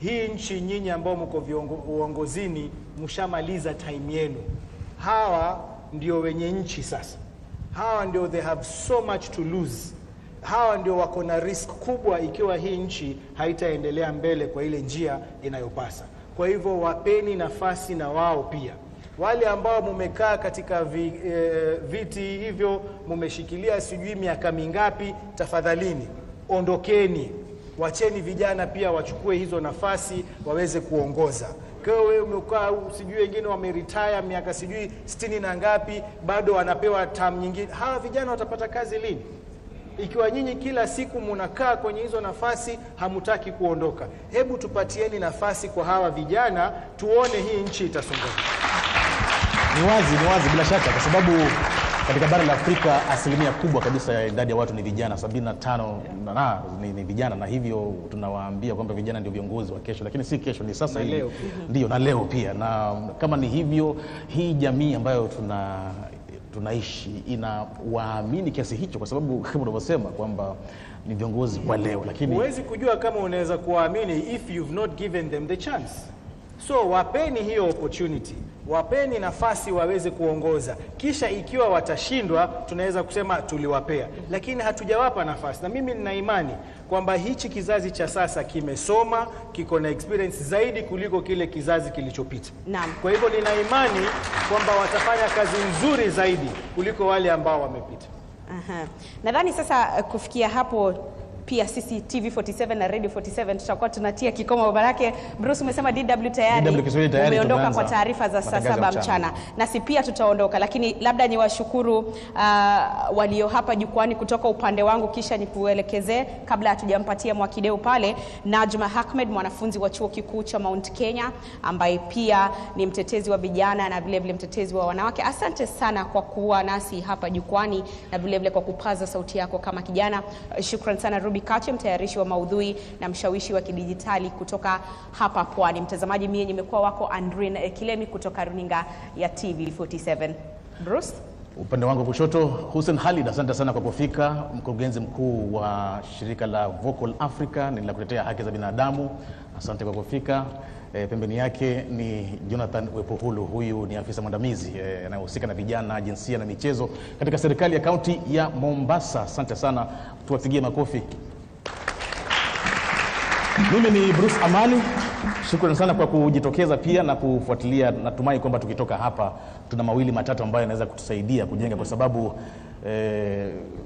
Hii nchi, nyinyi ambao mko uongozini, mshamaliza time yenu. Hawa ndio wenye nchi sasa. Hawa ndio they have so much to lose. Hawa ndio wako na risk kubwa ikiwa hii nchi haitaendelea mbele kwa ile njia inayopasa. Kwa hivyo wapeni nafasi na wao pia. Wale ambao mumekaa katika viti hivyo, mumeshikilia sijui miaka mingapi, tafadhalini ondokeni. Wacheni vijana pia wachukue hizo nafasi waweze kuongoza. Kwa wewe umekaa sijui wengine wameretire miaka sijui 60 na ngapi, bado wanapewa term nyingine. Hawa vijana watapata kazi lini? ikiwa nyinyi kila siku munakaa kwenye hizo nafasi hamutaki kuondoka? Hebu tupatieni nafasi kwa hawa vijana tuone hii nchi itasonga. Ni wazi bila shaka, kwa sababu katika bara la Afrika asilimia kubwa kabisa ya idadi ya watu ni vijana, 75 ni vijana, na hivyo tunawaambia kwamba vijana ndio viongozi wa kesho, lakini si kesho, ni sasa hivi. Ndio, na leo pia. Na kama ni hivyo, hii jamii ambayo tunaishi inawaamini kiasi hicho, kwa sababu kama unavyosema kwamba ni viongozi kwa leo, lakini huwezi kujua kama unaweza kuamini if you've not given them the chance. So wapeni hiyo opportunity, wapeni nafasi waweze kuongoza, kisha ikiwa watashindwa tunaweza kusema tuliwapea, lakini hatujawapa nafasi. Na mimi nina imani kwamba hichi kizazi cha sasa kimesoma, kiko na experience zaidi kuliko kile kizazi kilichopita. Naam. Kwa hivyo nina imani kwamba watafanya kazi nzuri zaidi kuliko wale ambao wamepita. Nadhani sasa kufikia hapo pia sisi TV47 na Radio 47 tutakuwa tunatia kikomo. Baraka Bruce, umesema DW tayari umeondoka kwa taarifa za saa 7 mchana. Nasi pia tutaondoka, lakini labda niwashukuru walio hapa jukwani kutoka upande wangu, kisha nikuelekezee kabla hatujampatia Mwakideu pale, Najma Ahmed, mwanafunzi wa chuo kikuu cha Mount Kenya ambaye pia ni mtetezi wa vijana na vile vile mtetezi wa wanawake. Asante sana kwa kuwa nasi hapa jukwani na vile vile kwa kupaza sauti yako kama kijana. Shukrani sana Ruby Kache, mtayarishi wa maudhui na mshawishi wa kidijitali kutoka hapa Pwani. Mtazamaji, mimi nimekuwa wako Andrin Kilemi kutoka runinga ya TV47. Bruce? Upande wangu kushoto, Hussein Khalid, asante sana kwa kufika, mkurugenzi mkuu wa shirika la Vocal Africa nilakuletea haki za binadamu. Asante kwa kufika. Pembeni yake ni Jonathan Wepohulu, huyu ni afisa mwandamizi anayehusika na vijana, jinsia na michezo katika serikali ya kaunti ya Mombasa. Asante sana, tuwapigie makofi. Mimi ni Bruce Amani, shukrani sana kwa kujitokeza pia na kufuatilia. Natumai kwamba tukitoka hapa tuna mawili matatu ambayo yanaweza kutusaidia kujenga, kwa sababu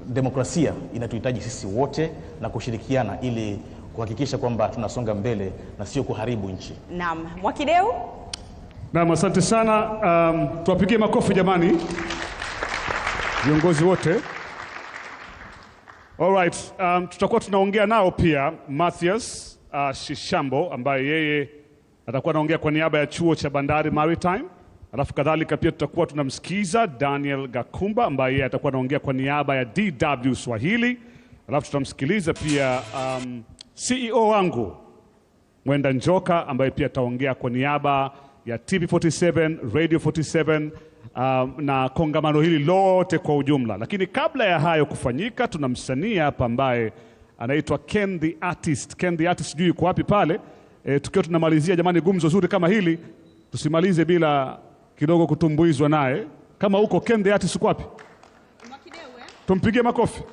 demokrasia inatuhitaji sisi wote na kushirikiana ili kuhakikisha kwamba tunasonga mbele na sio kuharibu nchi. Naam, Mwakideu? Naam, asante sana. Tuwapigie makofi jamani, viongozi wote. All right, tutakuwa tunaongea nao pia Mathias Shishambo ambaye yeye atakuwa anaongea kwa niaba ya chuo cha Bandari Maritime. Alafu kadhalika pia tutakuwa tunamsikiza Daniel Gakumba ambaye yeye atakuwa anaongea kwa niaba ya DW Swahili. Alafu tutamsikiliza pia CEO wangu Mwenda Njoka ambaye pia ataongea kwa niaba ya TV47, Radio 47 na kongamano hili lote kwa ujumla. Lakini kabla ya hayo kufanyika, tuna msanii hapa ambaye anaitwa Ken the Artist. Ken the Artist sijui yuko wapi pale. Tukiwa tunamalizia jamani gumzo zuri kama hili, tusimalize bila kidogo kutumbuizwa naye. Kama huko Ken the Artist uko wapi? Tumpigie makofi.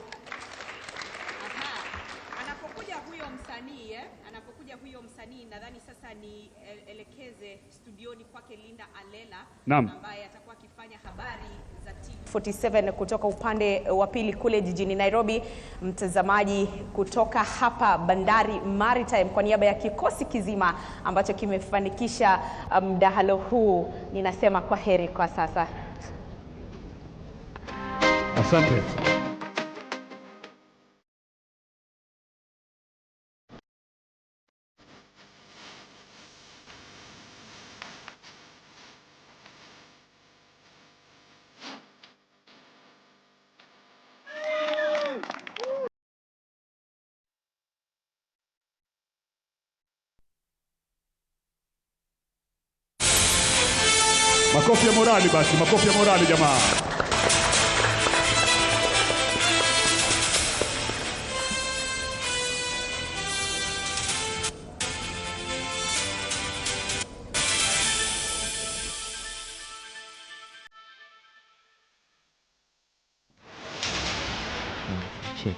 Nadhani sasa ni elekeze studioni kwake Linda Alela, ambaye atakuwa akifanya habari za TV47 kutoka upande wa pili kule jijini Nairobi. Mtazamaji, kutoka hapa Bandari Maritime, kwa niaba ya kikosi kizima ambacho kimefanikisha mdahalo huu, ninasema kwa heri kwa sasa. Asante. Makofi ya morali basi, makofi ya morali jamaa. Check.